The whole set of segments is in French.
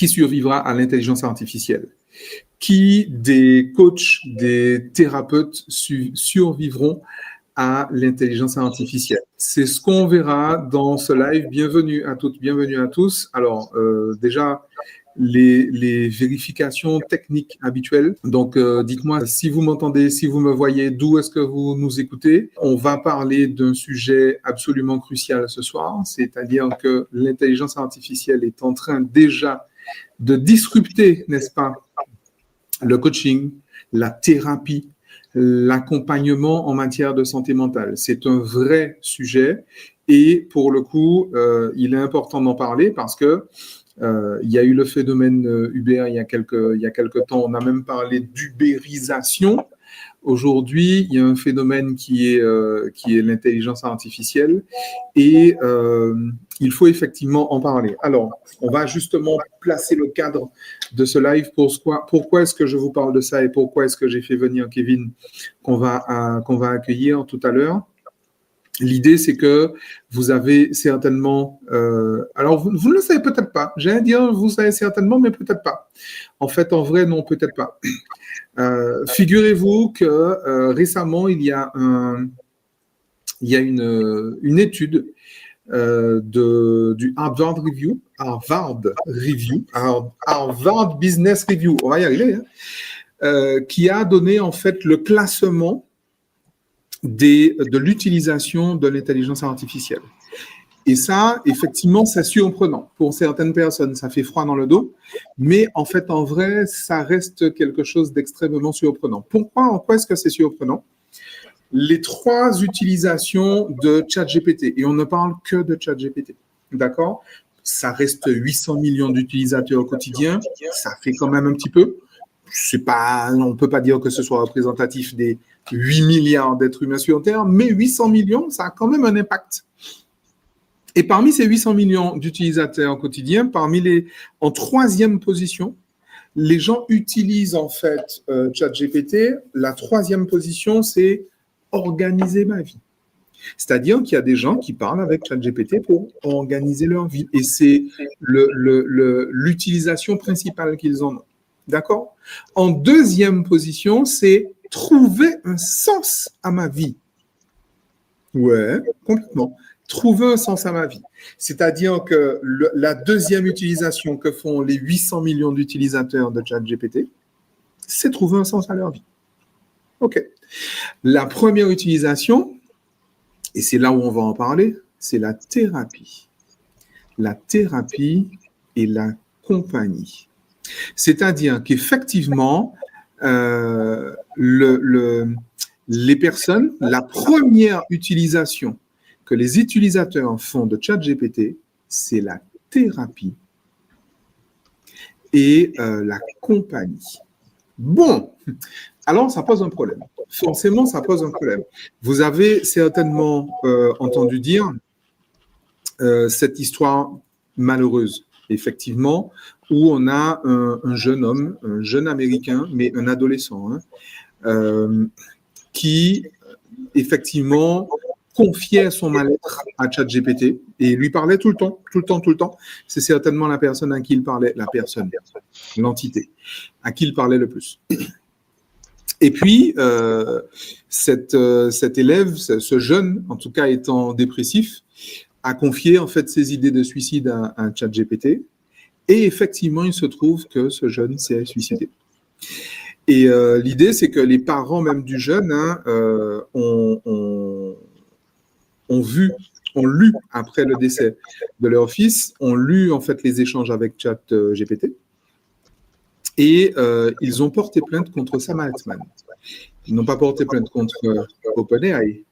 qui survivra à l'intelligence artificielle? Qui des coachs, des thérapeutes survivront à l'intelligence artificielle? C'est ce qu'on verra dans ce live. Bienvenue à toutes, bienvenue à tous. Alors, déjà, les vérifications techniques habituelles. Donc, dites-moi si vous m'entendez, si vous me voyez, d'où est-ce que vous nous écoutez. On va parler d'un sujet absolument crucial ce soir, c'est-à-dire que l'intelligence artificielle est en train déjà de disrupter, n'est-ce pas, le coaching, la thérapie, l'accompagnement en matière de santé mentale. C'est un vrai sujet et pour le coup, il est important d'en parler parce que il y a eu le phénomène Uber il y a quelques temps. On a même parlé d'ubérisation. Aujourd'hui, il y a un phénomène qui est l'intelligence artificielle et il faut effectivement en parler. Alors, on va justement placer le cadre de ce live. Pourquoi est-ce que je vous parle de ça et pourquoi est-ce que j'ai fait venir Kevin qu'on va accueillir tout à l'heure? L'idée, c'est que vous avez certainement... alors, vous ne le savez peut-être pas. J'allais dire, vous savez certainement, mais peut-être pas. En fait, en vrai, non, peut-être pas. Figurez-vous que récemment, il y a une étude du Harvard Business Review, on va y arriver, hein, qui a donné en fait le classement de l'utilisation de l'intelligence artificielle. Et ça, effectivement, c'est surprenant. Pour certaines personnes, ça fait froid dans le dos, mais en fait, en vrai, ça reste quelque chose d'extrêmement surprenant. Pourquoi est-ce que c'est surprenant? Les 3 utilisations de ChatGPT, et on ne parle que de ChatGPT, d'accord? Ça reste 800 millions d'utilisateurs quotidiens, ça fait quand même un petit peu. On ne peut pas dire que ce soit représentatif des 8 milliards d'êtres humains sur Terre, mais 800 millions, ça a quand même un impact. Et parmi ces 800 millions d'utilisateurs quotidiens, en 3e position, les gens utilisent en fait ChatGPT. La 3e position, c'est organiser ma vie. C'est-à-dire qu'il y a des gens qui parlent avec ChatGPT pour organiser leur vie. Et c'est l'utilisation principale qu'ils en ont. D'accord? En 2e position, c'est trouver un sens à ma vie. Ouais, complètement. Trouver un sens à ma vie. C'est-à-dire que la 2e utilisation que font les 800 millions d'utilisateurs de ChatGPT, c'est trouver un sens à leur vie. OK. La première utilisation, et c'est là où on va en parler, c'est la thérapie. La thérapie et la compagnie. C'est-à-dire qu'effectivement, les personnes, la première utilisation que les utilisateurs font de ChatGPT, c'est la thérapie et la compagnie. Bon, alors ça pose un problème. Forcément, ça pose un problème. Vous avez certainement entendu dire cette histoire malheureuse, effectivement, où on a un jeune homme, un jeune Américain, mais un adolescent, qui, effectivement, confiait son mal-être à ChatGPT et lui parlait tout le temps. C'est certainement la personne à qui il parlait, l'entité, à qui il parlait le plus. Et puis, cet élève, ce jeune, en tout cas étant dépressif, a confié en fait ses idées de suicide à un ChatGPT. Et effectivement, il se trouve que ce jeune s'est suicidé. Et l'idée, c'est que les parents même du jeune ont lu après le décès de leur fils, ont lu en fait les échanges avec ChatGPT. Et ils ont porté plainte contre Sam Altman. Ils n'ont pas porté plainte contre OpenAI.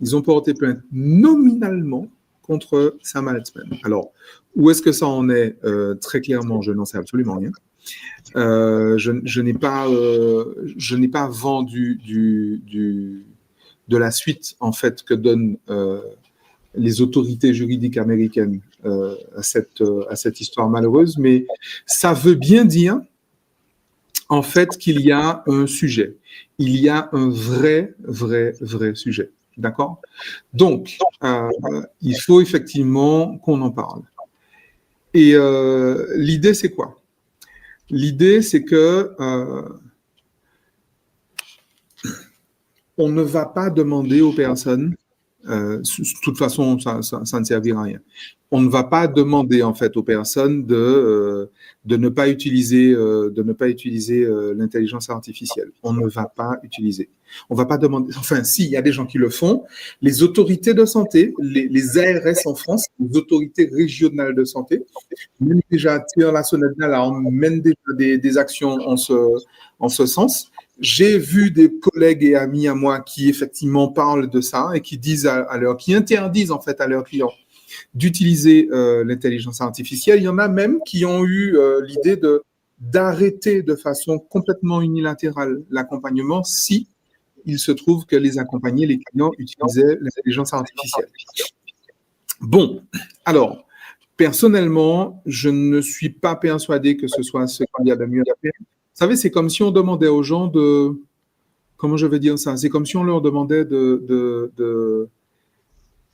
Ils ont porté plainte nominalement contre Sam Altman. Alors, où est-ce que ça en est? Très clairement, je n'en sais absolument rien. Je n'ai pas vent de la suite en fait que donnent les autorités juridiques américaines à cette histoire malheureuse, mais ça veut bien dire en fait qu'il y a un sujet. Il y a un vrai sujet. D'accord? Donc, il faut effectivement qu'on en parle. Et l'idée, c'est quoi? L'idée, c'est que on ne va pas demander aux personnes, de toute façon, ça ne servira à rien. On ne va pas demander en fait aux personnes de ne pas utiliser, l'intelligence artificielle. On ne va pas utiliser. On va pas demander. Enfin, si, il y a des gens qui le font. Les autorités de santé, les ARS en France, les autorités régionales de santé, mènent déjà, tirent la sonnette d'alarme, mènent déjà des actions en ce sens. J'ai vu des collègues et amis à moi qui effectivement parlent de ça et qui disent qui interdisent en fait à leurs clients d'utiliser l'intelligence artificielle. Il y en a même qui ont eu l'idée d'arrêter de façon complètement unilatérale l'accompagnement si il se trouve que les accompagnés, les clients utilisaient l'intelligence artificielle. Bon, alors, personnellement, je ne suis pas persuadé que ce soit ce qu'il y a de mieux à faire. Vous savez, c'est comme si on demandait aux gens de... Comment je vais dire ça? C'est comme si on leur demandait de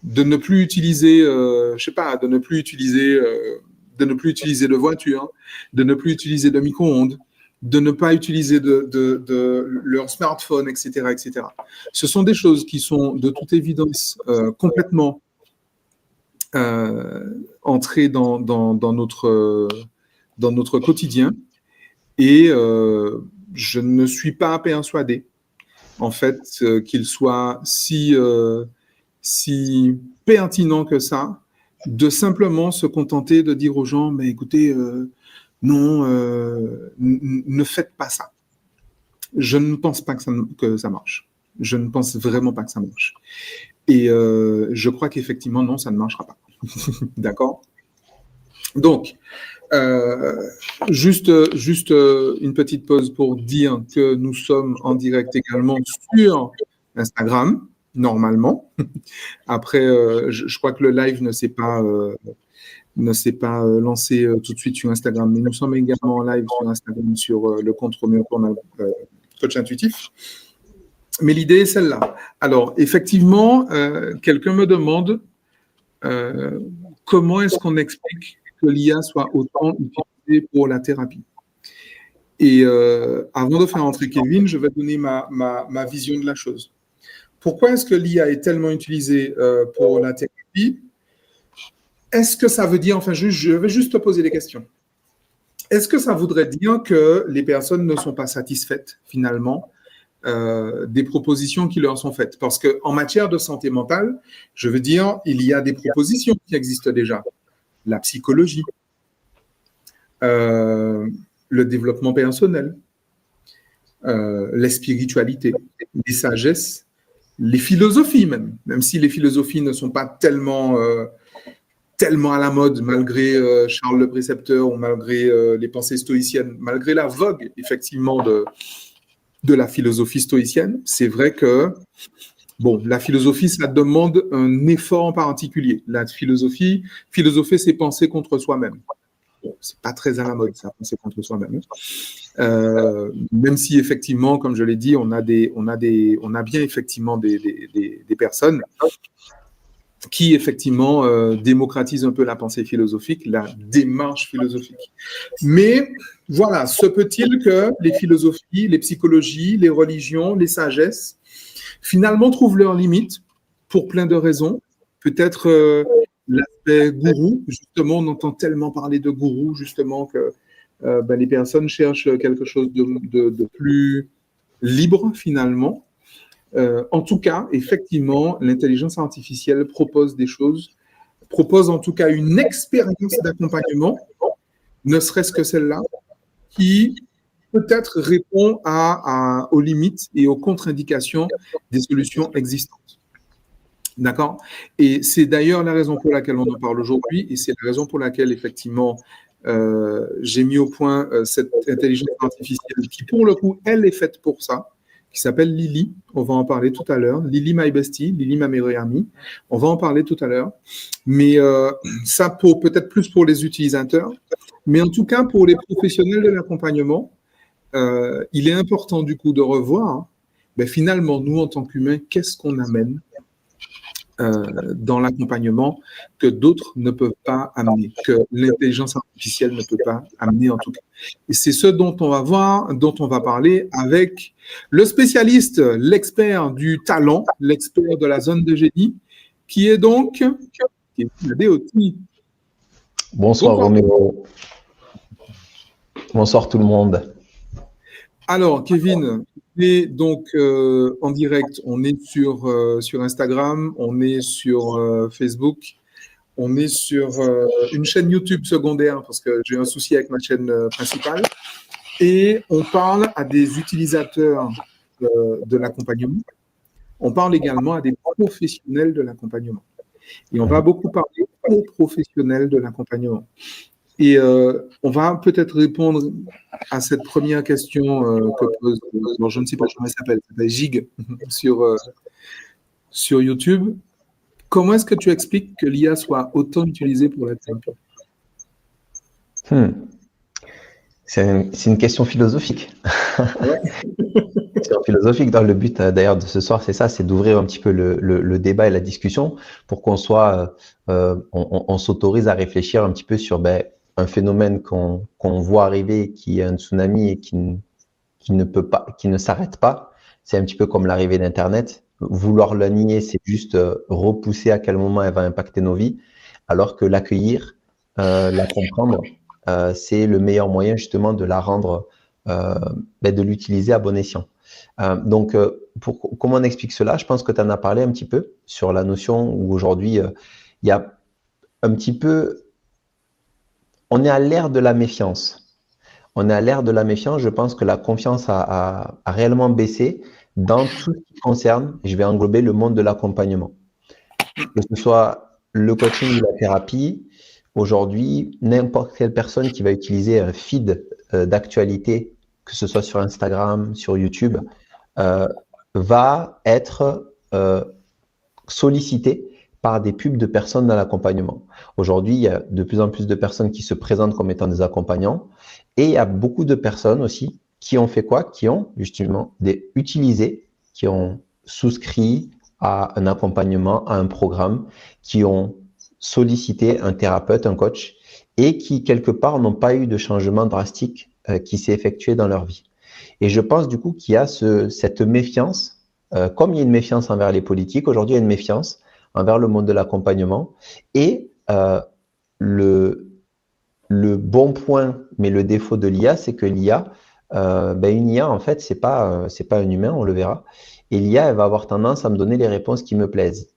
ne plus utiliser, je sais pas, de ne plus utiliser de voiture, de ne plus utiliser de micro-ondes, de ne pas utiliser de leur smartphone, etc., etc. Ce sont des choses qui sont de toute évidence complètement entrées dans notre quotidien. Et je ne suis pas persuadé, en fait, qu'il soit si pertinent que ça, de simplement se contenter de dire aux gens, mais écoutez, non, ne faites pas ça. Je ne pense pas que ça marche. Je ne pense vraiment pas que ça marche. Et je crois qu'effectivement, non, ça ne marchera pas. D'accord? Donc, juste une petite pause pour dire que nous sommes en direct également sur Instagram, normalement. Après, je crois que le live ne s'est pas lancé tout de suite sur Instagram, mais nous sommes également en live sur Instagram sur le compte Roméo Cornal, coach intuitif. Mais l'idée est celle-là. Alors, effectivement, quelqu'un me demande comment est-ce qu'on explique que l'IA soit autant utilisée pour la thérapie. Et avant de faire entrer Kevin, je vais donner ma vision de la chose. Pourquoi est-ce que l'IA est tellement utilisée pour la thérapie? Est-ce que ça veut dire, enfin, je vais juste te poser des questions. Est-ce que ça voudrait dire que les personnes ne sont pas satisfaites, finalement, des propositions qui leur sont faites? Parce qu'en matière de santé mentale, je veux dire, il y a des propositions qui existent déjà. La psychologie, le développement personnel, la spiritualité, les sagesses, les philosophies même si les philosophies ne sont pas tellement à la mode, malgré Charles le Précepteur ou malgré les pensées stoïciennes, malgré la vogue, effectivement, de la philosophie stoïcienne. C'est vrai que, bon, la philosophie, ça demande un effort en particulier. La philosopher, c'est penser contre soi-même. Bon, c'est pas très à la mode, ça, penser contre soi-même. Même si, effectivement, comme je l'ai dit, on a bien, effectivement, des personnes qui, effectivement, démocratisent un peu la pensée philosophique, la démarche philosophique. Mais, voilà, se peut-il que les philosophies, les psychologies, les religions, les sagesses, finalement, trouvent leurs limites pour plein de raisons. Peut-être l'aspect gourou, justement, on entend tellement parler de gourou, justement, que les personnes cherchent quelque chose de plus libre, finalement. En tout cas, effectivement, l'intelligence artificielle propose des choses, propose en tout cas une expérience d'accompagnement, ne serait-ce que celle-là, qui peut-être répond aux limites et aux contre-indications des solutions existantes. D'accord? Et c'est d'ailleurs la raison pour laquelle on en parle aujourd'hui, et c'est la raison pour laquelle, effectivement, j'ai mis au point cette intelligence artificielle qui, pour le coup, elle est faite pour ça, qui s'appelle Lily. On va en parler tout à l'heure. Lily My Bestie, Lily ma meilleure amie. On va en parler tout à l'heure. Mais ça, peut-être plus pour les utilisateurs, mais en tout cas, pour les professionnels de l'accompagnement, il est important, du coup, de revoir, finalement, nous, en tant qu'humains, qu'est-ce qu'on amène dans l'accompagnement que d'autres ne peuvent pas amener, que l'intelligence artificielle ne peut pas amener en tout cas. Et c'est ce dont on va parler avec le spécialiste, l'expert du talent, l'expert de la zone de génie, qui est donc Kevin Adeoti. Bonsoir Roméo. Bonsoir tout le monde. Alors Kevin, on est donc en direct, on est sur Instagram, on est sur Facebook, on est sur une chaîne YouTube secondaire parce que j'ai un souci avec ma chaîne principale et on parle à des utilisateurs de l'accompagnement. On parle également à des professionnels de l'accompagnement. Et on va beaucoup parler aux professionnels de l'accompagnement. Et on va peut-être répondre à cette première question que pose, bon, je ne sais pas comment elle s'appelle Gig sur YouTube. Comment est-ce que tu expliques que l'IA soit autant utilisée pour la thérapie? C'est une question philosophique. Ouais. C'est philosophique. Dans le but d'ailleurs de ce soir, c'est ça, c'est d'ouvrir un petit peu le débat et la discussion pour qu'on soit, on s'autorise à réfléchir un petit peu sur un phénomène qu'on voit arriver, qui est un tsunami et qui ne s'arrête pas. C'est un petit peu comme l'arrivée d'Internet. Vouloir la nier, c'est juste repousser à quel moment elle va impacter nos vies, alors que l'accueillir, la comprendre, c'est le meilleur moyen justement de la rendre, de l'utiliser à bon escient. Donc, comment on explique cela? Je pense que tu en as parlé un petit peu sur la notion où aujourd'hui, il y a un petit peu, on est à l'ère de la méfiance. On est à l'ère de la méfiance. Je pense que la confiance a réellement baissé dans tout ce qui concerne, je vais englober le monde de l'accompagnement. Que ce soit le coaching ou la thérapie, aujourd'hui, n'importe quelle personne qui va utiliser un feed d'actualité, que ce soit sur Instagram, sur YouTube, va être sollicité par des pubs de personnes dans l'accompagnement. Aujourd'hui, il y a de plus en plus de personnes qui se présentent comme étant des accompagnants et il y a beaucoup de personnes aussi qui ont fait quoi? Qui ont justement utilisé, qui ont souscrit à un accompagnement, à un programme, qui ont sollicité un thérapeute, un coach et qui, quelque part, n'ont pas eu de changement drastique qui s'est effectué dans leur vie. Et je pense du coup qu'il y a cette méfiance, comme il y a une méfiance envers les politiques, aujourd'hui il y a une méfiance envers le monde de l'accompagnement. Et le bon point, mais le défaut de l'IA, c'est que l'IA, une IA, en fait, c'est pas un humain, on le verra. Et l'IA, elle va avoir tendance à me donner les réponses qui me plaisent.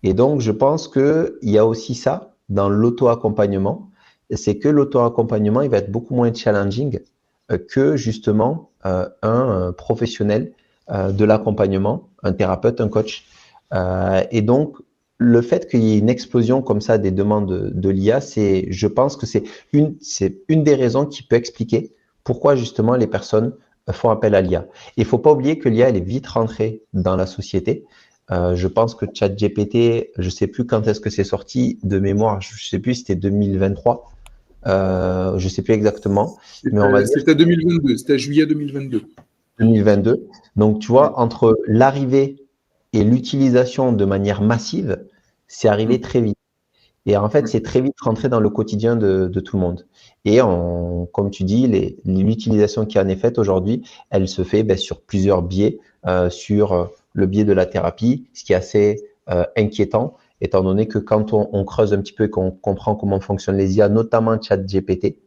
Et donc, je pense qu'il y a aussi ça dans l'auto-accompagnement, c'est que l'auto-accompagnement, il va être beaucoup moins challenging que justement un professionnel de l'accompagnement, un thérapeute, un coach. Et donc, le fait qu'il y ait une explosion comme ça des demandes de l'IA, je pense que c'est une des raisons qui peut expliquer pourquoi justement les personnes font appel à l'IA. Il ne faut pas oublier que l'IA, elle est vite rentrée dans la société. Je pense que ChatGPT, je ne sais plus quand est-ce que c'est sorti de mémoire, je ne sais plus si c'était 2023, je ne sais plus exactement. Mais on va dire c'était 2022, c'était juillet 2022. 2022. Donc, tu vois, entre l'arrivée et l'utilisation de manière massive, c'est arrivé très vite. Et en fait, c'est très vite rentré dans le quotidien de tout le monde. Et comme tu dis, l'utilisation qui en est faite aujourd'hui, elle se fait sur plusieurs biais, sur le biais de la thérapie, ce qui est assez inquiétant, étant donné que quand on creuse un petit peu et qu'on comprend comment fonctionnent les IA, notamment ChatGPT,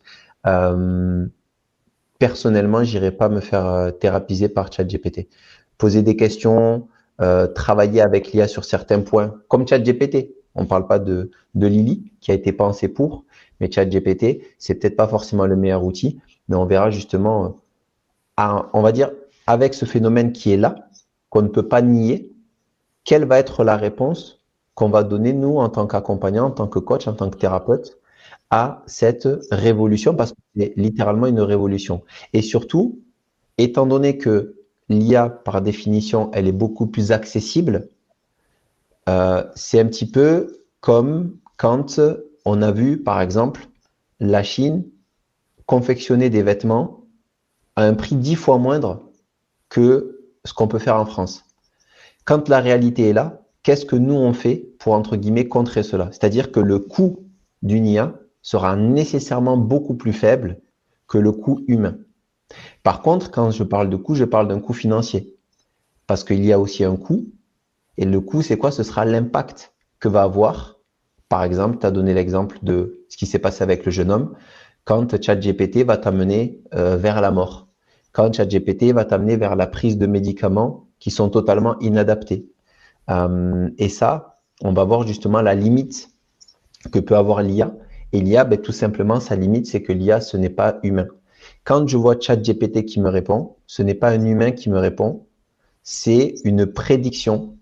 personnellement, j'irai pas me faire thérapiser par ChatGPT. Poser des questions, travailler avec l'IA sur certains points, comme ChatGPT. On ne parle pas de Lily, qui a été pensé pour, mais ChatGPT, c'est peut-être pas forcément le meilleur outil, mais on verra justement, on va dire, avec ce phénomène qui est là, qu'on ne peut pas nier, quelle va être la réponse qu'on va donner, nous, en tant qu'accompagnant, en tant que coach, en tant que thérapeute, à cette révolution, parce que c'est littéralement une révolution. Et surtout, étant donné que l'IA, par définition, elle est beaucoup plus accessible, c'est un petit peu comme quand on a vu, par exemple, la Chine confectionner des vêtements à un prix 10 fois moindre que ce qu'on peut faire en France. Quand la réalité est là, qu'est-ce que nous on fait pour, entre guillemets, contrer cela? C'est-à-dire que le coût d'une IA sera nécessairement beaucoup plus faible que le coût humain. Par contre, quand je parle de coût, je parle d'un coût financier. Parce qu'il y a aussi un coût. Et le coût, c'est quoi? Ce sera l'impact que va avoir. Par exemple, tu as donné l'exemple de ce qui s'est passé avec le jeune homme. Quand ChatGPT va t'amener vers la mort. Quand ChatGPT va t'amener vers la prise de médicaments qui sont totalement inadaptés. Et ça, on va voir justement la limite que peut avoir l'IA. Et l'IA, tout simplement, sa limite, c'est que l'IA, ce n'est pas humain. Quand je vois ChatGPT qui me répond, ce n'est pas un humain qui me répond, c'est une prédiction,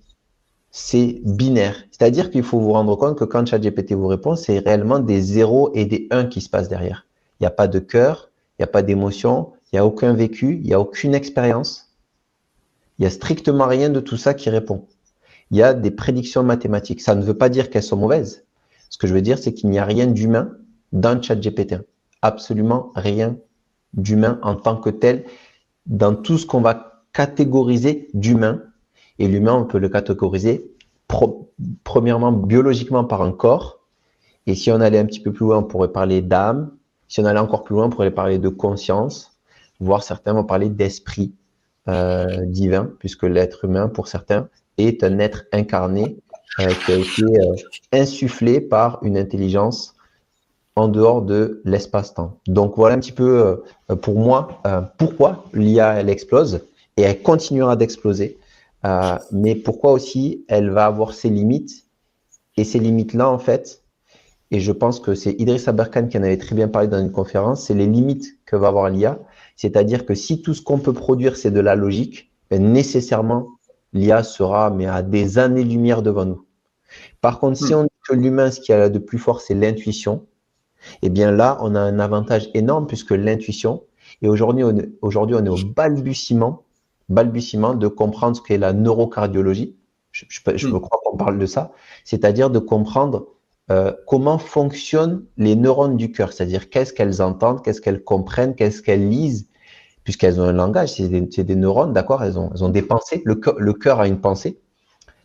c'est binaire. C'est-à-dire qu'il faut vous rendre compte que quand ChatGPT vous répond, c'est réellement des 0 et des 1 qui se passent derrière. Il n'y a pas de cœur, il n'y a pas d'émotion, il n'y a aucun vécu, il n'y a aucune expérience. Il n'y a strictement rien de tout ça qui répond. Il y a des prédictions mathématiques. Ça ne veut pas dire qu'elles sont mauvaises. Ce que je veux dire, c'est qu'il n'y a rien d'humain dans ChatGPT. Absolument rien d'humain en tant que tel dans tout ce qu'on va catégoriser d'humain. Et l'humain, on peut le catégoriser premièrement biologiquement par un corps. Et si on allait un petit peu plus loin, on pourrait parler d'âme. Si on allait encore plus loin, on pourrait parler de conscience, voire certains vont parler d'esprit divin, puisque l'être humain, pour certains, est un être incarné qui a été insufflé par une intelligence en dehors de l'espace-temps. Donc voilà un petit peu pour moi pourquoi l'IA elle explose et elle continuera d'exploser, mais pourquoi aussi elle va avoir ses limites, et ces limites-là en fait, et je pense que c'est Idriss Aberkan qui en avait très bien parlé dans une conférence, c'est les limites que va avoir l'IA, c'est-à-dire que si tout ce qu'on peut produire c'est de la logique, nécessairement l'IA sera mais à des années-lumière devant nous. Par contre, si on dit que l'humain, ce qu'il y a de plus fort, c'est l'intuition, eh bien là, on a un avantage énorme puisque l'intuition, et aujourd'hui, on est au balbutiement de comprendre ce qu'est la neurocardiologie. Je crois qu'on parle de ça, c'est-à-dire de comprendre comment fonctionnent les neurones du cœur, c'est-à-dire qu'est-ce qu'elles entendent, qu'est-ce qu'elles comprennent, qu'est-ce qu'elles lisent, puisqu'elles ont un langage, c'est des neurones, d'accord, elles ont des pensées, le cœur a une pensée.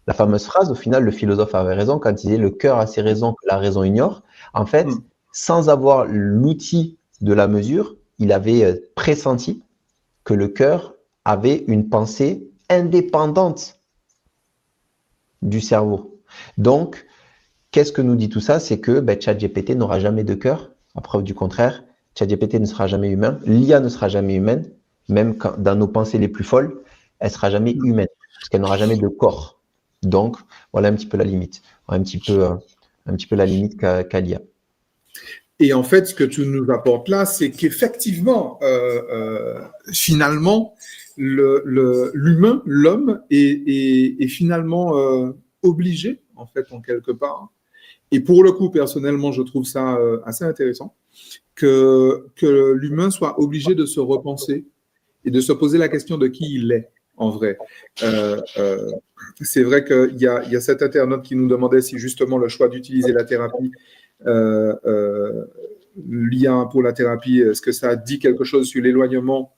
La fameuse phrase, au final, le philosophe avait raison quand il disait « le cœur a ses raisons que la raison ignore ». En fait, sans avoir l'outil de la mesure, il avait pressenti que le cœur avait une pensée indépendante du cerveau. Donc, qu'est-ce que nous dit tout ça? C'est que ChatGPT n'aura jamais de cœur. À preuve du contraire, ChatGPT ne sera jamais humain. L'IA ne sera jamais humaine. Même dans nos pensées les plus folles, elle ne sera jamais humaine parce qu'elle n'aura jamais de corps. Donc, voilà un petit peu la limite. Un petit peu la limite qu'a l'IA. Et en fait, ce que tu nous apportes là, c'est qu'effectivement, finalement, l'humain, l'homme est finalement obligé, en fait, en quelque part. Et pour le coup, personnellement, je trouve ça assez intéressant que l'humain soit obligé de se repenser et de se poser la question de qui il est, en vrai. C'est vrai qu'il y a cet internaute qui nous demandait si justement le choix d'utiliser la thérapie, l'IA pour la thérapie, est-ce que ça dit quelque chose sur l'éloignement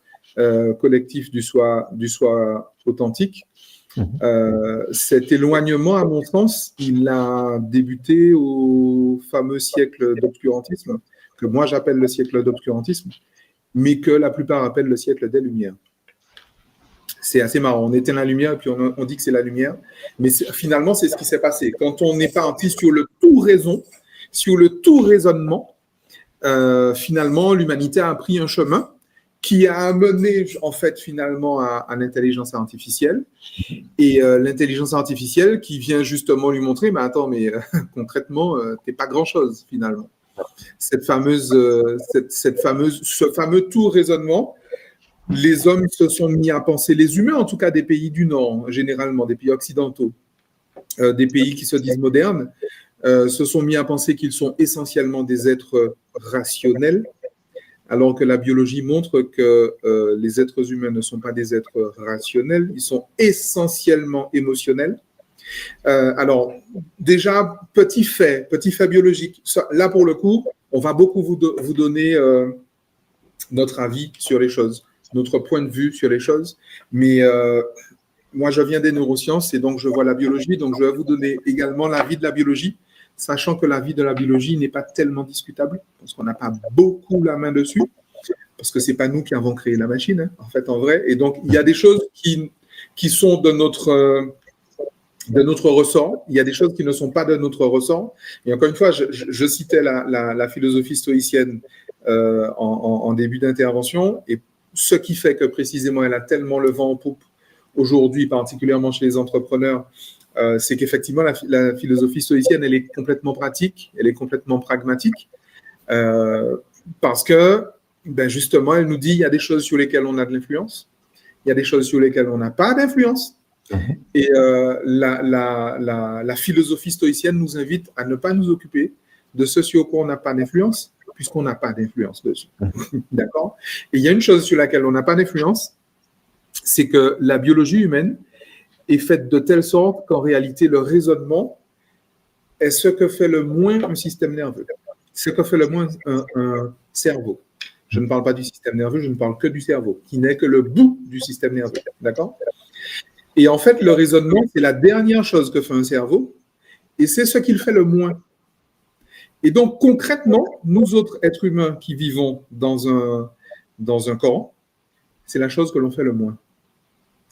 collectif du soi authentique? Cet éloignement, à mon sens, il a débuté au fameux siècle d'obscurantisme, que moi j'appelle le siècle d'obscurantisme, mais que la plupart appellent le siècle des Lumières. C'est assez marrant. On éteint la lumière et puis on dit que c'est la lumière. Mais finalement, c'est ce qui s'est passé. Quand on n'est pas parti sur le tout raison, sur le tout raisonnement, finalement, l'humanité a pris un chemin qui a amené, en fait, finalement, à l'intelligence artificielle. Et l'intelligence artificielle qui vient justement lui montrer, mais attends, mais concrètement, t'es pas grand-chose, finalement. Ce fameux tout raisonnement, les hommes se sont mis à penser, les humains en tout cas des pays du Nord, généralement des pays occidentaux, des pays qui se disent modernes, se sont mis à penser qu'ils sont essentiellement des êtres rationnels, alors que la biologie montre que les êtres humains ne sont pas des êtres rationnels, ils sont essentiellement émotionnels. Alors, déjà, petit fait biologique. Là, pour le coup, on va beaucoup vous donner notre avis sur les choses, notre point de vue sur les choses, mais moi, je viens des neurosciences et donc je vois la biologie. Donc, je vais vous donner également l'avis de la biologie, sachant que l'avis de la biologie n'est pas tellement discutable parce qu'on n'a pas beaucoup la main dessus, parce que c'est pas nous qui avons créé la machine, hein, en fait, en vrai. Et donc, il y a des choses qui sont de notre ressort. Il y a des choses qui ne sont pas de notre ressort. Et encore une fois, je citais la philosophie stoïcienne en début d'intervention. Et ce qui fait que précisément, elle a tellement le vent en poupe aujourd'hui, particulièrement chez les entrepreneurs, c'est qu'effectivement, la philosophie stoïcienne, elle est complètement pratique, elle est complètement pragmatique, parce que, ben justement, elle nous dit il y a des choses sur lesquelles on a de l'influence, il y a des choses sur lesquelles on n'a pas d'influence. Et la philosophie stoïcienne nous invite à ne pas nous occuper de ce sur quoi on n'a pas d'influence, puisqu'on n'a pas d'influence dessus. D'accord ? Et il y a une chose sur laquelle on n'a pas d'influence, c'est que la biologie humaine est faite de telle sorte qu'en réalité, le raisonnement est ce que fait le moins un système nerveux, ce que fait le moins un cerveau. Je ne parle pas du système nerveux, je ne parle que du cerveau, qui n'est que le bout du système nerveux. D'accord ? Et en fait, le raisonnement, c'est la dernière chose que fait un cerveau, et c'est ce qu'il fait le moins. Et donc, concrètement, nous autres êtres humains qui vivons dans un corps, c'est la chose que l'on fait le moins.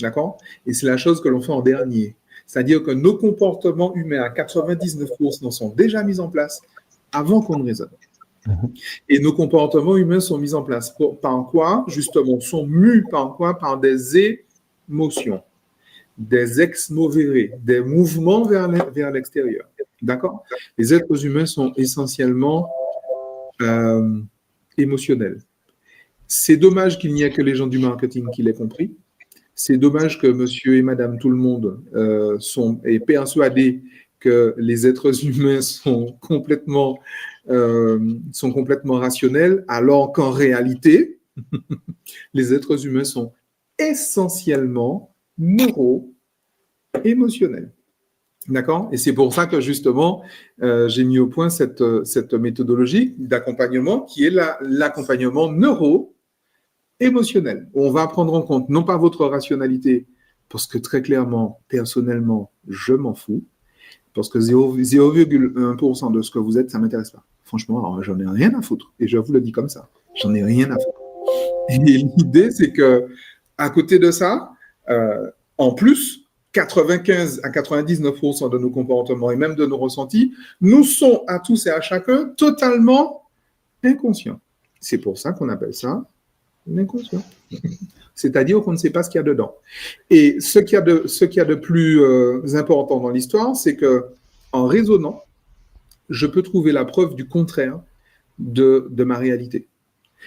D'accord ? Et c'est la chose que l'on fait en dernier. C'est-à-dire que nos comportements humains, à 99%, sont déjà mis en place avant qu'on ne raisonne. Et nos comportements humains sont mis en place par quoi ? Justement, sont mus par quoi ? Par des émotions, des ex movere, des mouvements vers l'extérieur. D'accord ? Les êtres humains sont essentiellement émotionnels. C'est dommage qu'il n'y ait que les gens du marketing qui l'aient compris. C'est dommage que monsieur et madame tout le monde sont persuadés que les êtres humains sont complètement rationnels, alors qu'en réalité, les êtres humains sont essentiellement neuro-émotionnels. D'accord ? Et c'est pour ça que justement, j'ai mis au point cette méthodologie d'accompagnement qui est l'accompagnement neuro-émotionnel. On va prendre en compte non pas votre rationalité, parce que très clairement, personnellement, je m'en fous, parce que 0,1% de ce que vous êtes, ça ne m'intéresse pas. Franchement, alors, j'en ai rien à foutre. Et je vous le dis comme ça. J'en ai rien à foutre. Et l'idée, c'est que à côté de ça, en plus, 95 à 99% de nos comportements et même de nos ressentis nous sont à tous et à chacun totalement inconscients. C'est pour ça qu'on appelle ça l'inconscient. C'est-à-dire qu'on ne sait pas ce qu'il y a dedans. Et ce qu'il y a de plus important dans l'histoire, c'est que en raisonnant, je peux trouver la preuve du contraire de ma réalité.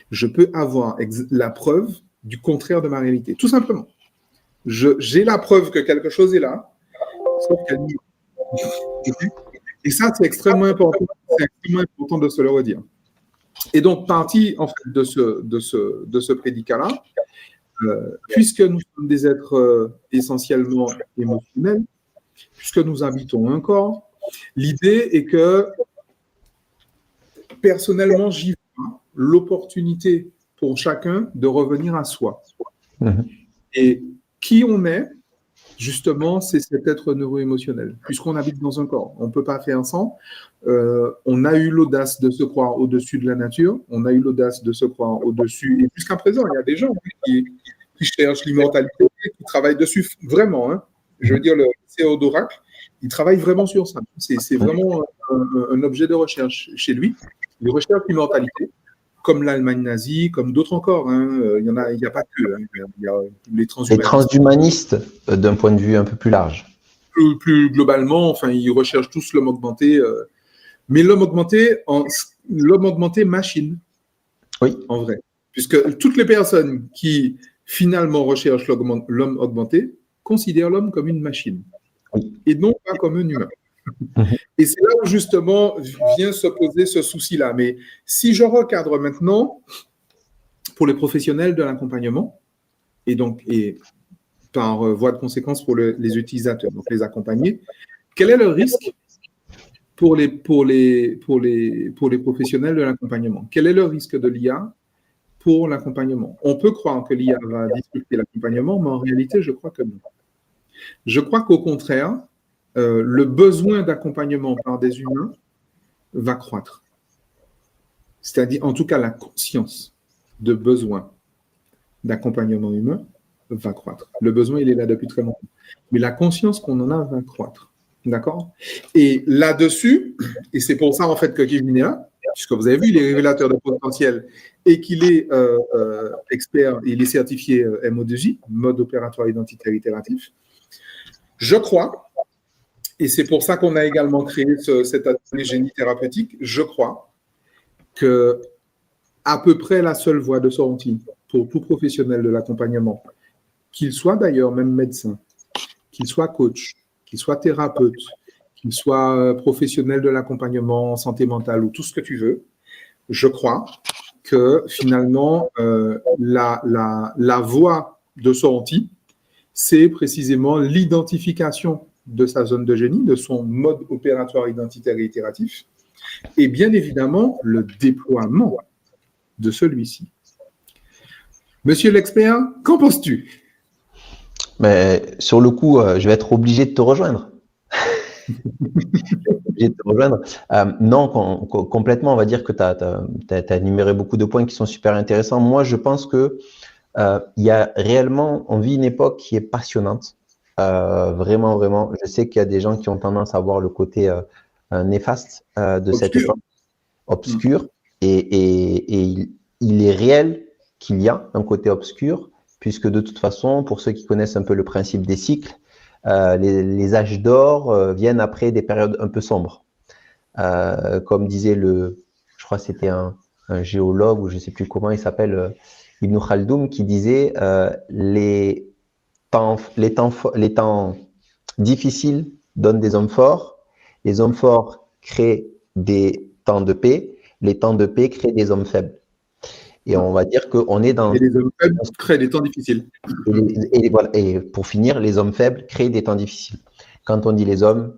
Je peux avoir la preuve du contraire de ma réalité, tout simplement. J'ai la preuve que quelque chose est là, sauf qu'elle n'y est pas. Et ça, c'est extrêmement important. C'est extrêmement important de se le redire. Et donc, partie en fait de ce prédicat-là, puisque nous sommes des êtres essentiellement émotionnels, puisque nous habitons un corps, l'idée est que personnellement, j'y vois l'opportunité pour chacun de revenir à soi. Et qui on est, justement, c'est cet être neuro-émotionnel, puisqu'on habite dans un corps. On ne peut pas faire sans. On a eu l'audace de se croire au-dessus de la nature, on a eu l'audace de se croire au-dessus. Et jusqu'à présent, il y a des gens qui cherchent l'immortalité, qui travaillent dessus vraiment. Hein. Je veux dire, le CEO d'Oracle, il travaille vraiment sur ça. C'est vraiment un objet de recherche chez lui. Il recherche l'immortalité, comme l'Allemagne nazie, comme d'autres encore. Hein. Il n'y a pas que. Hein. Il y a les transhumanistes. Les transhumanistes, d'un point de vue un peu plus large. Plus globalement, enfin, ils recherchent tous l'homme augmenté. Mais l'homme augmenté machine. Oui. En vrai. Puisque toutes les personnes qui finalement recherchent l'homme augmenté considèrent l'homme comme une machine. Oui. Et non pas comme un humain. Et c'est là où justement vient se poser ce souci-là. Mais si je recadre maintenant pour les professionnels de l'accompagnement, et par voie de conséquence pour les utilisateurs, donc les accompagnés, quel est le risque pour les professionnels de l'accompagnement? Quel est le risque de l'IA pour l'accompagnement? On peut croire que l'IA va disrupter l'accompagnement, mais en réalité, je crois que non. Je crois qu'au contraire, le besoin d'accompagnement par des humains va croître. C'est-à-dire, en tout cas, la conscience de besoin d'accompagnement humain va croître. Le besoin, il est là depuis très longtemps. Mais la conscience qu'on en a va croître. D'accord? Et là-dessus, et c'est pour ça, en fait, que Kevin est là, puisque vous avez vu, il est révélateur de potentiel et qu'il est expert, il est certifié MO2J, mode opératoire identitaire itératif. Je crois, et c'est pour ça qu'on a également créé cet atelier génie thérapeutique, je crois que à peu près la seule voie de sortie pour tout professionnel de l'accompagnement, qu'il soit d'ailleurs même médecin, qu'il soit coach, qu'il soit thérapeute, qu'il soit professionnel de l'accompagnement en santé mentale ou tout ce que tu veux, je crois que finalement, la voie de sortie, c'est précisément l'identification de sa zone de génie, de son mode opératoire identitaire et itératif, et bien évidemment, le déploiement de celui-ci. Monsieur l'expert, qu'en penses-tu? Mais sur le coup, je vais être obligé de te rejoindre. Non, complètement, on va dire que tu as énuméré beaucoup de points qui sont super intéressants. Moi, je pense que il y a réellement, on vit une époque qui est passionnante. Vraiment, vraiment. Je sais qu'il y a des gens qui ont tendance à voir le côté néfaste de cette époque, obscur. Et il est réel qu'il y a un côté obscur, puisque de toute façon, pour ceux qui connaissent un peu le principe des cycles, les âges d'or viennent après des périodes un peu sombres. Comme disait je crois que c'était un géologue, ou je ne sais plus comment il s'appelle, Ibn Khaldoun, qui disait les temps difficiles donnent des hommes forts, les hommes forts créent des temps de paix, les temps de paix créent des hommes faibles. Et on va dire qu'on est dans... Et les hommes faibles créent des temps difficiles. Voilà. Et pour finir, les hommes faibles créent des temps difficiles. Quand on dit les hommes,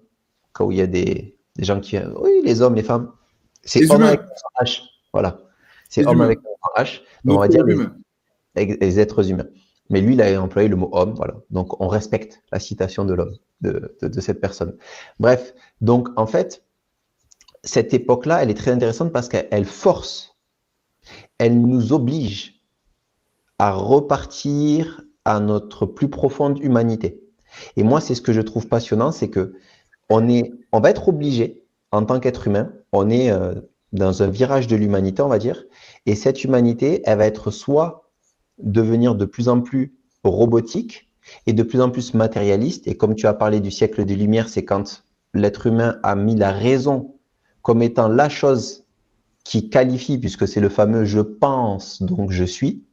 quand il y a des gens qui... Oui, les hommes, les femmes. C'est homme avec un H. Voilà. C'est homme avec un H. Donc on va dire les êtres humains. Mais lui, il a employé le mot homme. Voilà. Donc on respecte la citation de l'homme, de cette personne. Bref. Donc en fait, cette époque-là, elle est très intéressante parce qu'elle force, elle nous oblige à repartir à notre plus profonde humanité. Et moi, c'est ce que je trouve passionnant, c'est que on va être obligé, en tant qu'être humain, on est dans un virage de l'humanité, on va dire, et cette humanité, elle va être soit devenir de plus en plus robotique et de plus en plus matérialiste, et comme tu as parlé du siècle des Lumières, c'est quand l'être humain a mis la raison comme étant la chose qui qualifie, puisque c'est le fameux « je pense, donc je suis »,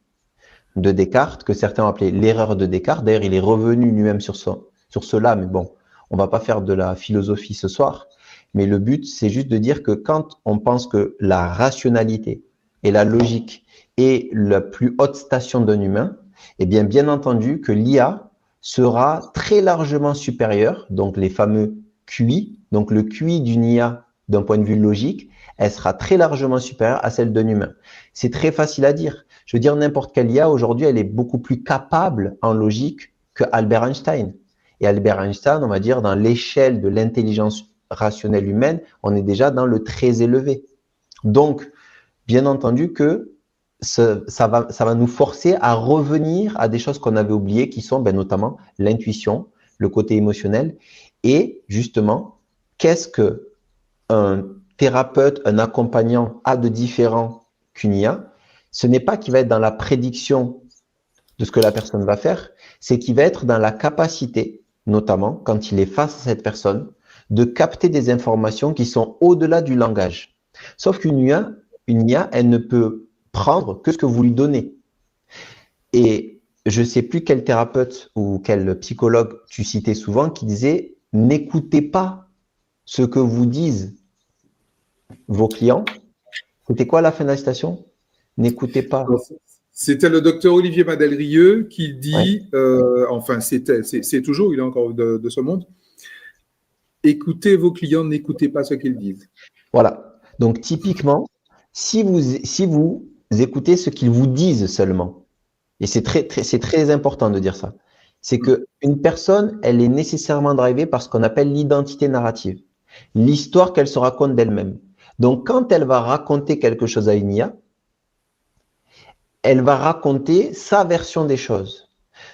de Descartes, que certains ont appelé l'erreur de Descartes. D'ailleurs, il est revenu lui-même sur cela, mais bon, on va pas faire de la philosophie ce soir. Mais le but, c'est juste de dire que quand on pense que la rationalité et la logique est la plus haute station d'un humain, eh bien entendu que l'IA sera très largement supérieure, donc les fameux QI, donc le QI d'une IA d'un point de vue logique, elle sera très largement supérieure à celle d'un humain. C'est très facile à dire. Je veux dire, n'importe quelle IA, aujourd'hui, elle est beaucoup plus capable en logique que Albert Einstein. Et Albert Einstein, on va dire, dans l'échelle de l'intelligence rationnelle humaine, on est déjà dans le très élevé. Donc, bien entendu que ça va nous forcer à revenir à des choses qu'on avait oubliées, qui sont notamment l'intuition, le côté émotionnel. Et justement, qu'est-ce que un thérapeute, un accompagnant a de différent qu'une IA? Ce n'est pas qu'il va être dans la prédiction de ce que la personne va faire, c'est qu'il va être dans la capacité, notamment quand il est face à cette personne, de capter des informations qui sont au-delà du langage. Sauf qu'une IA, elle ne peut prendre que ce que vous lui donnez. Et je ne sais plus quel thérapeute ou quel psychologue tu citais souvent qui disait « n'écoutez pas ce que vous disent vos clients ». C'était quoi la fin de la citation? N'écoutez pas. C'était le docteur Olivier Madelrieux qui dit, enfin c'est toujours, il est encore de ce monde, écoutez vos clients, n'écoutez pas ce qu'ils disent. Voilà. Donc typiquement, si vous écoutez ce qu'ils vous disent seulement, et c'est très important de dire ça, C'est qu'une personne, elle est nécessairement drivée par ce qu'on appelle l'identité narrative, l'histoire qu'elle se raconte d'elle-même. Donc, quand elle va raconter quelque chose à une IA, elle va raconter sa version des choses.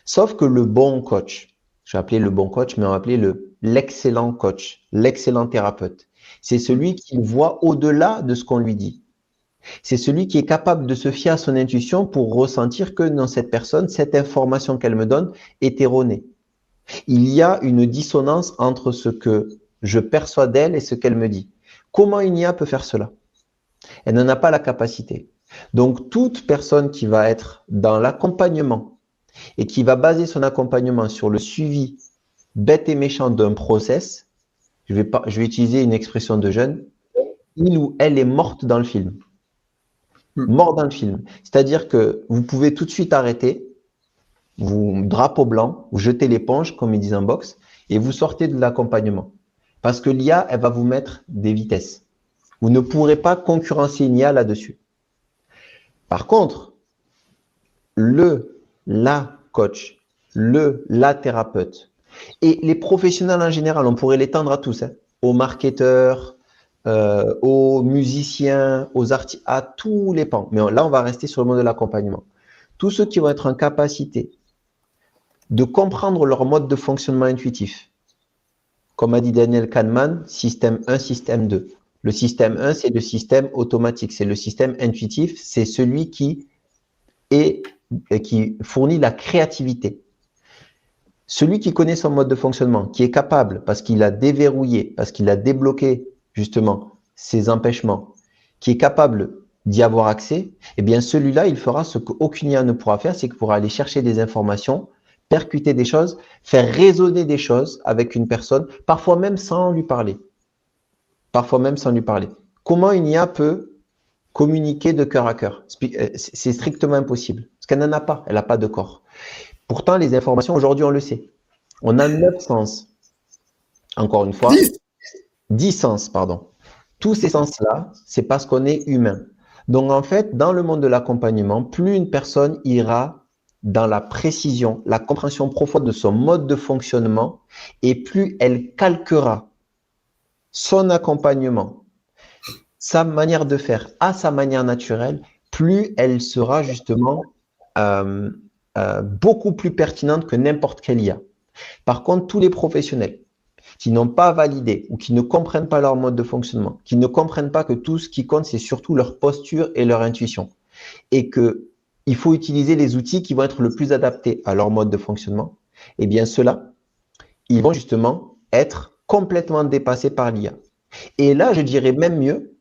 Sauf que le bon coach, je vais appeler le bon coach, mais on va appeler l'excellent coach, l'excellent thérapeute. C'est celui qui voit au-delà de ce qu'on lui dit. C'est celui qui est capable de se fier à son intuition pour ressentir que dans cette personne, cette information qu'elle me donne est erronée. Il y a une dissonance entre ce que je perçois d'elle et ce qu'elle me dit. Comment une IA peut faire cela? Elle n'en a pas la capacité. Donc, toute personne qui va être dans l'accompagnement et qui va baser son accompagnement sur le suivi bête et méchant d'un process, je vais utiliser une expression de jeune, il ou elle est morte dans le film. Mort dans le film. C'est-à-dire que vous pouvez tout de suite arrêter, vous drapeau blanc, vous jetez l'éponge, comme ils disent en boxe, et vous sortez de l'accompagnement. Parce que l'IA, elle va vous mettre des vitesses. Vous ne pourrez pas concurrencer une IA là-dessus. Par contre, la coach, la thérapeute, et les professionnels en général, on pourrait l'étendre à tous, hein, aux marketeurs, aux musiciens, aux artistes, à tous les pans. Mais là, on va rester sur le monde de l'accompagnement. Tous ceux qui vont être en capacité de comprendre leur mode de fonctionnement intuitif. Comme a dit Daniel Kahneman, système 1, système 2. Le système 1, c'est le système automatique, c'est le système intuitif, c'est celui qui fournit la créativité. Celui qui connaît son mode de fonctionnement, qui est capable, parce qu'il a déverrouillé, parce qu'il a débloqué justement ces empêchements, qui est capable d'y avoir accès, eh bien celui-là, il fera ce qu'aucune IA ne pourra faire, c'est qu'il pourra aller chercher des informations, percuter des choses, faire résonner des choses avec une personne, parfois même sans lui parler. Parfois même sans lui parler. Comment une IA peut communiquer de cœur à cœur? C'est strictement impossible, parce qu'elle n'en a pas, elle n'a pas de corps. Pourtant, les informations, aujourd'hui, on le sait. On a 9 sens. Encore une fois, 10 sens, pardon. Tous ces sens-là, c'est parce qu'on est humain. Donc, en fait, dans le monde de l'accompagnement, plus une personne ira dans la précision, la compréhension profonde de son mode de fonctionnement, et plus elle calquera son accompagnement, sa manière de faire à sa manière naturelle, plus elle sera justement beaucoup plus pertinente que n'importe quelle IA. Par contre, tous les professionnels qui n'ont pas validé ou qui ne comprennent pas leur mode de fonctionnement, qui ne comprennent pas que tout ce qui compte, c'est surtout leur posture et leur intuition, et qu'il faut utiliser les outils qui vont être le plus adaptés à leur mode de fonctionnement, eh bien ceux-là, ils vont justement être complètement dépassés par l'IA. Et là, je dirais même mieux,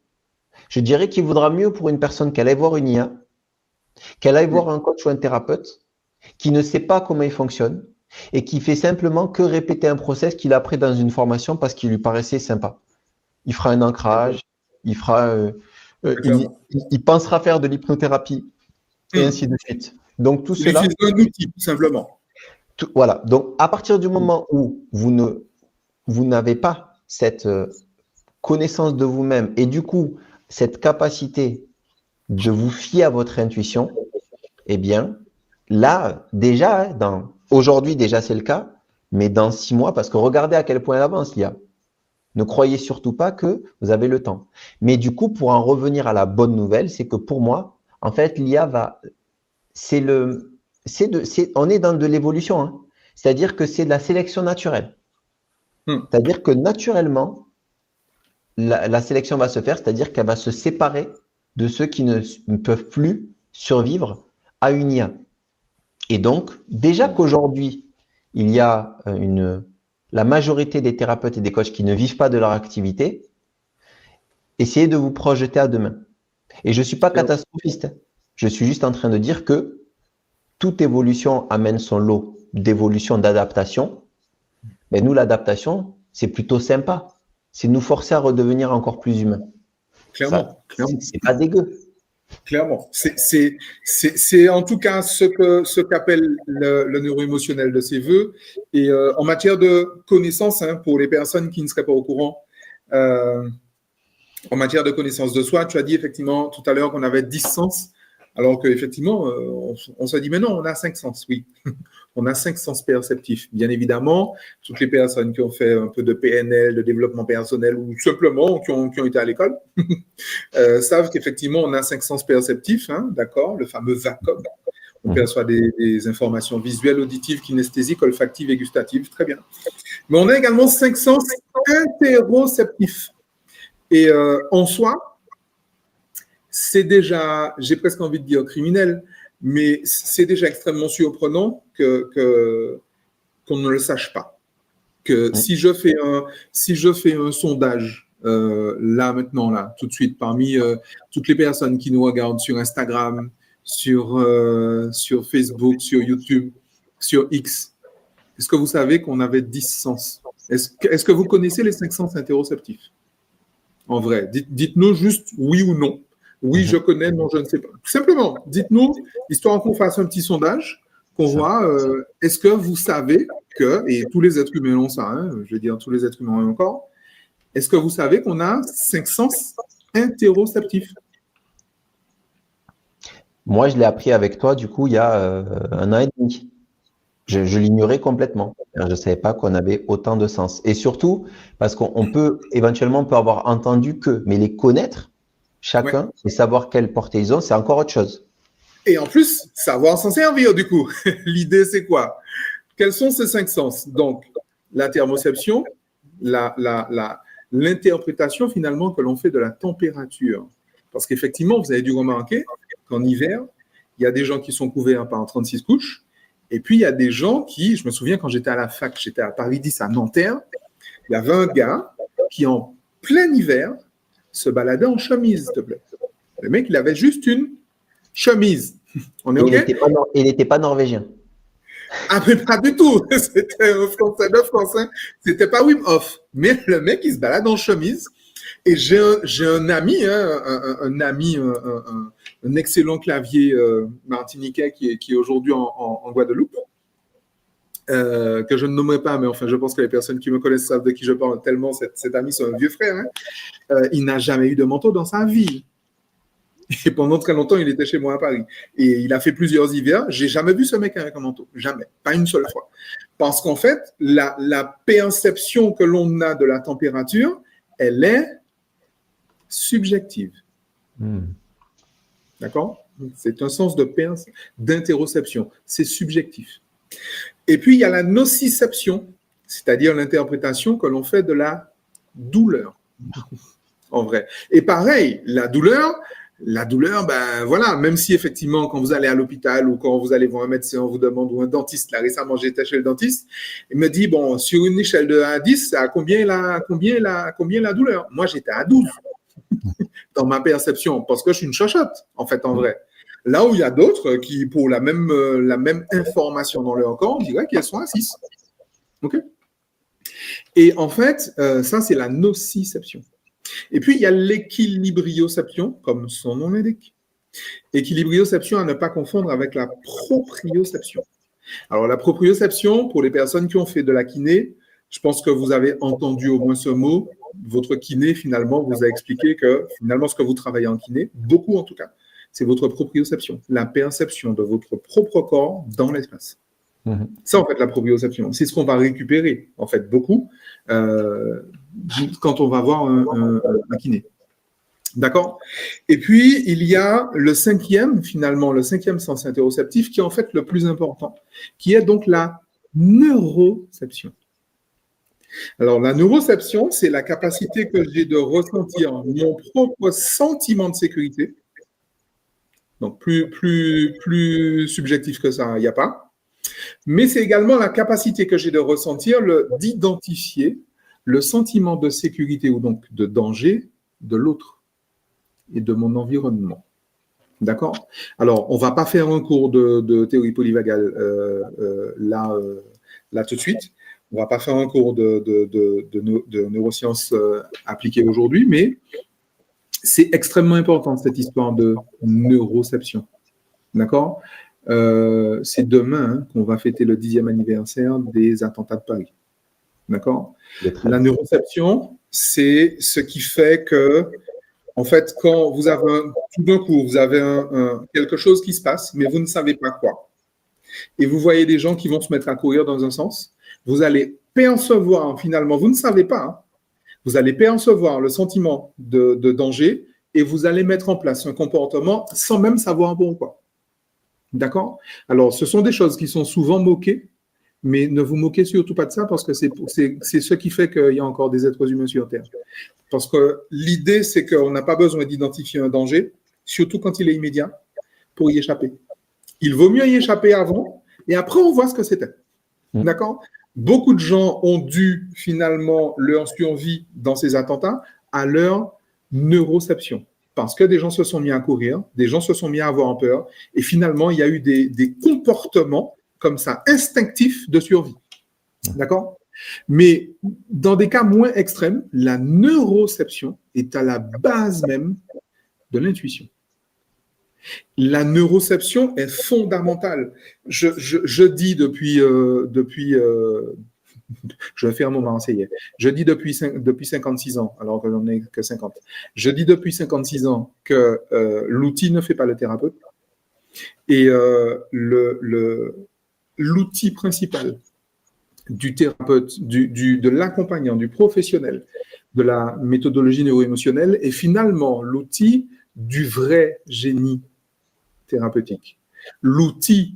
je dirais qu'il vaudra mieux pour une personne qu'elle aille voir une IA, qu'elle aille voir un coach ou un thérapeute qui ne sait pas comment il fonctionne et qui fait simplement que répéter un process qu'il a appris dans une formation parce qu'il lui paraissait sympa. Il fera un ancrage, il pensera faire de l'hypnothérapie et ainsi de suite. Donc tout cela. C'est un outil, tout simplement. Voilà. Donc à partir du moment où vous n'avez pas cette connaissance de vous-même et du coup cette capacité de vous fier à votre intuition, eh bien là déjà, aujourd'hui déjà c'est le cas, mais dans 6 mois, parce que regardez à quel point elle avance l'IA. Ne croyez surtout pas que vous avez le temps. Mais du coup, pour en revenir à la bonne nouvelle, c'est que pour moi, en fait, l'IA on est dans de l'évolution, hein. C'est-à-dire que c'est de la sélection naturelle. C'est-à-dire que naturellement, la sélection va se faire, c'est-à-dire qu'elle va se séparer de ceux qui ne peuvent plus survivre à une IA. Et donc, déjà qu'aujourd'hui, il y a la majorité des thérapeutes et des coachs qui ne vivent pas de leur activité, essayez de vous projeter à demain. Et je ne suis pas catastrophiste, hein. Je suis juste en train de dire que toute évolution amène son lot d'évolution, d'adaptation. Mais nous, l'adaptation, c'est plutôt sympa. C'est nous forcer à redevenir encore plus humains. Clairement. C'est pas dégueu. Clairement. C'est en tout cas ce qu'appelle le neuro-émotionnel de ses voeux. Et en matière de connaissance, hein, pour les personnes qui ne seraient pas au courant, en matière de connaissance de soi, tu as dit effectivement tout à l'heure qu'on avait 10 sens. Alors qu'effectivement, on se dit, mais non, on a 5 sens, oui. On a 5 sens perceptifs. Bien évidemment, toutes les personnes qui ont fait un peu de PNL, de développement personnel ou simplement qui ont été à l'école savent qu'effectivement, on a 5 sens perceptifs, hein, d'accord, le fameux VACOM. On perçoit des informations visuelles, auditives, kinesthésiques, olfactives et gustatives. Très bien. Mais on a également 5 sens interoceptifs. Et en soi, c'est déjà, j'ai presque envie de dire criminel, mais c'est déjà extrêmement surprenant qu'on ne le sache pas. Que si je fais un sondage là maintenant, là, tout de suite, parmi toutes les personnes qui nous regardent sur Instagram, sur Facebook, sur YouTube, sur X, est-ce que vous savez qu'on avait 10 sens? Est-ce que vous connaissez les 5 sens interoceptifs? En vrai, dites-nous juste oui ou non. Oui, je connais, non, je ne sais pas. Tout simplement, dites-nous, histoire qu'on fasse un petit sondage, qu'on voit, est-ce que vous savez que, et tous les êtres humains ont ça, hein, je vais dire tous les êtres humains ont encore, est-ce que vous savez qu'on a 5 sens interoceptifs? Moi, je l'ai appris avec toi, du coup, il y a 1 an et demi. Je l'ignorais complètement. Je ne savais pas qu'on avait autant de sens. Et surtout, parce qu'on peut, éventuellement, on peut avoir entendu que, mais les connaître, chacun, et savoir quelle portée ils ont, c'est encore autre chose. Et en plus, savoir s'en servir, du coup. L'idée, c'est quoi? Quels sont ces 5 sens? Donc, la thermoception, l'interprétation, finalement, que l'on fait de la température. Parce qu'effectivement, vous avez dû remarquer qu'en hiver, il y a des gens qui sont couverts par 36 couches. Et puis, il y a des gens qui, je me souviens quand j'étais à la fac, j'étais à Paris 10 à Nanterre, il y avait un gars qui, en plein hiver, se baladait en chemise, s'il te plaît. Le mec, il avait juste une chemise. On est OK? Il n'était pas norvégien. Ah, mais pas du tout. C'était un Français de France. Hein. C'était pas Wim Hof. Mais le mec, il se balade en chemise. Et j'ai un ami, hein, un excellent clavier martiniquais qui est aujourd'hui en Guadeloupe, que je ne nommerai pas, mais enfin, je pense que les personnes qui me connaissent savent de qui je parle tellement. Cet ami, c'est un vieux frère. Hein. Il n'a jamais eu de manteau dans sa vie. Et pendant très longtemps, il était chez moi à Paris. Et il a fait plusieurs hivers. J'ai jamais vu ce mec avec un manteau. Jamais. Pas une seule fois. Parce qu'en fait, la perception que l'on a de la température, elle est subjective. D'accord? C'est un sens d'interoception. C'est subjectif. Et puis, il y a la nociception, c'est-à-dire l'interprétation que l'on fait de la douleur. En vrai. Et pareil, la douleur, ben voilà, même si effectivement, quand vous allez à l'hôpital ou quand vous allez voir un médecin, on vous demande, ou un dentiste, là récemment j'étais chez le dentiste, il me dit, bon, sur une échelle de 1 à 10, à combien la douleur? Moi, j'étais à 12 dans ma perception, parce que je suis une chochotte, en fait, en vrai. Là où il y a d'autres qui, pour la même information dans leur corps, on dirait qu'elles sont à 6. OK? Et en fait, ça, c'est la nociception. Et puis, il y a l'équilibrioception, comme son nom l'indique. Équilibrioception à ne pas confondre avec la proprioception. Alors, la proprioception, pour les personnes qui ont fait de la kiné, je pense que vous avez entendu au moins ce mot. Votre kiné, finalement, vous a expliqué que, finalement, ce que vous travaillez en kiné, beaucoup en tout cas, c'est votre proprioception, la perception de votre propre corps dans l'espace. Ça, en fait, la proprioception, c'est ce qu'on va récupérer, en fait, beaucoup, quand on va voir un kiné. D'accord? Et puis, il y a le cinquième sens interoceptif, qui est en fait le plus important, qui est donc la neuroception. Alors, la neuroception, c'est la capacité que j'ai de ressentir mon propre sentiment de sécurité. Donc, plus subjectif que ça, il n'y a pas. Mais c'est également la capacité que j'ai de ressentir, d'identifier le sentiment de sécurité ou donc de danger de l'autre et de mon environnement. D'accord? Alors, on ne va pas faire un cours de théorie polyvagale là tout de suite. On ne va pas faire un cours de neurosciences appliquées aujourd'hui, mais c'est extrêmement important cette histoire de neuroception. D'accord? C'est demain qu'on va fêter le 10e anniversaire des attentats de Paris. D'accord? La neuroception, c'est ce qui fait que En fait, quand vous avez tout d'un coup, vous avez quelque chose qui se passe, mais vous ne savez pas quoi. Et vous voyez des gens qui vont se mettre à courir dans un sens, vous allez percevoir finalement, vous ne savez pas, hein, vous allez percevoir le sentiment de danger et vous allez mettre en place un comportement sans même savoir pourquoi. D'accord? Alors, ce sont des choses qui sont souvent moquées, mais ne vous moquez surtout pas de ça parce que c'est ce qui fait qu'il y a encore des êtres humains sur Terre. Parce que l'idée, c'est qu'on n'a pas besoin d'identifier un danger, surtout quand il est immédiat, pour y échapper. Il vaut mieux y échapper avant, et après, on voit ce que c'était. D'accord? Beaucoup de gens ont dû finalement leur survie dans ces attentats à leur neuroception. Parce que des gens se sont mis à courir, des gens se sont mis à avoir peur, et finalement, il y a eu des comportements comme ça, instinctifs de survie. D'accord? Mais dans des cas moins extrêmes, la neuroception est à la base même de l'intuition. La neuroception est fondamentale. Je dis depuis je vais faire mon marseillais. Je dis depuis 56 ans, alors que j'en ai que 50. Je dis depuis 56 ans que l'outil ne fait pas le thérapeute. Et l'outil principal du thérapeute, de l'accompagnant, du professionnel, de la méthodologie neuro-émotionnelle est finalement l'outil du vrai génie thérapeutique. L'outil,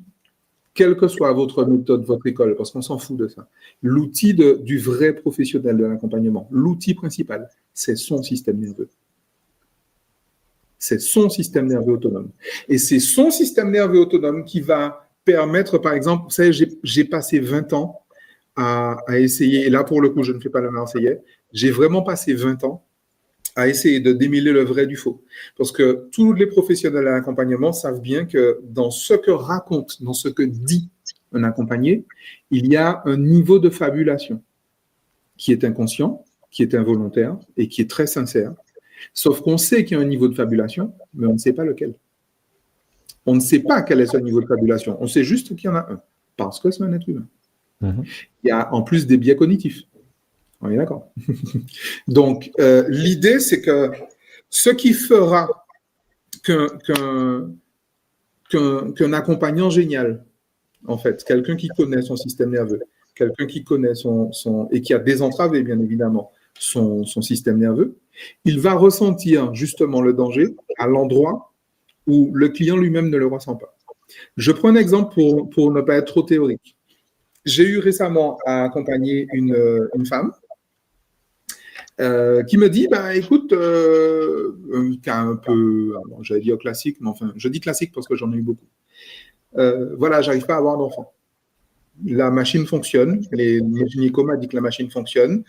quelle que soit votre méthode, votre école, parce qu'on s'en fout de ça, l'outil du vrai professionnel de l'accompagnement, l'outil principal, c'est son système nerveux. C'est son système nerveux autonome. Et c'est son système nerveux autonome qui va permettre, par exemple, vous savez, j'ai passé 20 ans à essayer, et là pour le coup je ne fais pas le marseillais, j'ai vraiment passé 20 ans à essayer de démêler le vrai du faux. Parce que tous les professionnels de l'accompagnement savent bien que dans ce que raconte, dans ce que dit un accompagné, il y a un niveau de fabulation qui est inconscient, qui est involontaire et qui est très sincère. Sauf qu'on sait qu'il y a un niveau de fabulation, mais on ne sait pas lequel. On ne sait pas quel est ce niveau de fabulation. On sait juste qu'il y en a un, parce que c'est un être humain. Il y a en plus des biais cognitifs. On est d'accord. Donc, l'idée, c'est que ce qui fera qu'un accompagnant génial, en fait, quelqu'un qui connaît son système nerveux, quelqu'un qui connaît et qui a désentravé, bien évidemment, son système nerveux, il va ressentir justement le danger à l'endroit où le client lui-même ne le ressent pas. Je prends un exemple pour ne pas être trop théorique. J'ai eu récemment à accompagner une femme qui me dit, bah, écoute, cas un peu, j'allais dire classique, mais enfin, je dis classique parce que j'en ai eu beaucoup. Voilà, j'arrive pas à avoir d'enfant. La machine fonctionne, le gynéco m'a dit que la machine fonctionne,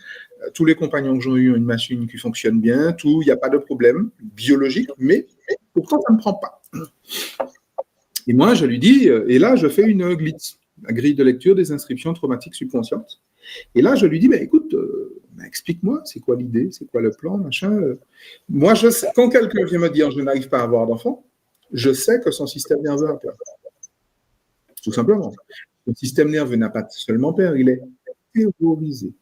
tous les compagnons que j'ai eu ont une machine qui fonctionne bien, il n'y a pas de problème biologique, mais pourtant ça ne me prend pas. Et moi, je lui dis, et là, je fais une glitch, la grille de lecture des inscriptions traumatiques subconscientes. Et là, je lui dis, écoute, explique-moi, c'est quoi l'idée, c'est quoi le plan, machin. Moi, je sais, quand quelqu'un vient me dire, je n'arrive pas à avoir d'enfant, je sais que son système nerveux a peur. Tout simplement. Le système nerveux n'a pas seulement peur, il est terrorisé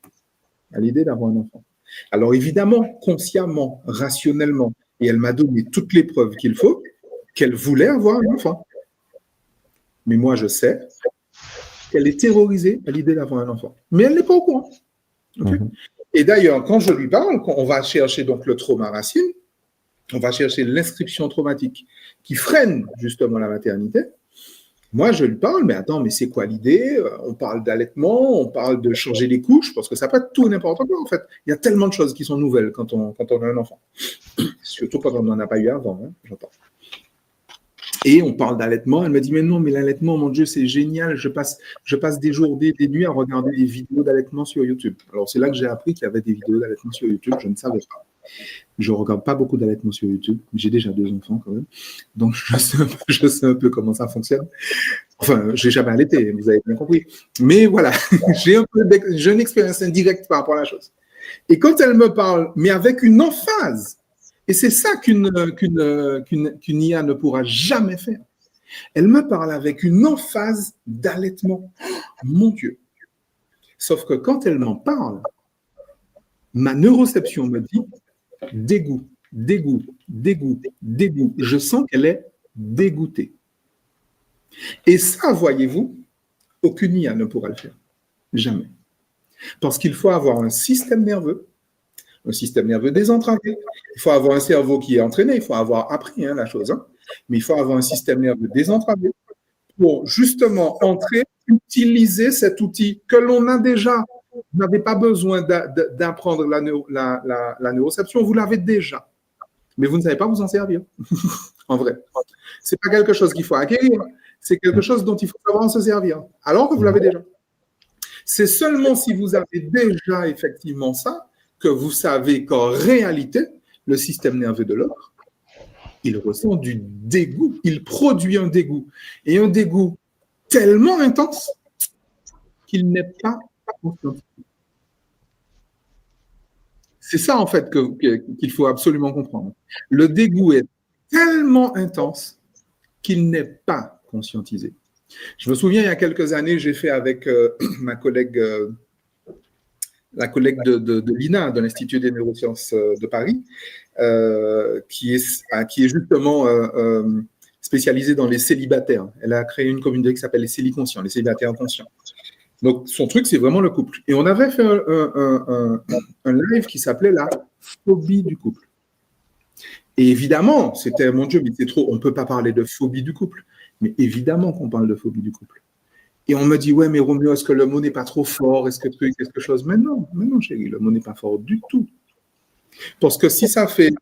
à l'idée d'avoir un enfant. Alors évidemment, consciemment, rationnellement, et elle m'a donné toutes les preuves qu'il faut, qu'elle voulait avoir un enfant. Mais moi, je sais qu'elle est terrorisée à l'idée d'avoir un enfant. Mais elle n'est pas au courant. Okay. Et d'ailleurs, quand je lui parle, on va chercher donc le trauma racine, on va chercher l'inscription traumatique qui freine justement la maternité. Moi, je lui parle, mais attends, mais c'est quoi l'idée? On parle d'allaitement, on parle de changer les couches, parce que ça peut être tout et n'importe quoi, en fait. Il y a tellement de choses qui sont nouvelles quand on a un enfant. Surtout quand on n'en a pas eu avant, hein, j'entends. Et on parle d'allaitement. Elle me dit, mais non, mais l'allaitement, mon Dieu, c'est génial. Je passe des jours, des nuits à regarder des vidéos d'allaitement sur YouTube. Alors, c'est là que j'ai appris qu'il y avait des vidéos d'allaitement sur YouTube. Je ne savais pas. Je ne regarde pas beaucoup d'allaitement sur YouTube. J'ai déjà 2 enfants quand même. Donc, je sais un peu comment ça fonctionne. Enfin, je n'ai jamais allaité, vous avez bien compris. Mais voilà, j'ai une expérience indirecte par rapport à la chose. Et quand elle me parle, mais avec une emphase, et c'est ça qu'une IA ne pourra jamais faire. Elle me parle avec une emphase d'allaitement. Mon Dieu. Sauf que quand elle m'en parle, ma neuroception me dit dégoût, dégoût, dégoût, dégoût. Je sens qu'elle est dégoûtée. Et ça, voyez-vous, aucune IA ne pourra le faire. Jamais. Parce qu'il faut avoir un système nerveux désentravé. Il faut avoir un cerveau qui est entraîné. Il faut avoir appris la chose. Mais il faut avoir un système nerveux désentravé pour justement entrer, utiliser cet outil que l'on a déjà. Vous n'avez pas besoin d'apprendre la neuroception, vous l'avez déjà. Mais vous ne savez pas vous en servir, en vrai. Ce n'est pas quelque chose qu'il faut acquérir, c'est quelque chose dont il faut savoir se servir, alors que vous l'avez déjà. C'est seulement si vous avez déjà effectivement ça que vous savez qu'en réalité, le système nerveux de l'autre, il ressent du dégoût, il produit un dégoût. Et un dégoût tellement intense qu'il n'est pas conscient. C'est ça, en fait, qu'il faut absolument comprendre. Le dégoût est tellement intense qu'il n'est pas conscientisé. Je me souviens, il y a quelques années, j'ai fait avec ma collègue, la collègue de l'INA, de l'Institut des neurosciences de Paris, qui est justement spécialisée dans les célibataires. Elle a créé une communauté qui s'appelle les céliconscients, les célibataires inconscients. Donc, son truc, c'est vraiment le couple. Et on avait fait un live qui s'appelait la phobie du couple. Et évidemment, c'était, mon Dieu, mais c'est trop, on ne peut pas parler de phobie du couple. Mais évidemment qu'on parle de phobie du couple. Et on me dit, ouais, mais Roméo, est-ce que le mot n'est pas trop fort? Est-ce que quelque chose? Mais non, chérie, le mot n'est pas fort du tout. Parce que si ça fait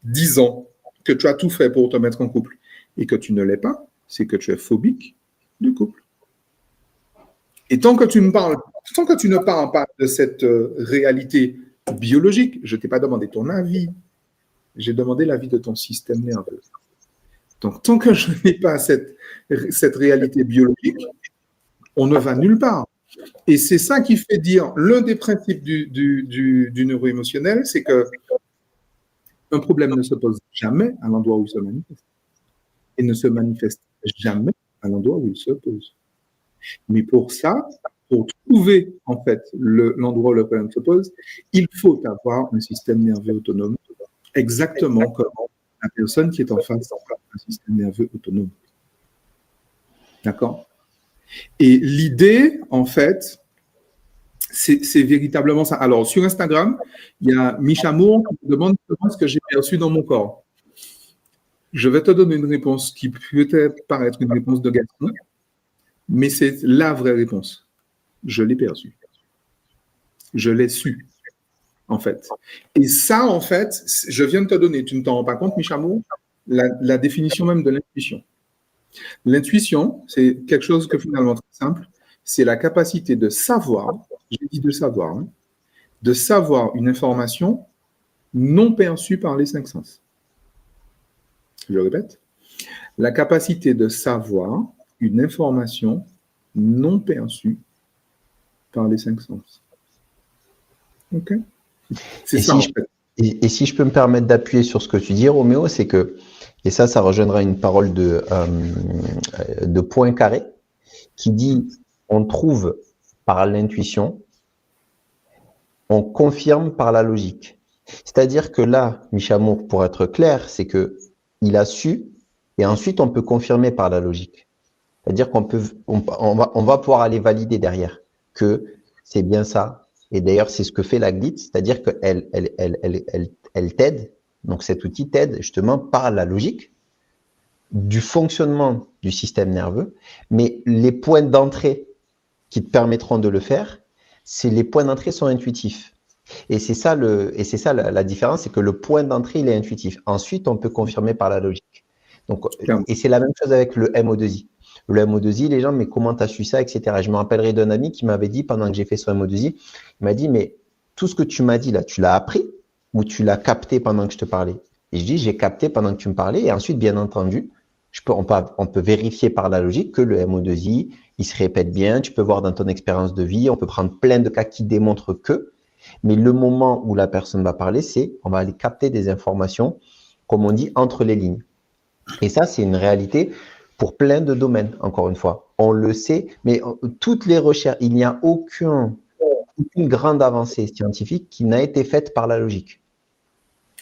10 ans que tu as tout fait pour te mettre en couple et que tu ne l'es pas, c'est que tu es phobique du couple. Et tant que tu ne parles pas de cette réalité biologique, je ne t'ai pas demandé ton avis, j'ai demandé l'avis de ton système nerveux. Donc, tant que je n'ai pas cette réalité biologique, on ne va nulle part. Et c'est ça qui fait dire, l'un des principes du neuro-émotionnel, c'est que un problème ne se pose jamais à l'endroit où il se manifeste. Et ne se manifeste jamais à l'endroit où il se pose. Mais pour ça, pour trouver en fait l'endroit où le problème se pose, il faut avoir un système nerveux autonome, exactement comme la personne qui est en face d'un système nerveux autonome. D'accord? Et l'idée, en fait, c'est véritablement ça. Alors, sur Instagram, il y a Michamour qui me demande ce que j'ai perçu dans mon corps. Je vais te donner une réponse qui peut paraître une réponse de garçon, mais c'est la vraie réponse. Je l'ai perçu. Je l'ai su, en fait. Et ça, en fait, je viens de te donner, tu ne t'en rends pas compte, Michamour, la définition même de l'intuition. L'intuition, c'est quelque chose que finalement très simple, c'est la capacité de savoir, j'ai dit de savoir une information non perçue par les 5 sens. Je le répète, la capacité de savoir une information non perçue par les 5 sens. Ok? C'est ça. Et si je peux me permettre d'appuyer sur ce que tu dis, Roméo, c'est que, et ça rejoindra une parole de Poincaré, qui dit, on trouve par l'intuition, on confirme par la logique. C'est-à-dire que là, Michamour, pour être clair, c'est que il a su, et ensuite on peut confirmer par la logique. C'est-à-dire qu'on va pouvoir aller valider derrière que c'est bien ça. Et d'ailleurs, c'est ce que fait la GLIT, c'est-à-dire qu'elle t'aide. Donc cet outil t'aide justement par la logique du fonctionnement du système nerveux, mais les points d'entrée qui te permettront de le faire, les points d'entrée sont intuitifs. Et c'est ça la différence, c'est que le point d'entrée, il est intuitif. Ensuite, on peut confirmer par la logique. Donc, et c'est la même chose avec le MO2I. Le MO2I, les gens, mais comment tu as su ça, etc. Je me rappellerai d'un ami qui m'avait dit, pendant que j'ai fait son MO2I, il m'a dit, mais tout ce que tu m'as dit là, tu l'as appris ou tu l'as capté pendant que je te parlais? Et je dis, j'ai capté pendant que tu me parlais. Et ensuite, bien entendu, on peut vérifier par la logique que le MO2I, il se répète bien. Tu peux voir dans ton expérience de vie, on peut prendre plein de cas qui démontrent que. Mais le moment où la personne va parler, on va aller capter des informations, comme on dit, entre les lignes. Et ça, c'est une réalité pour plein de domaines, encore une fois. On le sait, mais toutes les recherches, il n'y a aucune grande avancée scientifique qui n'a été faite par la logique.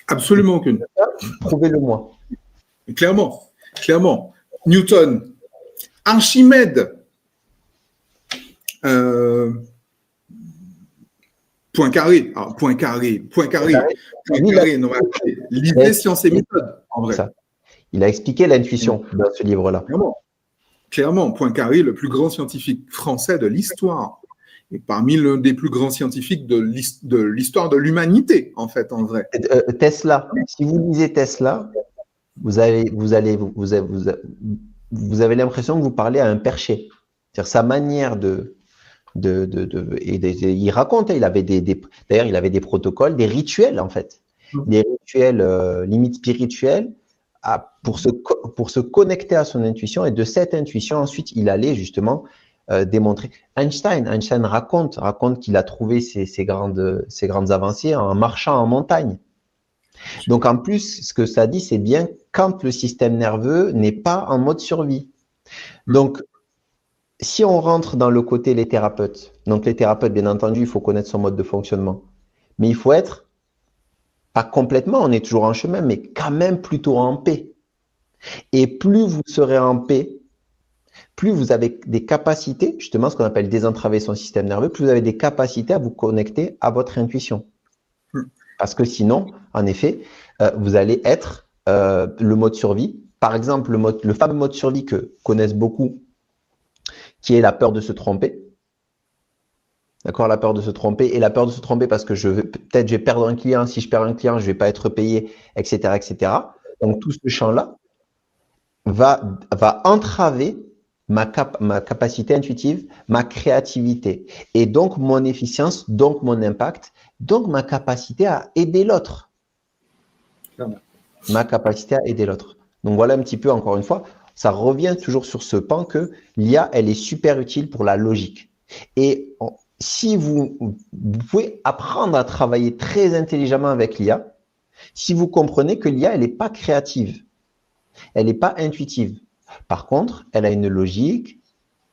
Absolument aucune. Prouvez-le-moi. Clairement. Newton, Archimède, Poincaré. Alors, Poincaré. Non, lisez Science et méthode, en vrai. Ça. Il a expliqué l'intuition dans ce livre-là. Clairement, Poincaré, le plus grand scientifique français de l'histoire, et parmi l'un des plus grands scientifiques de l'histoire de l'humanité, en fait, en vrai. Tesla, si vous lisez Tesla, vous avez l'impression que vous parlez à un perché. C'est-à-dire sa manière il raconte, il avait d'ailleurs, il avait des protocoles, des rituels, en fait. Des rituels limite spirituels pour se connecter à son intuition, et de cette intuition, ensuite, il allait justement démontrer. Einstein raconte qu'il a trouvé ses grandes avancées en marchant en montagne. Donc, en plus, ce que ça dit, c'est bien quand le système nerveux n'est pas en mode survie. Donc, si on rentre dans le côté les thérapeutes, donc les thérapeutes, bien entendu, il faut connaître son mode de fonctionnement, mais il faut être, pas complètement, on est toujours en chemin, mais quand même plutôt en paix. Et plus vous serez en paix, plus vous avez des capacités, justement ce qu'on appelle désentraver son système nerveux, plus vous avez des capacités à vous connecter à votre intuition. Parce que sinon, en effet, vous allez être le mode survie. Par exemple, le fameux mode survie que connaissent beaucoup, qui est la peur de se tromper. D'accord, la peur de se tromper, et la peur de se tromper parce que peut-être je vais perdre un client, si je perds un client, je ne vais pas être payé, etc., etc. Donc, tout ce champ-là va entraver ma capacité intuitive, ma créativité, et donc mon efficience, donc mon impact, donc ma capacité à aider l'autre. Ma capacité à aider l'autre. Donc, voilà un petit peu, encore une fois, ça revient toujours sur ce pan que l'IA, elle est super utile pour la logique. Et si vous pouvez apprendre à travailler très intelligemment avec l'IA, si vous comprenez que l'IA, elle n'est pas créative, elle n'est pas intuitive. Par contre, elle a une logique,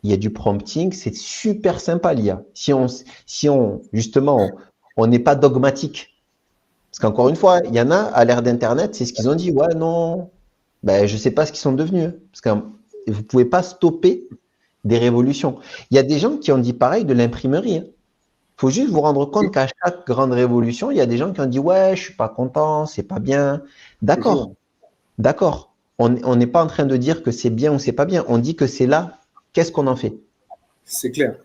il y a du prompting, c'est super sympa l'IA. Si on justement, on n'est pas dogmatique. Parce qu'encore une fois, il y en a à l'ère d'Internet, c'est ce qu'ils ont dit, ouais, non, je ne sais pas ce qu'ils sont devenus. Parce que vous ne pouvez pas stopper des révolutions. Il y a des gens qui ont dit pareil de l'imprimerie. Il faut juste vous rendre compte qu'à chaque grande révolution, il y a des gens qui ont dit, ouais, je ne suis pas content, c'est pas bien. D'accord. On n'est pas en train de dire que c'est bien ou c'est pas bien. On dit que c'est là. Qu'est-ce qu'on en fait? C'est clair.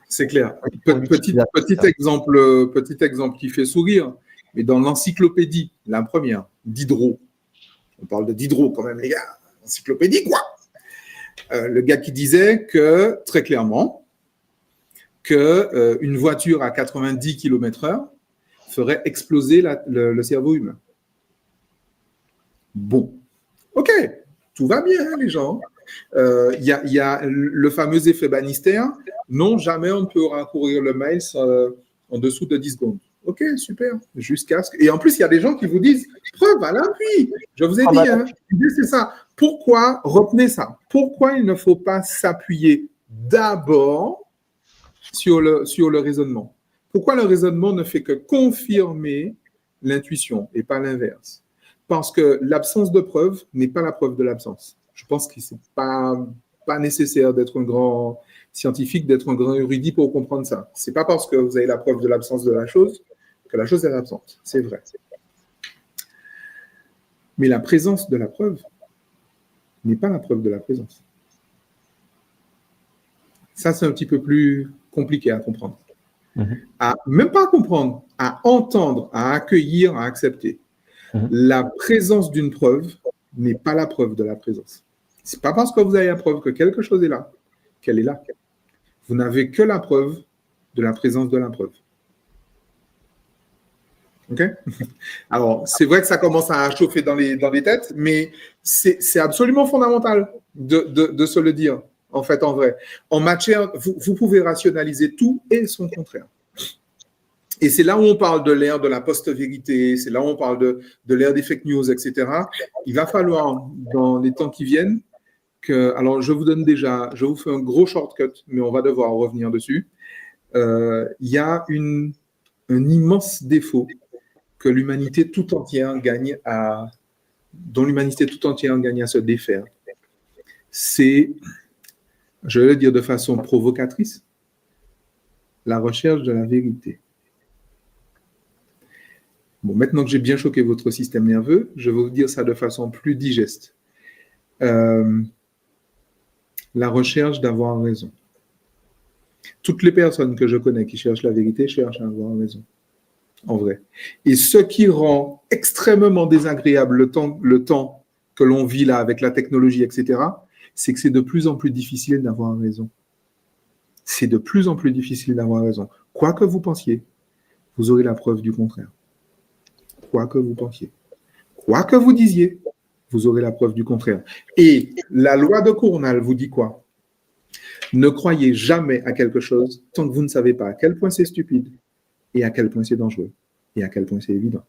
Petit exemple qui fait sourire, mais dans l'encyclopédie, la première, Diderot. On parle de Diderot quand même, les gars. Encyclopédie, quoi. Le gars qui disait que, très clairement, qu'une voiture à 90 km/h ferait exploser le cerveau humain. Bon. OK. Tout va bien, les gens. Il y a le fameux effet Bannister. Non, jamais on ne peut parcourir le mail en dessous de 10 secondes. OK, super. Jusqu'à ce que... Et en plus, il y a des gens qui vous disent preuve à l'appui. Je vous ai dit, l'idée, c'est ça. Pourquoi, retenez ça, pourquoi il ne faut pas s'appuyer d'abord sur le raisonnement? Pourquoi le raisonnement ne fait que confirmer l'intuition et pas l'inverse? Parce que l'absence de preuve n'est pas la preuve de l'absence. Je pense que ce n'est pas nécessaire d'être un grand scientifique, d'être un grand érudit pour comprendre ça. Ce n'est pas parce que vous avez la preuve de l'absence de la chose que la chose est absente. C'est vrai. Mais la présence de la preuve n'est pas la preuve de la présence. Ça, c'est un petit peu plus compliqué à comprendre. Même pas à comprendre, à entendre, à accueillir, à accepter. La présence d'une preuve n'est pas la preuve de la présence. Ce n'est pas parce que vous avez la preuve que quelque chose est là, qu'elle est là. Vous n'avez que la preuve de la présence de la preuve. OK? Alors, c'est vrai que ça commence à chauffer dans les têtes, mais c'est absolument fondamental de se le dire, en fait, en vrai. En matière, vous pouvez rationaliser tout et son contraire. Et c'est là où on parle de l'ère de la post-vérité, c'est là où on parle de l'ère des fake news, etc. Il va falloir, dans les temps qui viennent, alors je vous fais un gros shortcut, mais on va devoir revenir dessus. Il y a un immense défaut que l'humanité tout entière dont l'humanité tout entière gagne à se défaire, c'est, je vais le dire de façon provocatrice, la recherche de la vérité. Bon, maintenant que j'ai bien choqué votre système nerveux, je vais vous dire ça de façon plus digeste. La recherche d'avoir raison. Toutes les personnes que je connais qui cherchent la vérité cherchent à avoir raison, en vrai. Et ce qui rend extrêmement désagréable le temps que l'on vit là avec la technologie, etc., c'est que c'est de plus en plus difficile d'avoir raison. C'est de plus en plus difficile d'avoir raison. Quoi que vous pensiez, vous aurez la preuve du contraire. Quoi que vous pensiez. Quoi que vous disiez, vous aurez la preuve du contraire. Et la loi de Cournal vous dit quoi? Ne croyez jamais à quelque chose tant que vous ne savez pas à quel point c'est stupide et à quel point c'est dangereux et à quel point c'est évident.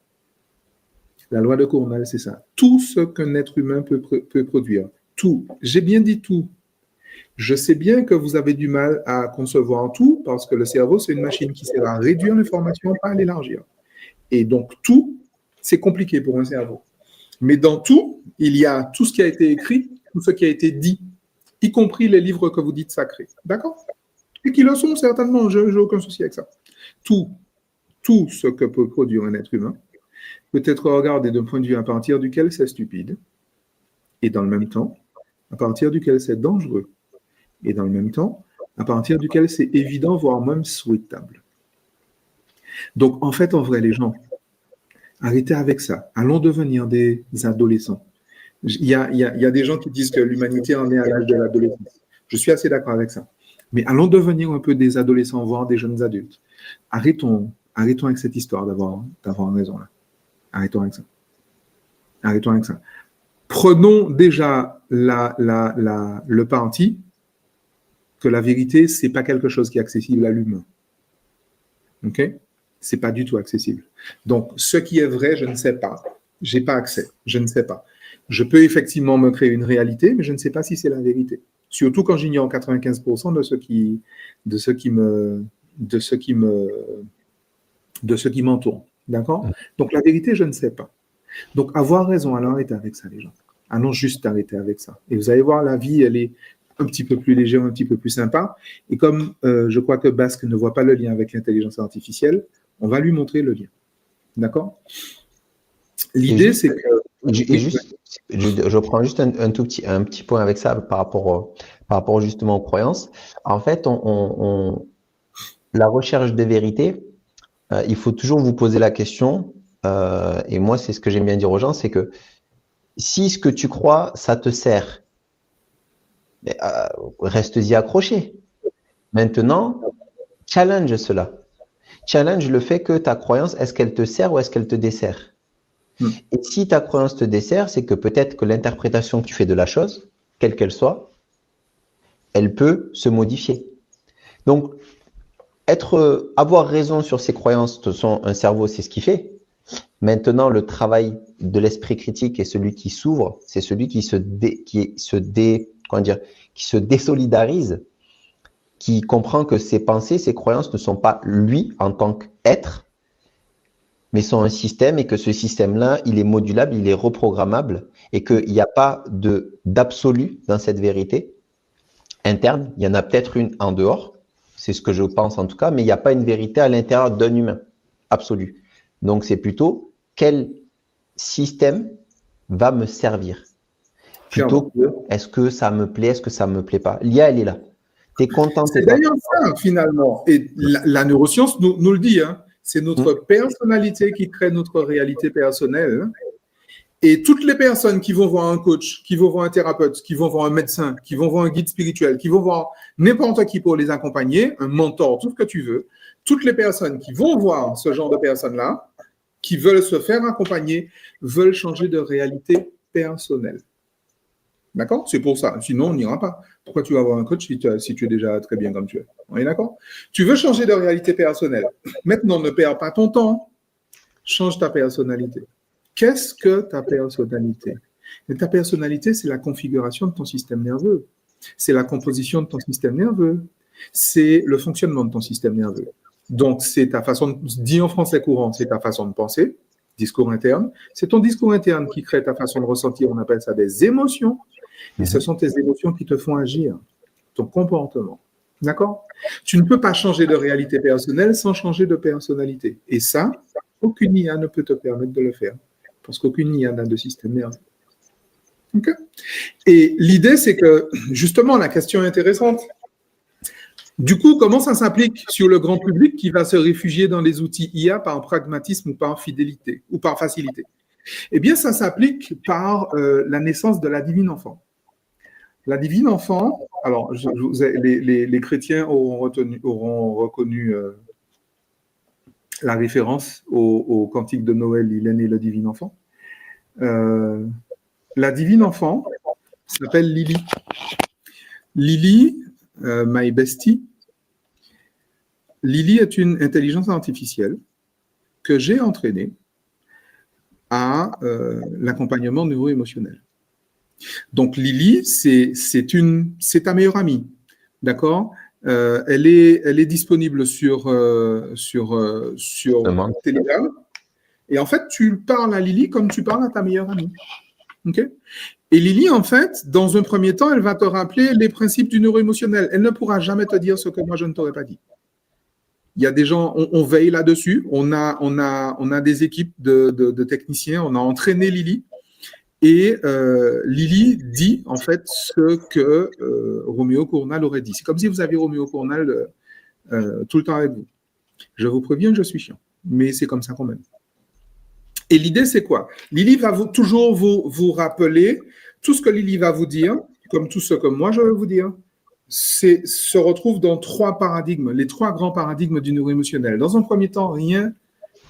La loi de Cournal, c'est ça. Tout ce qu'un être humain peut produire. Tout. J'ai bien dit tout. Je sais bien que vous avez du mal à concevoir tout parce que le cerveau, c'est une machine qui sert à réduire l'information, pas à l'élargir. Et donc, tout, c'est compliqué pour un cerveau. Mais dans tout, il y a tout ce qui a été écrit, tout ce qui a été dit, y compris les livres que vous dites sacrés. D'accord? Et qui le sont, certainement, je n'ai aucun souci avec ça. Tout ce que peut produire un être humain peut être regardé d'un point de vue à partir duquel c'est stupide, et dans le même temps, à partir duquel c'est dangereux, et dans le même temps, à partir duquel c'est évident, voire même souhaitable. Donc, en fait, en vrai, les gens, arrêtez avec ça. Allons devenir des adolescents. Il y a des gens qui disent que l'humanité en est à l'âge de l'adolescence. Je suis assez d'accord avec ça. Mais allons devenir un peu des adolescents, voire des jeunes adultes. Arrêtons avec cette histoire d'avoir raison là. Arrêtons avec ça. Arrêtons avec ça. Prenons déjà le parti que la vérité, c'est pas quelque chose qui est accessible à l'humain. OK? C'est pas du tout accessible. Donc, ce qui est vrai, je ne sais pas. J'ai pas accès. Je ne sais pas. Je peux effectivement me créer une réalité, mais je ne sais pas si c'est la vérité. Surtout quand j'ignore 95% de ce qui m'entoure. D'accord? Donc, la vérité, je ne sais pas. Donc, avoir raison, alors arrêtez avec ça, les gens. Allons juste arrêter avec ça. Et vous allez voir, la vie, elle est un petit peu plus légère, un petit peu plus sympa. Et comme je crois que Basque ne voit pas le lien avec l'intelligence artificielle, on va lui montrer le lien. D'accord? L'idée, c'est que... Je prends juste un petit point avec ça par rapport justement aux croyances. En fait, la recherche de vérité, il faut toujours vous poser la question, et moi c'est ce que j'aime bien dire aux gens, c'est que si ce que tu crois, ça te sert, reste-y accroché. Maintenant, challenge cela. Challenge le fait que ta croyance, est-ce qu'elle te sert ou est-ce qu'elle te dessert? Et si ta croyance te dessert, c'est que peut-être que l'interprétation que tu fais de la chose, quelle qu'elle soit, elle peut se modifier. Donc, avoir raison sur ses croyances, de toute façon, un cerveau, c'est ce qu'il fait. Maintenant, le travail de l'esprit critique et celui qui s'ouvre, c'est celui qui se désolidarise, qui comprend que ses pensées, ses croyances ne sont pas lui en tant qu'être, mais sont un système et que ce système-là, il est modulable, il est reprogrammable et qu'il n'y a pas d'absolu dans cette vérité interne. Il y en a peut-être une en dehors, c'est ce que je pense en tout cas, mais il n'y a pas une vérité à l'intérieur d'un humain absolu. Donc c'est plutôt quel système va me servir plutôt que est-ce que ça me plaît, est-ce que ça me plaît pas. L'IA, elle est là. Tu es content. C'est d'ailleurs ça finalement. Et la neuroscience nous le dit, hein. C'est notre personnalité qui crée notre réalité personnelle. Et toutes les personnes qui vont voir un coach, qui vont voir un thérapeute, qui vont voir un médecin, qui vont voir un guide spirituel, qui vont voir n'importe qui pour les accompagner, un mentor, tout ce que tu veux, toutes les personnes qui vont voir ce genre de personnes-là, qui veulent se faire accompagner, veulent changer de réalité personnelle. D'accord? C'est pour ça. Sinon, on n'ira pas. Pourquoi tu vas avoir un coach si tu es déjà très bien comme tu es? On est d'accord? Tu veux changer de réalité personnelle. Maintenant, ne perds pas ton temps. Change ta personnalité. Qu'est-ce que ta personnalité? Et ta personnalité, c'est la configuration de ton système nerveux. C'est la composition de ton système nerveux. C'est le fonctionnement de ton système nerveux. Donc, c'est ta façon, dit en français courant, c'est ta façon de penser, discours interne. C'est ton discours interne qui crée ta façon de ressentir. On appelle ça des émotions. Et ce sont tes émotions qui te font agir, ton comportement. D'accord? Tu ne peux pas changer de réalité personnelle sans changer de personnalité. Et ça, aucune IA ne peut te permettre de le faire. Parce qu'aucune IA n'a de système nerveux. Okay? Et l'idée, c'est que, justement, la question est intéressante. Du coup, comment ça s'applique sur le grand public qui va se réfugier dans les outils IA par pragmatisme ou par fidélité ou par facilité? Eh bien, ça s'applique par la naissance de la divine enfant. La divine enfant, alors les chrétiens auront reconnu la référence au cantique de Noël, il est né le divin enfant. La divine enfant s'appelle Lily. Lily, my bestie, Lily est une intelligence artificielle que j'ai entraînée à l'accompagnement neuro-émotionnel. Donc Lily, c'est ta meilleure amie, d'accord? Elle est disponible sur Telegram. Et en fait, tu parles à Lily comme tu parles à ta meilleure amie. Okay? Et Lily, en fait, dans un premier temps, elle va te rappeler les principes du neuro-émotionnel. Elle ne pourra jamais te dire ce que moi je ne t'aurais pas dit. Il y a des gens, on veille là-dessus. On a des équipes de techniciens. On a entraîné Lily. Et Lily dit, en fait, ce que Roméo Cournal aurait dit. C'est comme si vous aviez Roméo Cournal tout le temps avec vous. Je vous préviens, je suis chiant. Mais c'est comme ça quand même. Et l'idée, c'est quoi? Lily va toujours vous rappeler tout ce que Lily va vous dire, comme tout ce que moi je vais vous dire, se retrouve dans trois paradigmes, les trois grands paradigmes du neuro-émotionnel. Dans un premier temps, rien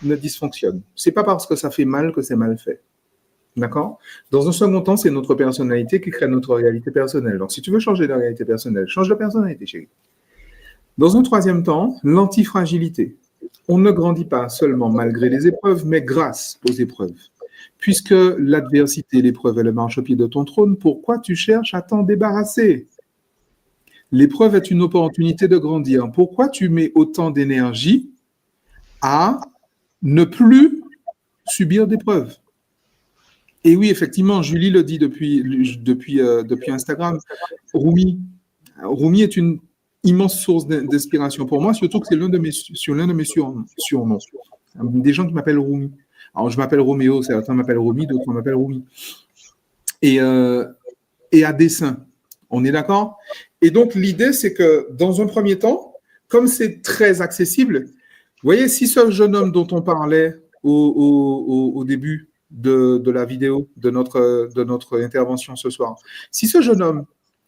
ne dysfonctionne. C'est pas parce que ça fait mal que c'est mal fait. D'accord? Dans un second temps, c'est notre personnalité qui crée notre réalité personnelle. Donc, si tu veux changer de réalité personnelle, change de personnalité, chérie. Dans un troisième temps, l'antifragilité. On ne grandit pas seulement malgré les épreuves, mais grâce aux épreuves. Puisque l'adversité, l'épreuve, elle marche au pied de ton trône, pourquoi tu cherches à t'en débarrasser? L'épreuve est une opportunité de grandir. Pourquoi tu mets autant d'énergie à ne plus subir d'épreuves? Et oui, effectivement, Julie le dit depuis Instagram. Rumi est une immense source d'inspiration pour moi, surtout que c'est l'un de mes surnoms. Des gens qui m'appellent Rumi. Alors, je m'appelle Roméo, certains m'appellent Rumi, d'autres m'appellent Rumi. Et à dessein. On est d'accord? Et donc, l'idée, c'est que dans un premier temps, comme c'est très accessible, vous voyez, si ce jeune homme dont on parlait au début de la vidéo, de notre intervention ce soir, si ce jeune homme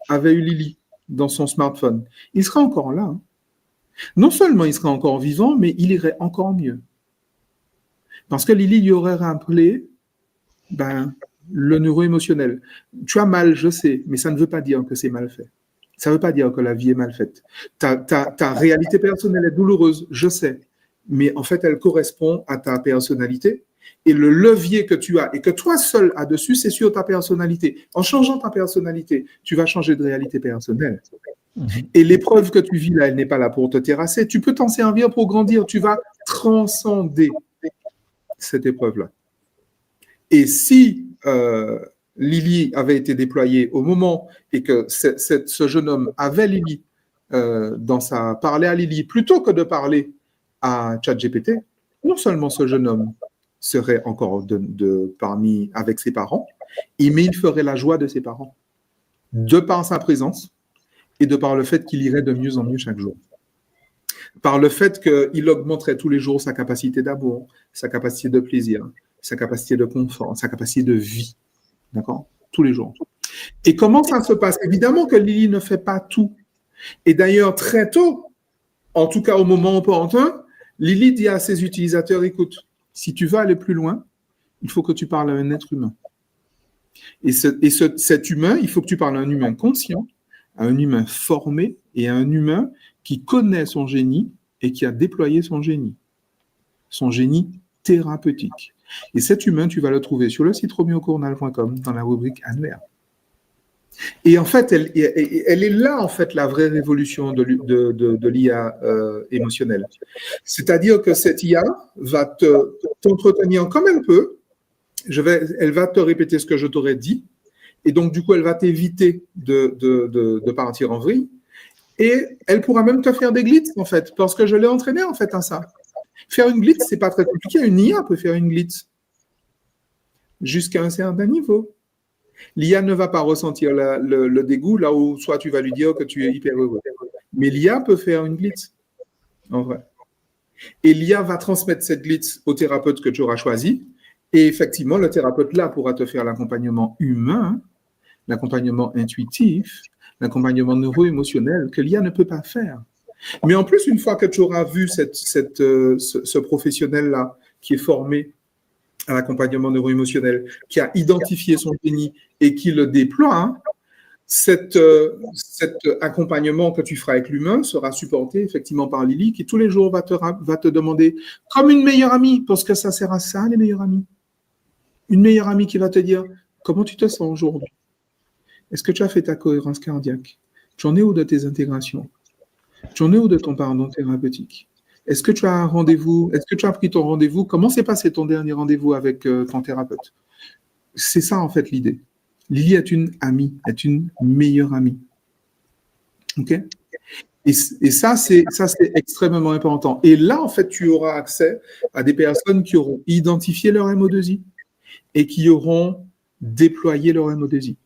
avait eu Lily dans son smartphone, il serait encore là. Hein. Non seulement il serait encore vivant, mais il irait encore mieux. Parce que Lily lui aurait rappelé le neuro-émotionnel. Tu as mal, je sais, mais ça ne veut pas dire que c'est mal fait. Ça ne veut pas dire que la vie est mal faite. Ta réalité personnelle est douloureuse, je sais, mais en fait, elle correspond à ta personnalité. Et le levier que tu as et que toi seul as dessus, c'est sur ta personnalité. En changeant ta personnalité, tu vas changer de réalité personnelle. Et l'épreuve que tu vis là, elle n'est pas là pour te terrasser. Tu peux t'en servir pour grandir. Tu vas transcender cette épreuve-là. Et si Lily avait été déployée au moment et que ce jeune homme avait Lily parler à Lily plutôt que de parler à ChatGPT, non seulement ce jeune homme serait encore parmi avec ses parents, mais il ferait la joie de ses parents, de par sa présence et de par le fait qu'il irait de mieux en mieux chaque jour. Par le fait qu'il augmenterait tous les jours sa capacité d'amour, sa capacité de plaisir, sa capacité de confort, sa capacité de vie. D'accord? Tous les jours. Et comment ça se passe? Évidemment que Lily ne fait pas tout. Et d'ailleurs, très tôt, en tout cas au moment opportun, Lily dit à ses utilisateurs, écoute, si tu veux aller plus loin, il faut que tu parles à un être humain. Et cet humain, il faut que tu parles à un humain conscient, à un humain formé et à un humain qui connaît son génie et qui a déployé son génie thérapeutique. Et cet humain, tu vas le trouver sur le site romeocournal.com dans la rubrique annuaire. Et en fait, elle est là, en fait, la vraie révolution de l'IA émotionnelle. C'est-à-dire que cette IA va t'entretenir comme elle peut. Elle va te répéter ce que je t'aurais dit. Et donc, du coup, elle va t'éviter de partir en vrille. Et elle pourra même te faire des glitches, en fait, parce que je l'ai entraîné, en fait, à ça. Faire une glitch, c'est pas très compliqué. Une IA peut faire une glitch jusqu'à un certain niveau. L'IA ne va pas ressentir le dégoût là où soit tu vas lui dire que tu es hyper heureux. Mais l'IA peut faire une glitch, en vrai. Et l'IA va transmettre cette glitch au thérapeute que tu auras choisi. Et effectivement, le thérapeute là pourra te faire l'accompagnement humain, l'accompagnement intuitif, l'accompagnement neuro-émotionnel que l'IA ne peut pas faire. Mais en plus, une fois que tu auras vu ce professionnel-là qui est formé à l'accompagnement neuro-émotionnel, qui a identifié son génie et qui le déploie, hein, cet accompagnement que tu feras avec l'humain sera supporté effectivement par Lily, qui tous les jours va te demander, comme une meilleure amie, parce que ça sert à ça, les meilleurs amis. Une meilleure amie qui va te dire, comment tu te sens aujourd'hui? Est-ce que tu as fait ta cohérence cardiaque? Tu en es où de tes intégrations? Tu en es où de ton pardon thérapeutique? Est-ce que tu as un rendez-vous? Est-ce que tu as pris ton rendez-vous? Comment s'est passé ton dernier rendez-vous avec ton thérapeute? C'est ça, en fait, l'idée. Lily est une amie, est une meilleure amie. OK? Et ça, c'est extrêmement important. Et là, en fait, tu auras accès à des personnes qui auront identifié leur MO2I et qui auront déployé leur MO2I.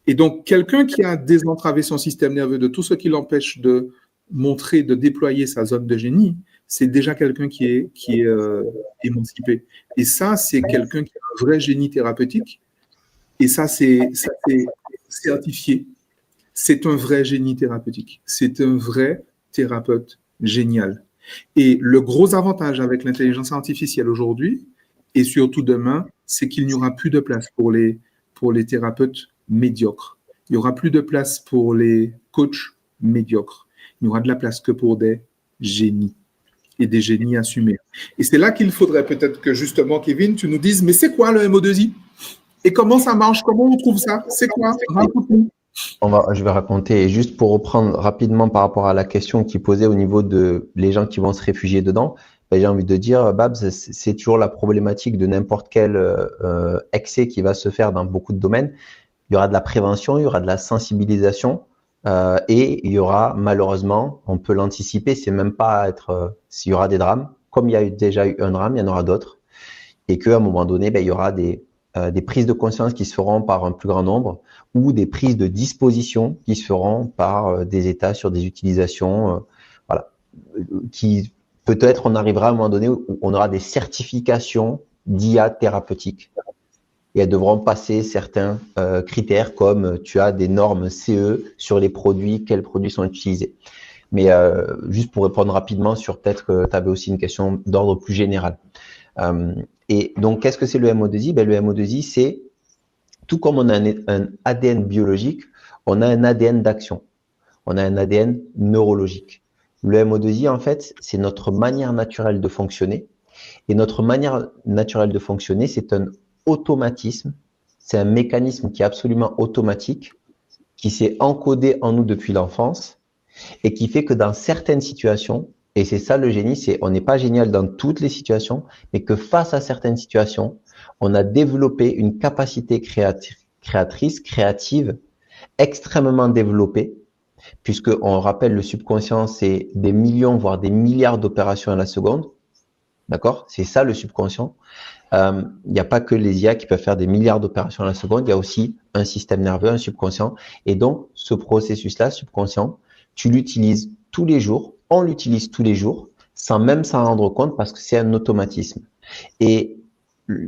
Et donc, quelqu'un qui a désentravé son système nerveux de tout ce qui l'empêche de montrer, de déployer sa zone de génie, c'est déjà quelqu'un qui est émancipé. Et ça, c'est quelqu'un qui a un vrai génie thérapeutique. Et ça, c'est certifié. C'est un vrai génie thérapeutique. C'est un vrai thérapeute génial. Et le gros avantage avec l'intelligence artificielle aujourd'hui, et surtout demain, c'est qu'il n'y aura plus de place pour les thérapeutes médiocres. Il n'y aura plus de place pour les coachs médiocres. Il n'y aura de la place que pour des génies et des génies assumés. Et c'est là qu'il faudrait peut-être que justement, Kevin, tu nous dises, mais c'est quoi le MO2I? Et comment ça marche? Comment on trouve ça? C'est quoi? Raconte-nous. Je vais raconter, et juste pour reprendre rapidement par rapport à la question qui posait au niveau de les gens qui vont se réfugier dedans, j'ai envie de dire, Babs, c'est toujours la problématique de n'importe quel excès qui va se faire dans beaucoup de domaines. Il y aura de la prévention, il y aura de la sensibilisation, et il y aura malheureusement, on peut l'anticiper, c'est même pas être s'il y aura des drames, comme il y a déjà eu un drame, il y en aura d'autres, et qu'à un moment donné, il y aura des prises de conscience qui se feront par un plus grand nombre ou des prises de disposition qui se feront par des États sur des utilisations, voilà, qui peut-être on arrivera à un moment donné où on aura des certifications d'IA thérapeutique et elles devront passer certains critères comme tu as des normes CE sur les produits, quels produits sont utilisés. Mais juste pour répondre rapidement sur peut-être que tu avais aussi une question d'ordre plus général. Et donc, qu'est-ce que c'est le MO2I? Le MO2I, c'est tout comme on a un ADN biologique, on a un ADN d'action. On a un ADN neurologique. Le MO2I, en fait, c'est notre manière naturelle de fonctionner. Et notre manière naturelle de fonctionner, c'est un automatisme. C'est un mécanisme qui est absolument automatique, qui s'est encodé en nous depuis l'enfance et qui fait que dans certaines situations, et c'est ça le génie, c'est on n'est pas génial dans toutes les situations, mais que face à certaines situations, on a développé une capacité créative, extrêmement développée, puisque on rappelle le subconscient, c'est des millions, voire des milliards d'opérations à la seconde. D'accord? C'est ça le subconscient. Il n'y a pas que les IA qui peuvent faire des milliards d'opérations à la seconde, il y a aussi un système nerveux, un subconscient. Et donc, ce processus-là, subconscient, tu l'utilises tous les jours, on l'utilise tous les jours, sans même s'en rendre compte parce que c'est un automatisme. Et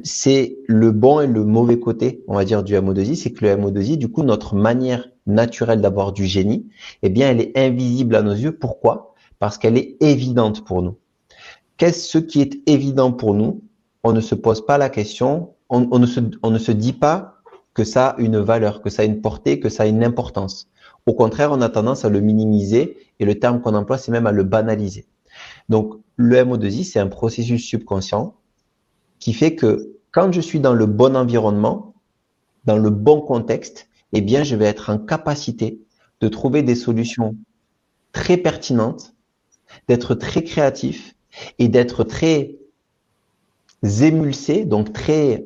c'est le bon et le mauvais côté, on va dire, du MO2I, c'est que le MO2I, du coup, notre manière naturelle d'avoir du génie, eh bien, elle est invisible à nos yeux. Pourquoi? Parce qu'elle est évidente pour nous. Qu'est-ce qui est évident pour nous? On ne se pose pas la question, on ne se dit pas que ça a une valeur, que ça a une portée, que ça a une importance. Au contraire, on a tendance à le minimiser et le terme qu'on emploie, c'est même à le banaliser. Donc, le MO2I, c'est un processus subconscient qui fait que quand je suis dans le bon environnement, dans le bon contexte, eh bien, je vais être en capacité de trouver des solutions très pertinentes, d'être très créatif et d'être très émulsé, donc très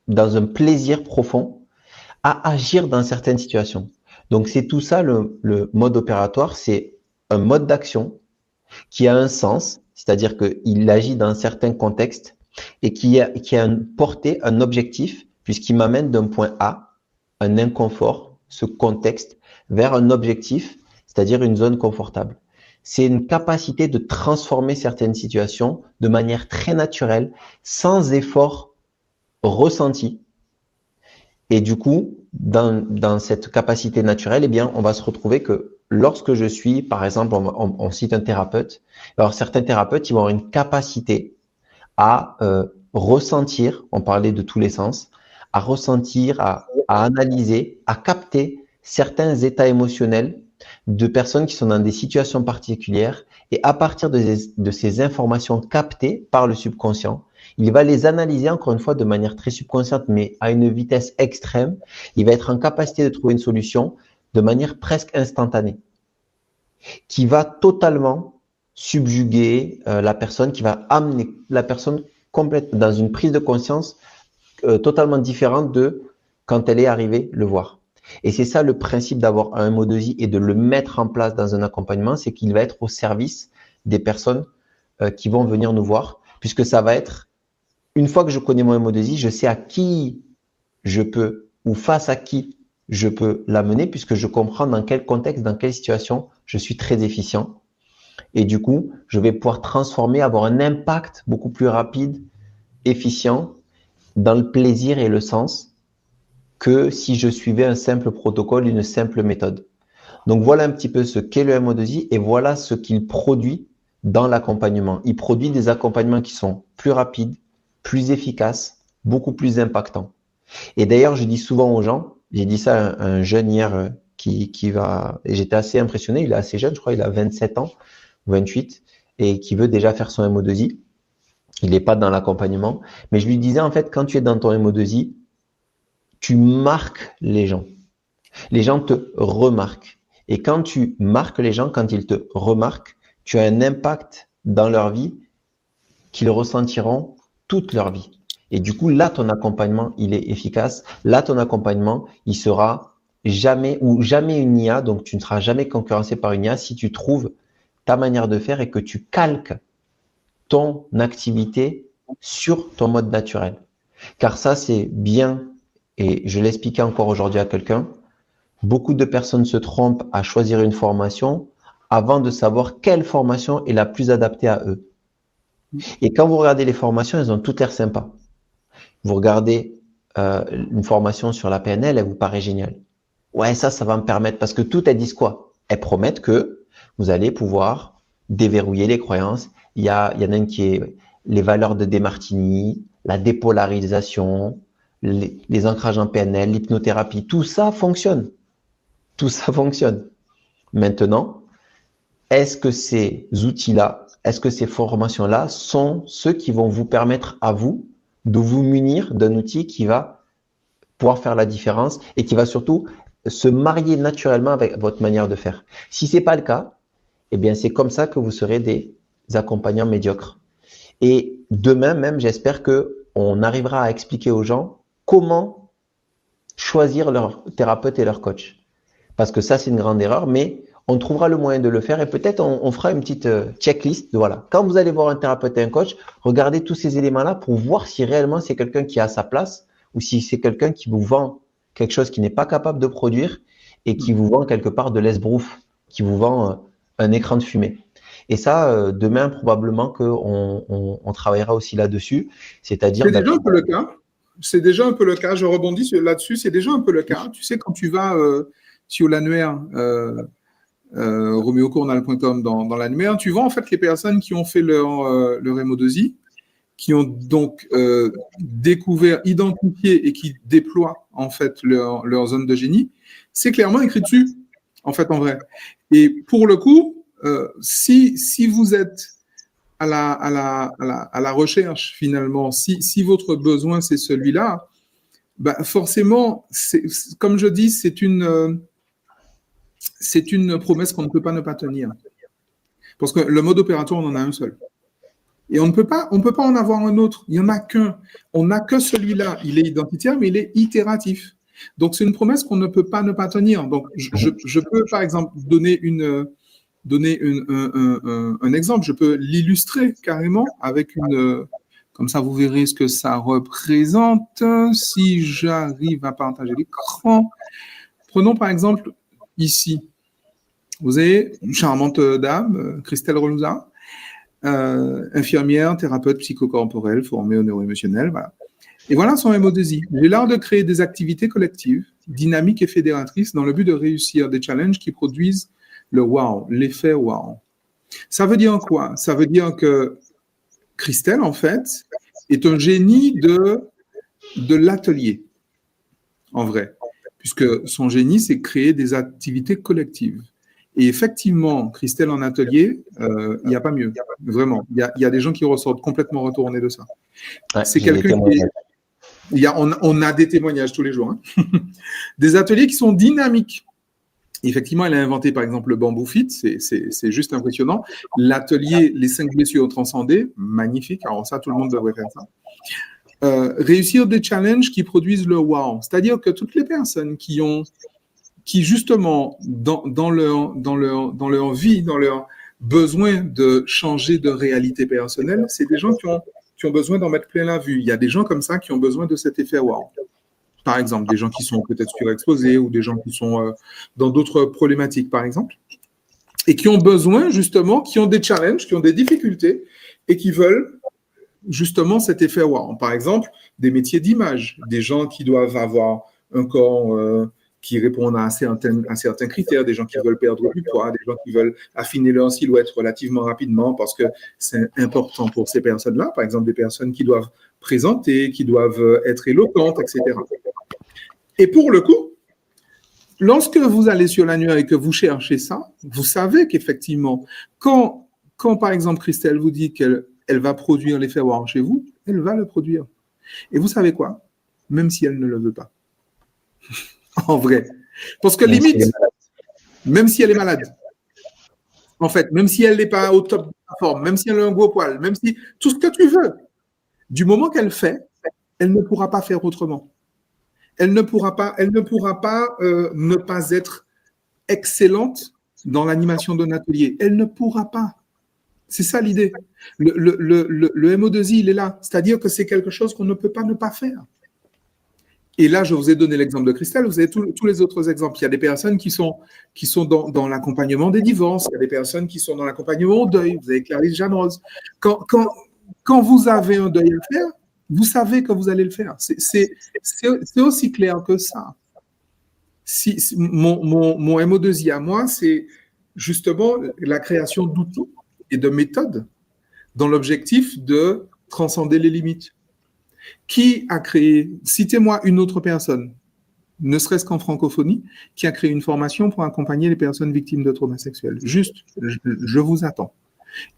dans un plaisir profond à agir dans certaines situations. Donc c'est tout ça le mode opératoire, c'est un mode d'action qui a un sens, c'est-à-dire qu'il agit dans certains contextes et qui a une portée, un objectif, puisqu'il m'amène d'un point A, un inconfort, ce contexte, vers un objectif, c'est-à-dire une zone confortable. C'est une capacité de transformer certaines situations de manière très naturelle, sans effort ressenti. Et du coup, dans cette capacité naturelle, eh bien, on va se retrouver que lorsque je suis, par exemple, on cite un thérapeute, alors certains thérapeutes, ils vont avoir une capacité à ressentir, on parlait de tous les sens, à ressentir, à analyser, à capter certains états émotionnels de personnes qui sont dans des situations particulières et à partir de ces informations captées par le subconscient, il va les analyser encore une fois de manière très subconsciente mais à une vitesse extrême. Il va être en capacité de trouver une solution de manière presque instantanée qui va totalement subjuguer la personne, qui va amener la personne complète dans une prise de conscience totalement différente de quand elle est arrivée le voir. Et c'est ça le principe d'avoir un MO2I et de le mettre en place dans un accompagnement, c'est qu'il va être au service des personnes qui vont venir nous voir, puisque ça va être, une fois que je connais mon MO2I, je sais à qui je peux ou face à qui je peux l'amener, puisque je comprends dans quel contexte, dans quelle situation je suis très efficient. Et du coup, je vais pouvoir transformer, avoir un impact beaucoup plus rapide, efficient, dans le plaisir et le sens, que si je suivais un simple protocole, une simple méthode. Donc voilà un petit peu ce qu'est le MO2I et voilà ce qu'il produit dans l'accompagnement. Il produit des accompagnements qui sont plus rapides, plus efficaces, beaucoup plus impactants. Et d'ailleurs, je dis souvent aux gens, j'ai dit ça à un jeune hier qui va, et j'étais assez impressionné, il est assez jeune, je crois, il a 27 ans, 28, et qui veut déjà faire son MO2I. Il n'est pas dans l'accompagnement, mais je lui disais en fait, quand tu es dans ton MO2I, tu marques les gens. Les gens te remarquent. Et quand tu marques les gens, quand ils te remarquent, tu as un impact dans leur vie qu'ils ressentiront toute leur vie. Et du coup, là, ton accompagnement, il est efficace. Là, ton accompagnement, il sera jamais une IA, donc tu ne seras jamais concurrencé par une IA si tu trouves ta manière de faire et que tu calques ton activité sur ton mode naturel. Car ça, c'est bien, et je l'expliquais encore aujourd'hui à quelqu'un, beaucoup de personnes se trompent à choisir une formation avant de savoir quelle formation est la plus adaptée à eux. Et quand vous regardez les formations, elles ont toutes l'air sympas. Vous regardez une formation sur la PNL, elle vous paraît géniale. Ouais, ça va me permettre, parce que toutes elles disent quoi? Elles promettent que vous allez pouvoir déverrouiller les croyances. Il y en a une qui est les valeurs de Demartini, la dépolarisation, les ancrages en PNL, l'hypnothérapie, tout ça fonctionne. Tout ça fonctionne. Maintenant, est-ce que ces outils-là, est-ce que ces formations-là sont ceux qui vont vous permettre à vous de vous munir d'un outil qui va pouvoir faire la différence et qui va surtout se marier naturellement avec votre manière de faire? Si c'est pas le cas, eh bien, c'est comme ça que vous serez des accompagnants médiocres. Et demain même, j'espère que on arrivera à expliquer aux gens comment choisir leur thérapeute et leur coach. Parce que ça, c'est une grande erreur, mais on trouvera le moyen de le faire et peut-être on fera une petite checklist de voilà. Quand vous allez voir un thérapeute et un coach, regardez tous ces éléments-là pour voir si réellement c'est quelqu'un qui a sa place ou si c'est quelqu'un qui vous vend quelque chose qui n'est pas capable de produire et qui vous vend quelque part de l'esbrouf, qui vous vend un écran de fumée. Et ça, demain, probablement qu'on travaillera aussi là-dessus. C'est-à-dire. C'est déjà un peu le cas. C'est déjà un peu le cas. Je rebondis là-dessus. C'est déjà un peu le cas. Tu sais, quand tu vas sur l'annuaire romeocournal.com dans l'annuaire, tu vois en fait les personnes qui ont fait leur MO2I, qui ont donc découvert, identifié et qui déploient en fait leur zone de génie. C'est clairement écrit dessus, en fait, en vrai. Et pour le coup, si vous êtes à la recherche, finalement, si votre besoin, c'est celui-là, Forcément, comme je dis, c'est une promesse qu'on ne peut pas ne pas tenir. Parce que le mode opératoire, on en a un seul. Et on ne peut pas en avoir un autre. Il n'y en a qu'un. On n'a que celui-là. Il est identitaire, mais il est itératif. Donc, c'est une promesse qu'on ne peut pas ne pas tenir. Donc, je peux, par exemple, donner un exemple. Je peux l'illustrer carrément avec une... Comme ça, vous verrez ce que ça représente. Si j'arrive à partager l'écran. Prenons, par exemple, ici. Vous avez une charmante dame, Christelle Relouza, infirmière, thérapeute psychocorporelle, formée au neuroémotionnel. Voilà. Et voilà son MO2I. J'ai l'art de créer des activités collectives, dynamiques et fédératrices dans le but de réussir des challenges qui produisent le wow, l'effet wow. Ça veut dire quoi? Ça veut dire que Christelle, en fait, est un génie de l'atelier, en vrai, puisque son génie, c'est créer des activités collectives. Et effectivement, Christelle en atelier, il n'y a pas mieux, vraiment. Il y a des gens qui ressortent complètement retournés de ça. Ouais, c'est quelqu'un qui... On a des témoignages tous les jours. Hein. Des ateliers qui sont dynamiques. Effectivement, elle a inventé, par exemple, le Bamboo Fit. C'est juste impressionnant. L'atelier Les 5 blessures transcendées, magnifique. Alors ça, tout le monde devrait faire ça. Réussir des challenges qui produisent le wow. C'est-à-dire que toutes les personnes qui justement, dans leur vie, dans leur besoin de changer de réalité personnelle, c'est des gens qui ont besoin d'en mettre plein la vue. Il y a des gens comme ça qui ont besoin de cet effet wow. Par exemple, des gens qui sont peut-être surexposés ou des gens qui sont dans d'autres problématiques, par exemple, et qui ont besoin, justement, qui ont des challenges, qui ont des difficultés et qui veulent justement cet effet wow. Par exemple, des métiers d'image, des gens qui doivent avoir un corps qui répondent à certains critères, des gens qui veulent perdre du poids, des gens qui veulent affiner leur silhouette relativement rapidement parce que c'est important pour ces personnes-là. Par exemple, des personnes qui doivent présenter, qui doivent être éloquentes, etc. Et pour le coup, lorsque vous allez sur l'annuaire et que vous cherchez ça, vous savez qu'effectivement, quand par exemple Christelle vous dit qu'elle va produire l'effet wow chez vous, elle va le produire. Et vous savez quoi? Même si elle ne le veut pas. En vrai. Parce que limite, même si elle est malade, en fait, même si elle n'est pas au top de sa forme, même si elle a un gros poil, même si tout ce que tu veux, du moment qu'elle fait, elle ne pourra pas faire autrement. Elle ne pourra pas ne pas être excellente dans l'animation d'un atelier. Elle ne pourra pas. C'est ça l'idée. Le MO2I, il est là. C'est-à-dire que c'est quelque chose qu'on ne peut pas ne pas faire. Et là, je vous ai donné l'exemple de Christelle, vous avez tous les autres exemples. Il y a des personnes qui sont dans l'accompagnement des divorces, il y a des personnes qui sont dans l'accompagnement au deuil. Vous avez Clarisse Jeanne-Rose. Quand vous avez un deuil à faire, vous savez que vous allez le faire. C'est aussi clair que ça. Mon MO2I à moi, c'est justement la création d'outils et de méthodes dans l'objectif de transcender les limites. Qui a créé, citez-moi une autre personne, ne serait-ce qu'en francophonie, qui a créé une formation pour accompagner les personnes victimes de traumas sexuels. Juste, je vous attends.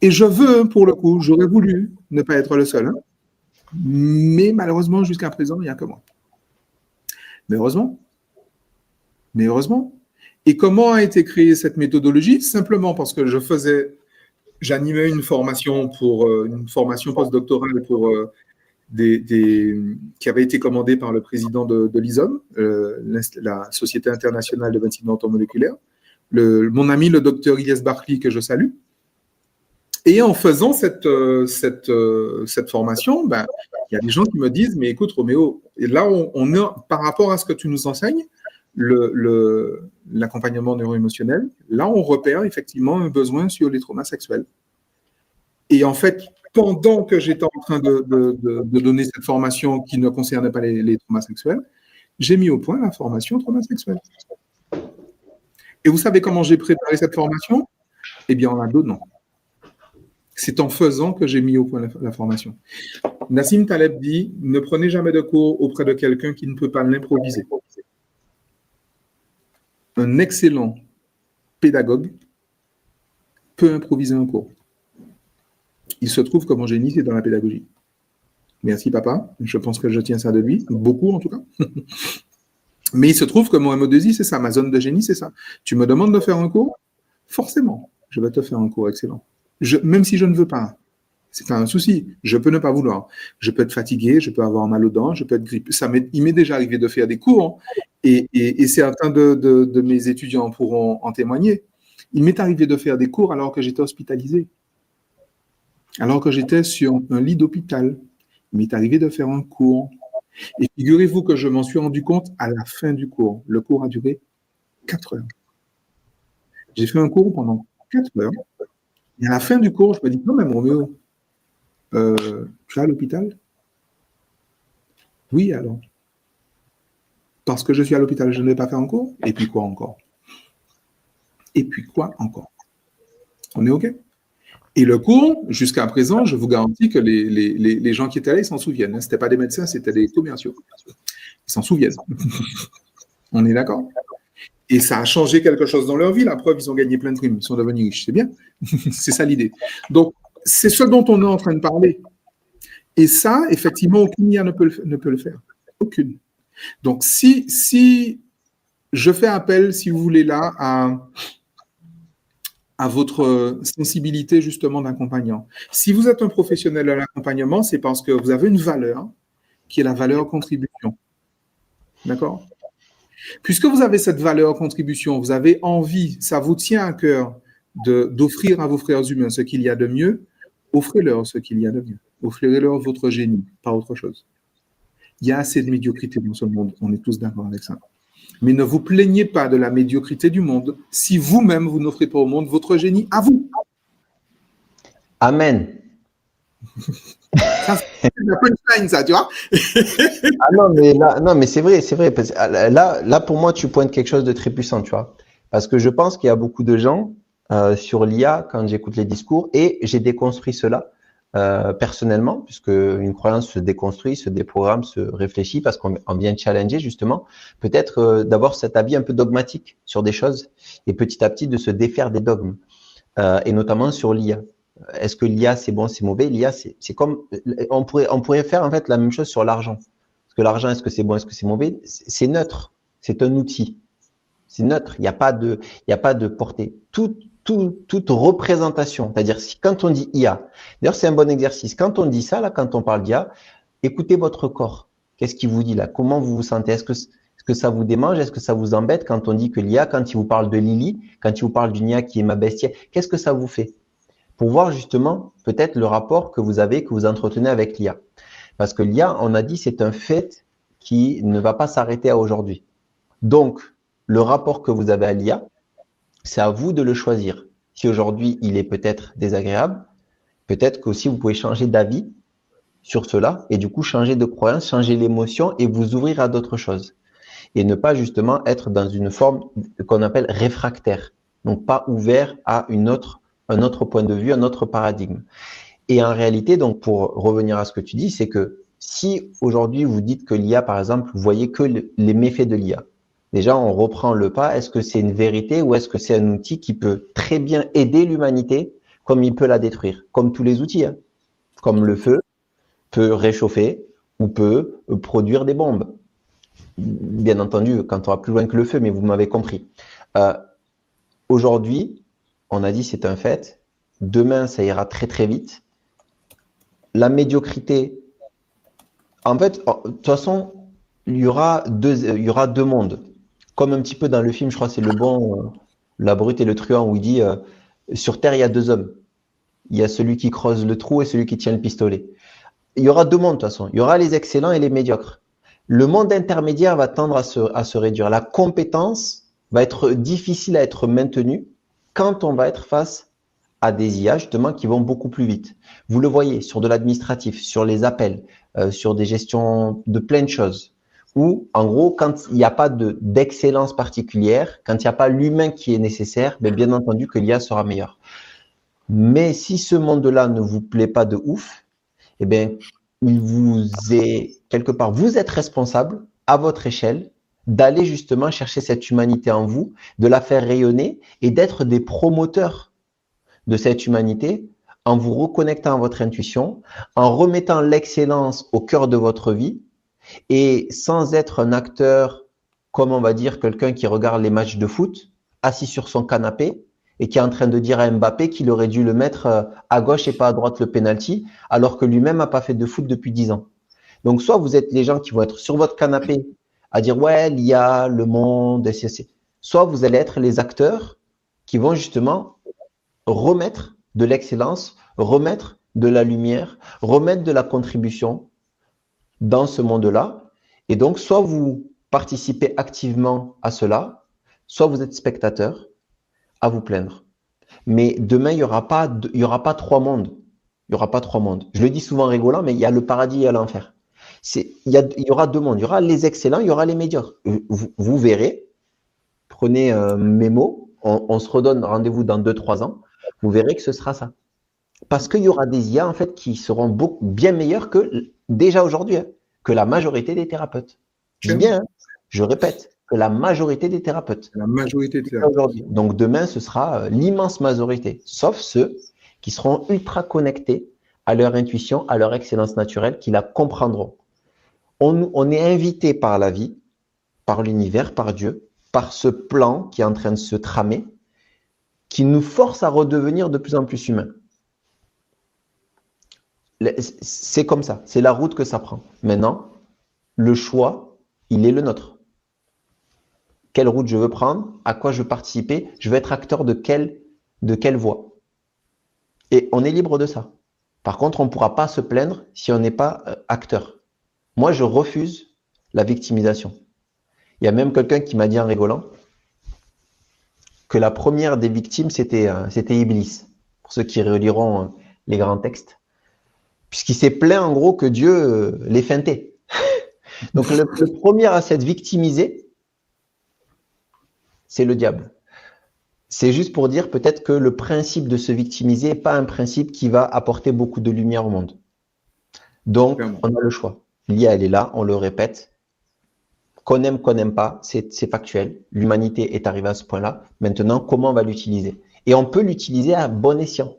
Et je veux, pour le coup, j'aurais voulu ne pas être le seul, hein, mais malheureusement, jusqu'à présent, il n'y a que moi. Mais heureusement. Et comment a été créée cette méthodologie? Simplement parce que j'animais une formation postdoctorale pour qui avait été commandée par le président de l'ISOM, la Société internationale de médecine orthomoléculaire, mon ami le docteur Ilyes Barkli, que je salue. Et en faisant cette formation, il y a des gens qui me disent, mais écoute Roméo, et là on a, par rapport à ce que tu nous enseignes, l'accompagnement neuro-émotionnel, là on repère effectivement un besoin sur les traumas sexuels. Et en fait, pendant que j'étais en train de donner cette formation qui ne concernait pas les traumas sexuels, j'ai mis au point la formation traumas sexuels. Et vous savez comment j'ai préparé cette formation? Eh bien, en la donnant. C'est en faisant que j'ai mis au point la formation. Nassim Taleb dit, ne prenez jamais de cours auprès de quelqu'un qui ne peut pas l'improviser. Un excellent pédagogue peut improviser un cours. Il se trouve que mon génie, c'est dans la pédagogie. Merci papa, je pense que je tiens ça de lui, beaucoup en tout cas. Mais il se trouve que mon MO2I, c'est ça, ma zone de génie, c'est ça. Tu me demandes de faire un cours, forcément, je vais te faire un cours excellent. Même si je ne veux pas, c'est pas un souci, je peux ne pas vouloir. Je peux être fatigué, je peux avoir mal aux dents, je peux être grippé. Il m'est déjà arrivé de faire des cours, hein, et certains de mes étudiants pourront en témoigner. Il m'est arrivé de faire des cours alors que j'étais hospitalisé, alors que j'étais sur un lit d'hôpital. Il m'est arrivé de faire un cours. Et figurez-vous que je m'en suis rendu compte à la fin du cours. Le cours a duré 4 heures. J'ai fait un cours pendant 4 heures. Et à la fin du cours, je me dis, non, mais Roméo, tu es à l'hôpital? Oui, alors. Parce que je suis à l'hôpital, je ne vais pas faire un cours? Et puis quoi encore? Et puis quoi encore? On est OK? Et le cours, jusqu'à présent, je vous garantis que les gens qui étaient là, ils s'en souviennent. Ce n'étaient pas des médecins, c'était des commerciaux. Ils s'en souviennent. On est d'accord? Et ça a changé quelque chose dans leur vie. La preuve, ils ont gagné plein de primes. Ils sont devenus riches. C'est bien. C'est ça l'idée. Donc, c'est ce dont on est en train de parler. Et ça, effectivement, aucune IA ne peut le faire. Aucune. Donc, si je fais appel, si vous voulez, là, à votre sensibilité justement d'accompagnant. Si vous êtes un professionnel de l'accompagnement, c'est parce que vous avez une valeur qui est la valeur contribution. D'accord? Puisque vous avez cette valeur contribution, vous avez envie, ça vous tient à cœur d'offrir à vos frères humains ce qu'il y a de mieux, offrez-leur ce qu'il y a de mieux. Offrez-leur votre génie, pas autre chose. Il y a assez de médiocrité dans ce monde, on est tous d'accord avec ça. Mais ne vous plaignez pas de la médiocrité du monde si vous-même, vous n'offrez pas au monde votre génie à vous. Amen. Ça, c'est la punchline, ça, tu vois. Ah non, mais c'est vrai, c'est vrai. Parce que là, pour moi, tu pointes quelque chose de très puissant, tu vois. Parce que je pense qu'il y a beaucoup de gens sur l'IA quand j'écoute les discours, et j'ai déconstruit cela personnellement, puisque une croyance se déconstruit, se déprogramme, se réfléchit, parce qu'on vient challenger justement, peut-être d'avoir cet avis un peu dogmatique sur des choses, et petit à petit de se défaire des dogmes, et notamment sur l'IA. Est-ce que l'IA c'est bon, c'est mauvais? L'IA c'est comme, on pourrait faire en fait la même chose sur l'argent. Parce que l'argent, est-ce que c'est bon, est-ce que c'est mauvais? C'est neutre, c'est un outil, c'est neutre. Il n'y a pas de portée. Toute représentation, c'est-à-dire quand on dit IA, d'ailleurs c'est un bon exercice. Quand on dit ça là, quand on parle d'IA, écoutez votre corps. Qu'est-ce qu'il vous dit là? Comment vous vous sentez? Est-ce que ça vous démange? Est-ce que ça vous embête quand on dit que l'IA, quand il vous parle de Lily, quand il vous parle d'une IA qui est ma bestiaire, qu'est-ce que ça vous fait? Pour voir justement peut-être le rapport que vous avez, que vous entretenez avec l'IA. Parce que l'IA, on a dit, c'est un fait qui ne va pas s'arrêter à aujourd'hui. Donc, le rapport que vous avez à l'IA, c'est à vous de le choisir. Si aujourd'hui, il est peut-être désagréable, peut-être qu'aussi vous pouvez changer d'avis sur cela et du coup changer de croyance, changer l'émotion et vous ouvrir à d'autres choses. Et ne pas justement être dans une forme qu'on appelle réfractaire. Donc, pas ouvert à un autre point de vue, un autre paradigme. Et en réalité, donc pour revenir à ce que tu dis, c'est que si aujourd'hui vous dites que l'IA, par exemple, vous voyez que les méfaits de l'IA, déjà on reprend le pas, est-ce que c'est une vérité ou est-ce que c'est un outil qui peut très bien aider l'humanité comme il peut la détruire, comme tous les outils, hein. Comme le feu peut réchauffer ou peut produire des bombes. Bien entendu, quand on va plus loin que le feu, mais vous m'avez compris. Aujourd'hui, on a dit c'est un fait. Demain, ça ira très très vite. La médiocrité, en fait, de toute façon, il y aura deux mondes. Comme un petit peu dans le film, je crois que c'est le bon, la brute et le truand, où il dit sur Terre, il y a deux hommes. Il y a celui qui creuse le trou et celui qui tient le pistolet. Il y aura deux mondes de toute façon. Il y aura les excellents et les médiocres. Le monde intermédiaire va tendre à se réduire. La compétence va être difficile à être maintenue quand on va être face à des IA justement qui vont beaucoup plus vite. Vous le voyez sur de l'administratif, sur les appels, sur des gestions de plein de choses. Où en gros, quand il n'y a pas d'excellence particulière, quand il n'y a pas l'humain qui est nécessaire, bien entendu que l'IA sera meilleure. Mais si ce monde-là ne vous plaît pas de ouf, il vous est quelque part, vous êtes responsable à votre échelle d'aller justement chercher cette humanité en vous, de la faire rayonner et d'être des promoteurs de cette humanité en vous reconnectant à votre intuition, en remettant l'excellence au cœur de votre vie et sans être un acteur, comme on va dire, quelqu'un qui regarde les matchs de foot, assis sur son canapé et qui est en train de dire à Mbappé qu'il aurait dû le mettre à gauche et pas à droite le penalty, alors que lui-même n'a pas fait de foot depuis 10 ans. Donc, soit vous êtes les gens qui vont être sur votre canapé à dire, ouais, l'IA, le monde, etc. Soit vous allez être les acteurs qui vont justement remettre de l'excellence, remettre de la lumière, remettre de la contribution dans ce monde-là. Et donc, soit vous participez activement à cela, soit vous êtes spectateur à vous plaindre. Mais demain, il y aura pas 3 mondes. Il y aura pas 3 mondes. Je le dis souvent rigolant, mais il y a le paradis et l'enfer. Il y aura 2 mondes. Il y aura les excellents, il y aura les médiocres. Vous verrez, prenez mes mots, on se redonne rendez-vous dans 2-3 ans, vous verrez que ce sera ça. Parce qu'il y aura des IA en fait qui seront bien meilleurs que déjà aujourd'hui, hein, que la majorité des thérapeutes. Je dis bien, hein, je répète, que la majorité des thérapeutes. La majorité des thérapeutes. Aujourd'hui. Donc demain, ce sera l'immense majorité, sauf ceux qui seront ultra connectés à leur intuition, à leur excellence naturelle, qui la comprendront. On est invité par la vie, par l'univers, par Dieu, par ce plan qui est en train de se tramer, qui nous force à redevenir de plus en plus humains. C'est comme ça, c'est la route que ça prend. Maintenant, le choix, il est le nôtre. Quelle route je veux prendre, à quoi je veux participer, je veux être acteur de quelle voie. Et on est libre de ça. Par contre, on ne pourra pas se plaindre si on n'est pas acteur. Moi, je refuse la victimisation. Il y a même quelqu'un qui m'a dit en rigolant que la première des victimes, c'était Iblis, pour ceux qui reliront les grands textes. Puisqu'il s'est plaint en gros que Dieu les feintait. Donc le premier à s'être victimisé, c'est le diable. C'est juste pour dire peut-être que le principe de se victimiser n'est pas un principe qui va apporter beaucoup de lumière au monde. Donc on a le choix. L'IA, elle est là, on le répète. Qu'on aime, qu'on n'aime pas, c'est factuel. L'humanité est arrivée à ce point-là. Maintenant, comment on va l'utiliser? Et on peut l'utiliser à bon escient,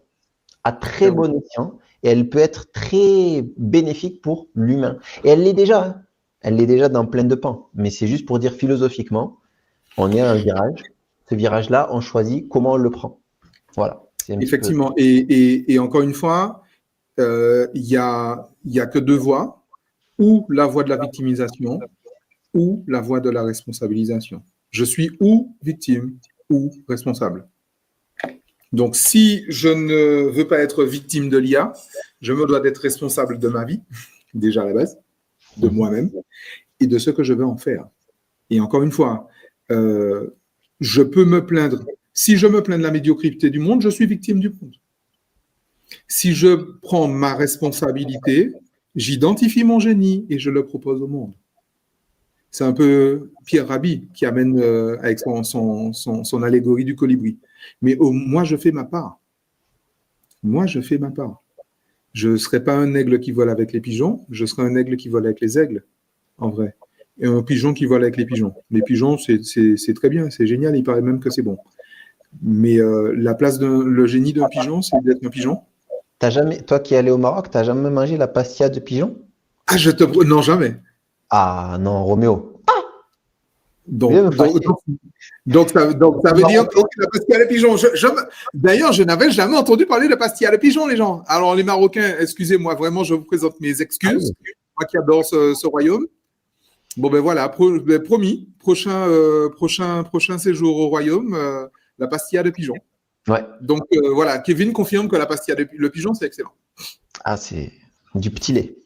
à très bon escient. Et elle peut être très bénéfique pour l'humain. Et elle l'est déjà. Hein. Elle l'est déjà dans plein de pans. Mais c'est juste pour dire philosophiquement, on est à un virage. Ce virage-là, on choisit comment on le prend. Voilà. Effectivement. Et encore une fois, il y a que 2 voies, ou la voie de la victimisation, ou la voie de la responsabilisation. Je suis ou victime ou responsable. Donc, si je ne veux pas être victime de l'IA, je me dois d'être responsable de ma vie, déjà à la base, de moi-même, et de ce que je veux en faire. Et encore une fois, je peux me plaindre. Si je me plains de la médiocrité du monde, je suis victime du monde. Si je prends ma responsabilité, j'identifie mon génie et je le propose au monde. C'est un peu Pierre Rabhi qui amène avec son allégorie du colibri. Mais moi, je fais ma part. Moi, je fais ma part. Je ne serai pas un aigle qui vole avec les pigeons, je serai un aigle qui vole avec les aigles, en vrai. Et un pigeon qui vole avec les pigeons. Les pigeons, c'est très bien, c'est génial, il paraît même que c'est bon. Mais la place le génie d'un pigeon, c'est d'être un pigeon. Toi qui es allé au Maroc, tu n'as jamais mangé la pastilla de pigeon? Ah, non, jamais. Ah non, Roméo. Donc, ça veut dire que la pastilla de pigeon. D'ailleurs, je n'avais jamais entendu parler de pastilla de pigeon, les gens. Alors, les Marocains, excusez-moi, vraiment, je vous présente mes excuses. Moi qui adore ce royaume. Bon, ben voilà, promis, prochain séjour au royaume, la pastilla de pigeon. Ouais. Donc, voilà, Kevin confirme que la pastilla le pigeon, c'est excellent. Ah, c'est du petit lait.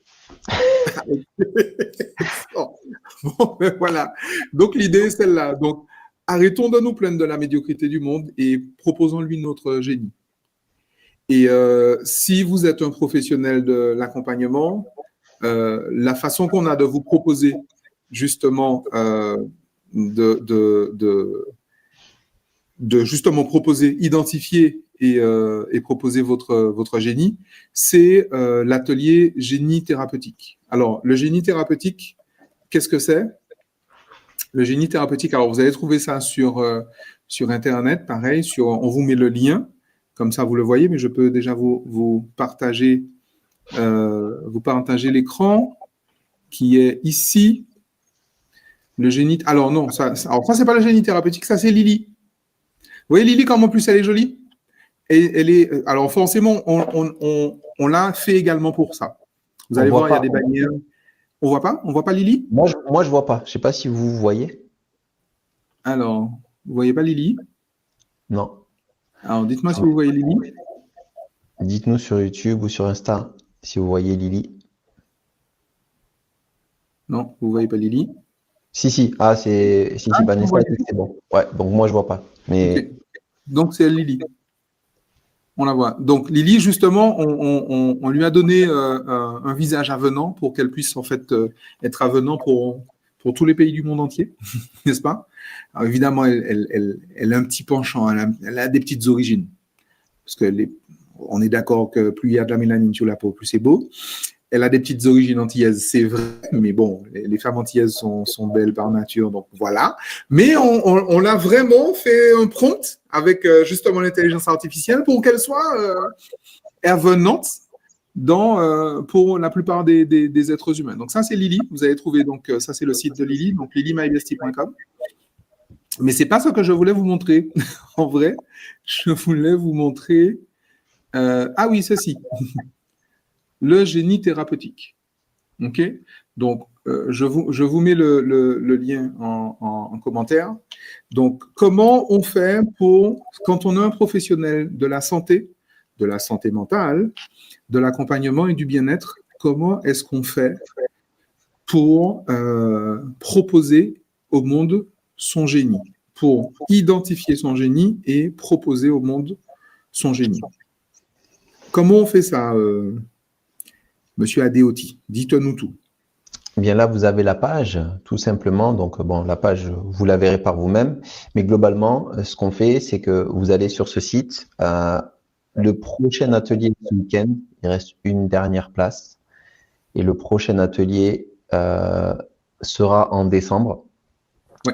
Bon, ben voilà. Donc, l'idée est celle-là. Donc, arrêtons de nous plaindre de la médiocrité du monde et proposons-lui notre génie. Et si vous êtes un professionnel de l'accompagnement, la façon qu'on a de vous proposer justement de justement proposer, identifier et proposer votre génie, c'est l'atelier génie thérapeutique. Alors, le génie thérapeutique, qu'est-ce que c'est? Le génie thérapeutique, alors vous allez trouver ça sur Internet, pareil, on vous met le lien. Comme ça, vous le voyez, mais je peux déjà vous partager l'écran qui est ici. Le génie. Alors non, ça c'est pas le génie thérapeutique, ça c'est Lily. Vous voyez Lily comme en plus elle est jolie. Et elle est. Alors forcément, on l'a fait également pour ça. Vous allez voir, il y a des bannières. On voit pas? On voit pas Lily? Moi, je vois pas. Je sais pas si vous voyez. Alors, vous voyez pas Lily? Non. Alors, dites-moi si vous voyez Lily. Dites-nous sur YouTube ou sur Insta si vous voyez Lily. Non, vous voyez pas Lily. Si. Ah, c'est Vanessa, c'est bon. Ouais, donc moi je vois pas. Mais okay. Donc c'est Lily. On la voit. Donc Lily, justement, on lui a donné un visage avenant pour qu'elle puisse en fait être avenant pour tous les pays du monde entier, n'est-ce pas? Alors, évidemment, elle a un petit penchant, elle a des petites origines. Parce on est d'accord que plus il y a de la mélanine sur la peau, plus c'est beau. Elle a des petites origines antillaises, c'est vrai, mais bon, les femmes antillaises sont belles par nature, donc voilà. Mais on l'a vraiment fait un prompt avec justement l'intelligence artificielle pour qu'elle soit avenante pour la plupart des êtres humains. Donc ça, c'est Lily. Vous avez trouvé, donc ça, c'est le site de Lily, donc lilymybestie.com. Mais c'est pas ce que je voulais vous montrer. En vrai, je voulais vous montrer... ah oui, ceci. Le génie thérapeutique. OK? Donc, je vous mets le lien en commentaire. Donc, comment on fait quand on est un professionnel de la santé mentale, de l'accompagnement et du bien-être, comment est-ce qu'on fait pour proposer au monde son génie, pour identifier son génie et proposer au monde son génie? Comment on fait ça, Monsieur Adeoti? Dites-nous tout. Bien là, vous avez la page, tout simplement. Donc, bon, la page, vous la verrez par vous-même. Mais globalement, ce qu'on fait, c'est que vous allez sur ce site. Le prochain atelier ce week-end, il reste une dernière place. Et le prochain atelier sera en décembre. Ouais.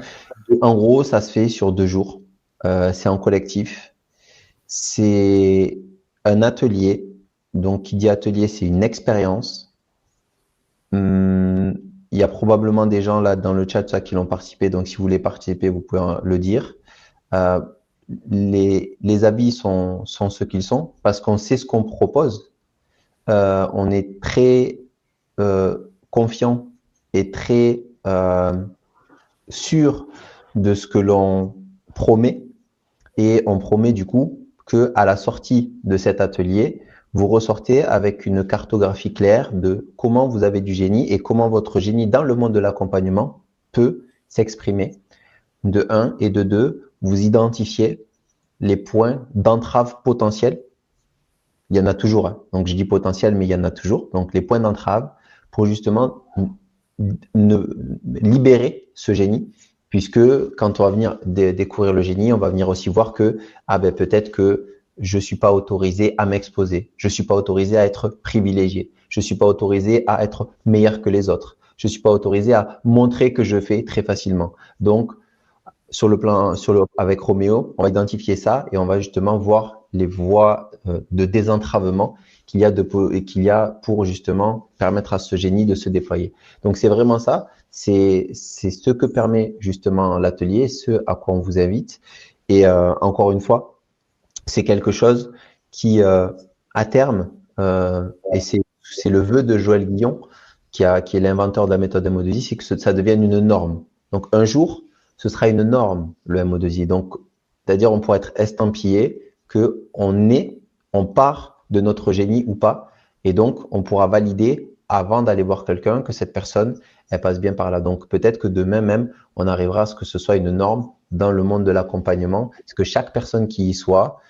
En gros, ça se fait sur 2 jours. C'est en collectif. C'est un atelier. Donc, qui dit atelier, c'est une expérience. Il y a probablement des gens là dans le chat qui l'ont participé, donc si vous voulez participer, vous pouvez le dire. Les habits sont ce qu'ils sont parce qu'on sait ce qu'on propose. On est très confiant et très sûr de ce que l'on promet, et on promet du coup que à la sortie de cet atelier, vous ressortez avec une cartographie claire de comment vous avez du génie et comment votre génie dans le monde de l'accompagnement peut s'exprimer. De 1 et de 2, vous identifiez les points d'entrave potentiels. Il y en a toujours, hein. Donc je dis potentiel, mais il y en a toujours. Donc les points d'entrave pour justement libérer ce génie, puisque quand on va venir découvrir le génie, on va venir aussi voir que peut-être que je suis pas autorisé à m'exposer, je suis pas autorisé à être privilégié, je suis pas autorisé à être meilleur que les autres, je suis pas autorisé à montrer que je fais très facilement. Donc, avec Roméo, on va identifier ça et on va justement voir les voies de désentravement qu'il y a pour justement permettre à ce génie de se déployer. Donc, c'est vraiment ça. C'est ce que permet justement l'atelier, ce à quoi on vous invite. Et encore une fois, c'est quelque chose qui, à terme, et c'est le vœu de Joël Guillon, qui est l'inventeur de la méthode MO2I, c'est que ça devienne une norme. Donc, un jour, ce sera une norme, le MO2I. Donc, c'est-à-dire, on pourra être estampillé on part de notre génie ou pas. Et donc, on pourra valider avant d'aller voir quelqu'un que cette personne, elle passe bien par là. Donc, peut-être que demain même, on arrivera à ce que ce soit une norme dans le monde de l'accompagnement, parce que chaque personne qui y soit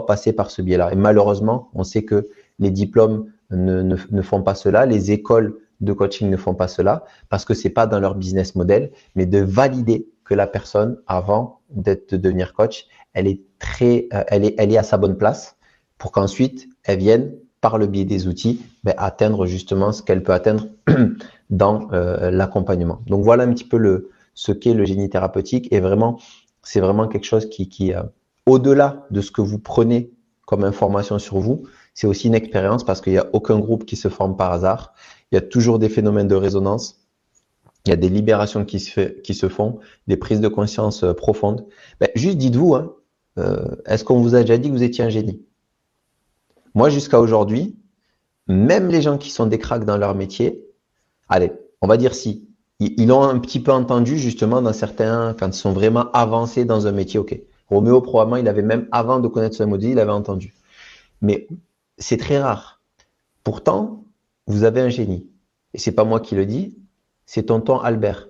passée par ce biais-là. Et malheureusement, on sait que les diplômes ne font pas cela, les écoles de coaching ne font pas cela, parce que c'est pas dans leur business model, mais de valider que la personne, avant de devenir coach, elle est à sa bonne place, pour qu'ensuite, elle vienne, par le biais des outils, atteindre justement ce qu'elle peut atteindre dans l'accompagnement. Donc voilà un petit peu ce qu'est le génie thérapeutique, et vraiment, c'est vraiment quelque chose qui au-delà de ce que vous prenez comme information sur vous, c'est aussi une expérience parce qu'il n'y a aucun groupe qui se forme par hasard. Il y a toujours des phénomènes de résonance. Il y a des libérations qui se font, des prises de conscience profondes. Juste dites-vous, hein, est-ce qu'on vous a déjà dit que vous étiez un génie? Moi, jusqu'à aujourd'hui, même les gens qui sont des cracks dans leur métier, allez, on va dire si, ils l'ont un petit peu entendu justement dans certains, quand ils sont vraiment avancés dans un métier, ok. Roméo, probablement, il avait même, avant de connaître ce modèle, il avait entendu. Mais c'est très rare. Pourtant, vous avez un génie. Et c'est pas moi qui le dis, c'est tonton Albert.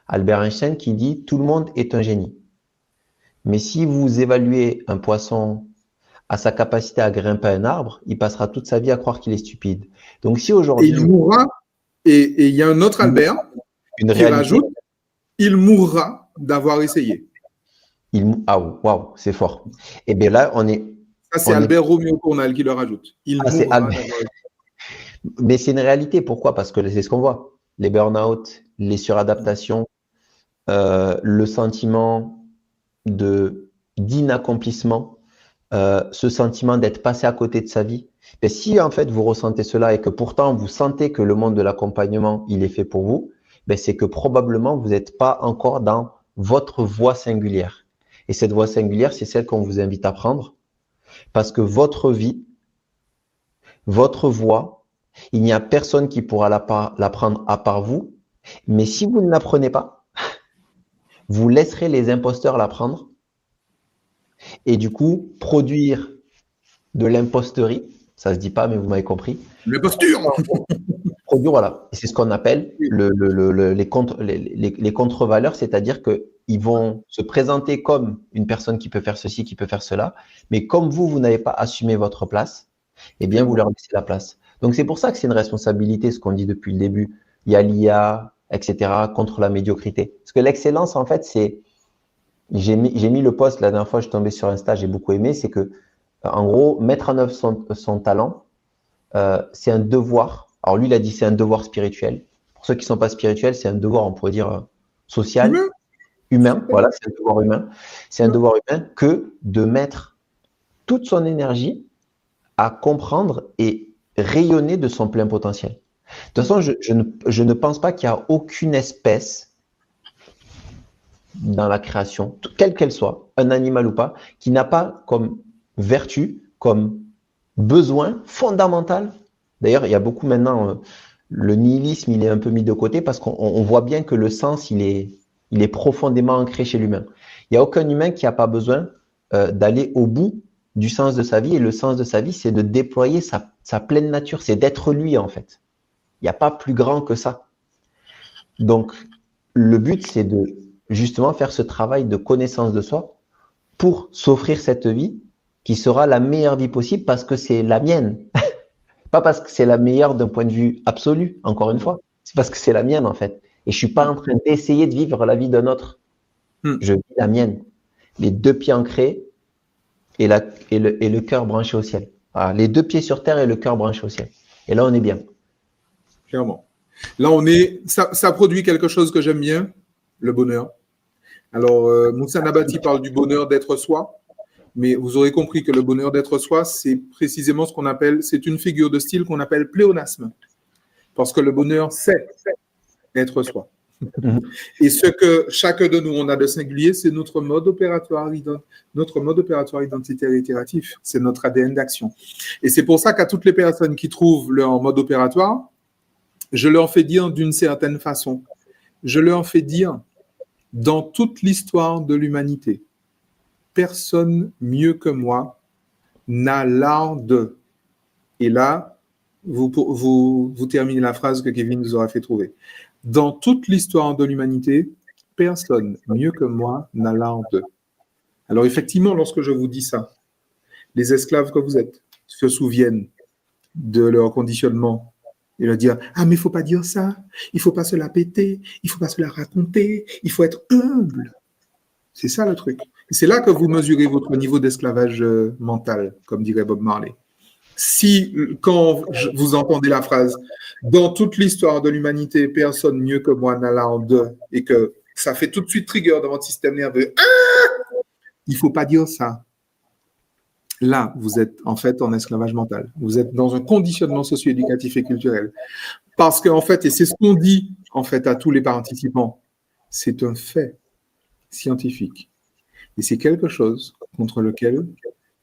Albert Einstein qui dit « Tout le monde est un génie ». Mais si vous évaluez un poisson à sa capacité à grimper un arbre, il passera toute sa vie à croire qu'il est stupide. Donc si aujourd'hui... Et il mourra, et il y a un autre Albert qui rajoute « Il mourra d'avoir essayé ». Ah, waouh, c'est fort. Et bien là, on est... Ça, c'est Albert Roméo Cournal qui le rajoute. Il mourra d'avoir essayé. Mais c'est une réalité. Pourquoi? Parce que c'est ce qu'on voit. Les burn-out, les suradaptations, le sentiment d'inaccomplissement, ce sentiment d'être passé à côté de sa vie. Et si en fait vous ressentez cela et que pourtant vous sentez que le monde de l'accompagnement il est fait pour vous, c'est que probablement vous n'êtes pas encore dans votre voie singulière. Et cette voie singulière, c'est celle qu'on vous invite à prendre, parce que votre vie, votre voie, il n'y a personne qui pourra la prendre à part vous. Mais si vous ne la prenez pas, vous laisserez les imposteurs la prendre et du coup produire de l'imposterie. Ça se dit pas, mais vous m'avez compris. L'imposture. Produire, voilà. Et c'est ce qu'on appelle les contre-valeurs, c'est-à-dire qu'ils vont se présenter comme une personne qui peut faire ceci, qui peut faire cela, mais comme vous n'avez pas assumé votre place, eh bien, vous leur laissez la place. Donc, c'est pour ça que c'est une responsabilité, ce qu'on dit depuis le début. Il y a l'IA, etc., contre la médiocrité. Parce que l'excellence, en fait, c'est... J'ai mis le post la dernière fois, je suis tombé sur Insta, j'ai beaucoup aimé, c'est que, en gros, mettre en œuvre son talent, c'est un devoir. Alors lui, il a dit c'est un devoir spirituel. Pour ceux qui ne sont pas spirituels, c'est un devoir, on pourrait dire, social, humain. Voilà, c'est un devoir humain. C'est un devoir humain que de mettre toute son énergie à comprendre et rayonner de son plein potentiel. De toute façon, je ne pense pas qu'il y a aucune espèce dans la création, quelle qu'elle soit, un animal ou pas, qui n'a pas comme vertu, comme besoin fondamental. D'ailleurs, il y a beaucoup maintenant, le nihilisme, il est un peu mis de côté parce qu'on voit bien que le sens, il est profondément ancré chez l'humain. Il n'y a aucun humain qui n'a pas besoin d'aller au bout du sens de sa vie. Et le sens de sa vie, c'est de déployer sa pleine nature, c'est d'être lui en fait. Il n'y a pas plus grand que ça. Donc, le but, c'est de justement faire ce travail de connaissance de soi pour s'offrir cette vie qui sera la meilleure vie possible parce que c'est la mienne. Pas parce que c'est la meilleure d'un point de vue absolu, encore une fois. C'est parce que c'est la mienne, en fait. Et je suis pas en train d'essayer de vivre la vie d'un autre. Je vis la mienne. Les deux pieds ancrés et le cœur branché au ciel. Voilà, les deux pieds sur terre et le cœur branché au ciel. Et là, on est bien. Clairement. Là, ça produit quelque chose que j'aime bien, le bonheur. Alors, Moussa Nabati parle du bonheur d'être soi, mais vous aurez compris que le bonheur d'être soi, c'est précisément ce qu'on appelle, c'est une figure de style qu'on appelle pléonasme. Parce que le bonheur, c'est être soi. Et ce que chacun de nous, on a de singulier, c'est notre mode opératoire identitaire et itératif. C'est notre ADN d'action. Et c'est pour ça qu'à toutes les personnes qui trouvent leur mode opératoire, je leur fais dire d'une certaine façon, je leur fais dire, dans toute l'histoire de l'humanité, personne mieux que moi n'a l'art de. Et là, vous terminez la phrase que Kevin nous aura fait trouver. Dans toute l'histoire de l'humanité, personne mieux que moi n'a l'art de. Alors effectivement, lorsque je vous dis ça, les esclaves que vous êtes se souviennent de leur conditionnement et leur dire « Ah, mais il ne faut pas dire ça, il ne faut pas se la péter, il ne faut pas se la raconter, il faut être humble. » C'est ça le truc. Et c'est là que vous mesurez votre niveau d'esclavage mental, comme dirait Bob Marley. Si, quand vous entendez la phrase « Dans toute l'histoire de l'humanité, personne mieux que moi n'a l'art de » et que ça fait tout de suite trigger dans votre système nerveux « Ah !» Il ne faut pas dire ça. là, vous êtes en fait en esclavage mental. Vous êtes dans un conditionnement socio-éducatif et culturel. Parce qu'en fait, et c'est ce qu'on dit en fait à tous les participants, c'est un fait scientifique. Et c'est quelque chose contre lequel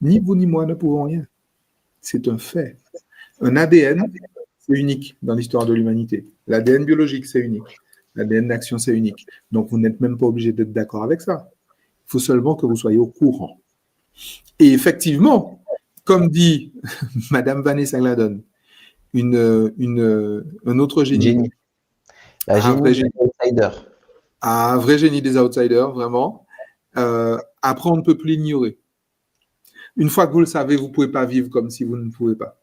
ni vous ni moi ne pouvons rien. C'est un fait. Un ADN, c'est unique dans l'histoire de l'humanité. L'ADN biologique, c'est unique. L'ADN d'action, c'est unique. Donc, vous n'êtes même pas obligé d'être d'accord avec ça. Il faut seulement que vous soyez au courant. Et effectivement, comme dit Madame Vanessa Gladden, un autre génie. La génie des outsiders. Un vrai génie des outsiders, vraiment. Après, on ne peut plus l'ignorer. Une fois que vous le savez, vous ne pouvez pas vivre comme si vous ne pouvez pas.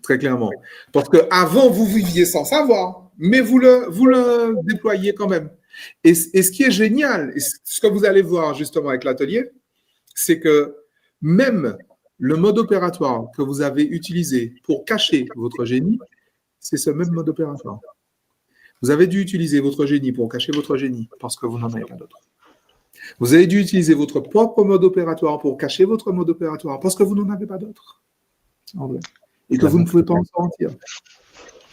Très clairement. Parce qu'avant, vous viviez sans savoir, mais vous le déployez quand même. Et ce qui est génial, et ce que vous allez voir justement avec l'atelier, c'est que même le mode opératoire que vous avez utilisé pour cacher votre génie, c'est ce même mode opératoire. Vous avez dû utiliser votre génie pour cacher votre génie parce que vous n'en avez pas d'autre. Vous avez dû utiliser votre propre mode opératoire pour cacher votre mode opératoire parce que vous n'en avez pas d'autre. En vrai. Et que vous ne pouvez pas en sortir.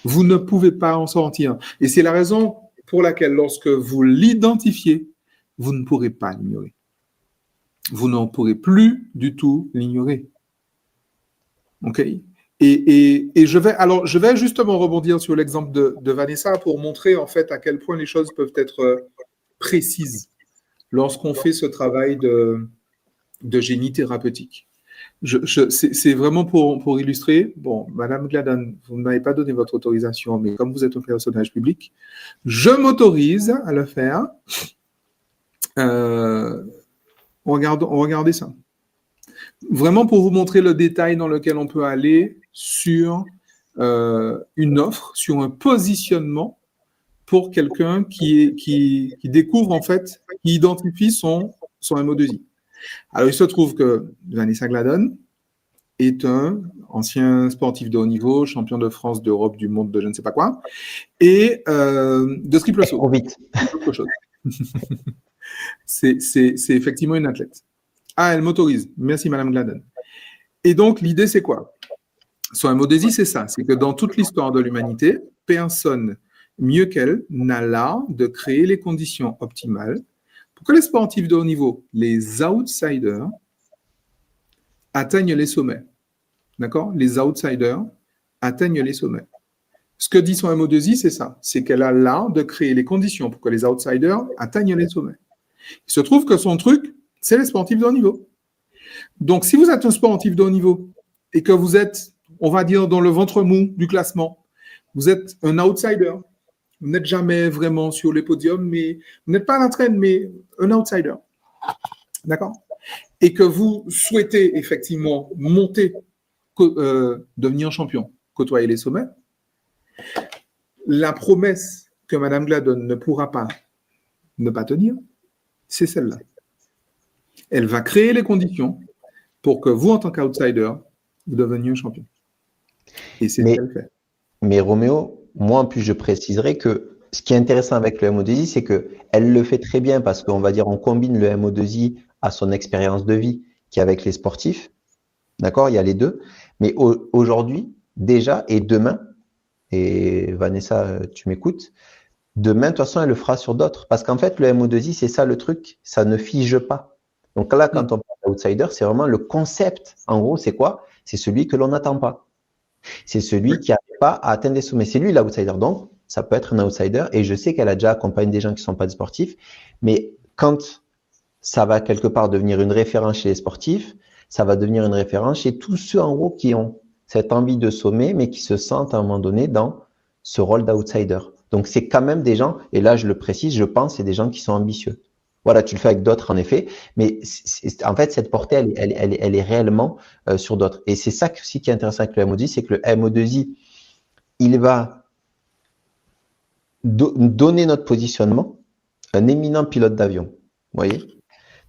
Vous ne pouvez pas en sortir. Et c'est la raison pour laquelle, lorsque vous l'identifiez, vous ne pourrez pas l'ignorer. Vous n'en pourrez plus du tout l'ignorer. OK ? Et je vais justement rebondir sur l'exemple de Vanessa pour montrer en fait à quel point les choses peuvent être précises lorsqu'on fait ce travail de génie thérapeutique. C'est vraiment pour illustrer. Bon, Madame Gladden, vous ne m'avez pas donné votre autorisation, mais comme vous êtes un personnage public, je m'autorise à le faire. Regardez ça. Vraiment pour vous montrer le détail dans lequel on peut aller sur une offre, sur un positionnement pour quelqu'un qui découvre en fait, qui identifie son MO2I. Alors, il se trouve que Vanessa Gladden est un ancien sportif de haut niveau, champion de France, d'Europe, du monde, de je ne sais pas quoi, et de triple saut. Trop vite. Autre chose. C'est effectivement une athlète. Ah, elle m'autorise. Merci, Madame Gladden. Et donc, l'idée, c'est quoi? Son MO2I, c'est ça. C'est que dans toute l'histoire de l'humanité, personne mieux qu'elle n'a l'art de créer les conditions optimales pour que les sportifs de haut niveau, les outsiders, atteignent les sommets. D'accord? Les outsiders atteignent les sommets. Ce que dit son MO2I, c'est ça. C'est qu'elle a l'art de créer les conditions pour que les outsiders atteignent les sommets. Il se trouve que son truc, c'est les sportifs de haut niveau. Donc, si vous êtes un sportif de haut niveau et que vous êtes, on va dire, dans le ventre mou du classement, vous êtes un outsider. Vous n'êtes jamais vraiment sur les podiums, mais vous n'êtes pas à l'entraîne, mais un outsider. D'accord? Et que vous souhaitez effectivement monter, devenir champion, côtoyer les sommets, la promesse que Mme Gladden ne pourra pas ne pas tenir, c'est celle-là. Elle va créer les conditions pour que vous, en tant qu'outsider, vous deveniez un champion. Et c'est ce qu'elle fait. Mais Roméo, moi en plus je préciserai que ce qui est intéressant avec le MO2I, c'est qu'elle le fait très bien parce qu'on va dire on combine le MO2I à son expérience de vie qui est avec les sportifs. D'accord? Il y a les deux. Mais aujourd'hui, déjà, et demain, et Vanessa, tu m'écoutes, demain, de toute façon, elle le fera sur d'autres. Parce qu'en fait, le MO2I, c'est ça le truc, ça ne fige pas. Donc là, quand on parle d'outsider, c'est vraiment le concept. En gros, c'est quoi? C'est celui que l'on n'attend pas. C'est celui qui n'arrive pas à atteindre des sommets. C'est lui l'outsider. Donc, ça peut être un outsider. Et je sais qu'elle a déjà accompagné des gens qui ne sont pas des sportifs. Mais quand ça va quelque part devenir une référence chez les sportifs, ça va devenir une référence chez tous ceux en gros qui ont cette envie de sommet, mais qui se sentent à un moment donné dans ce rôle d'outsider. Donc, c'est quand même des gens, et là je le précise, je pense, c'est des gens qui sont ambitieux. Voilà, tu le fais avec d'autres en effet, mais en fait, cette portée, elle est réellement sur d'autres. Et c'est ça aussi qui est intéressant avec le MO2I, c'est que le MO2I, il va donner notre positionnement un éminent pilote d'avion. Vous voyez?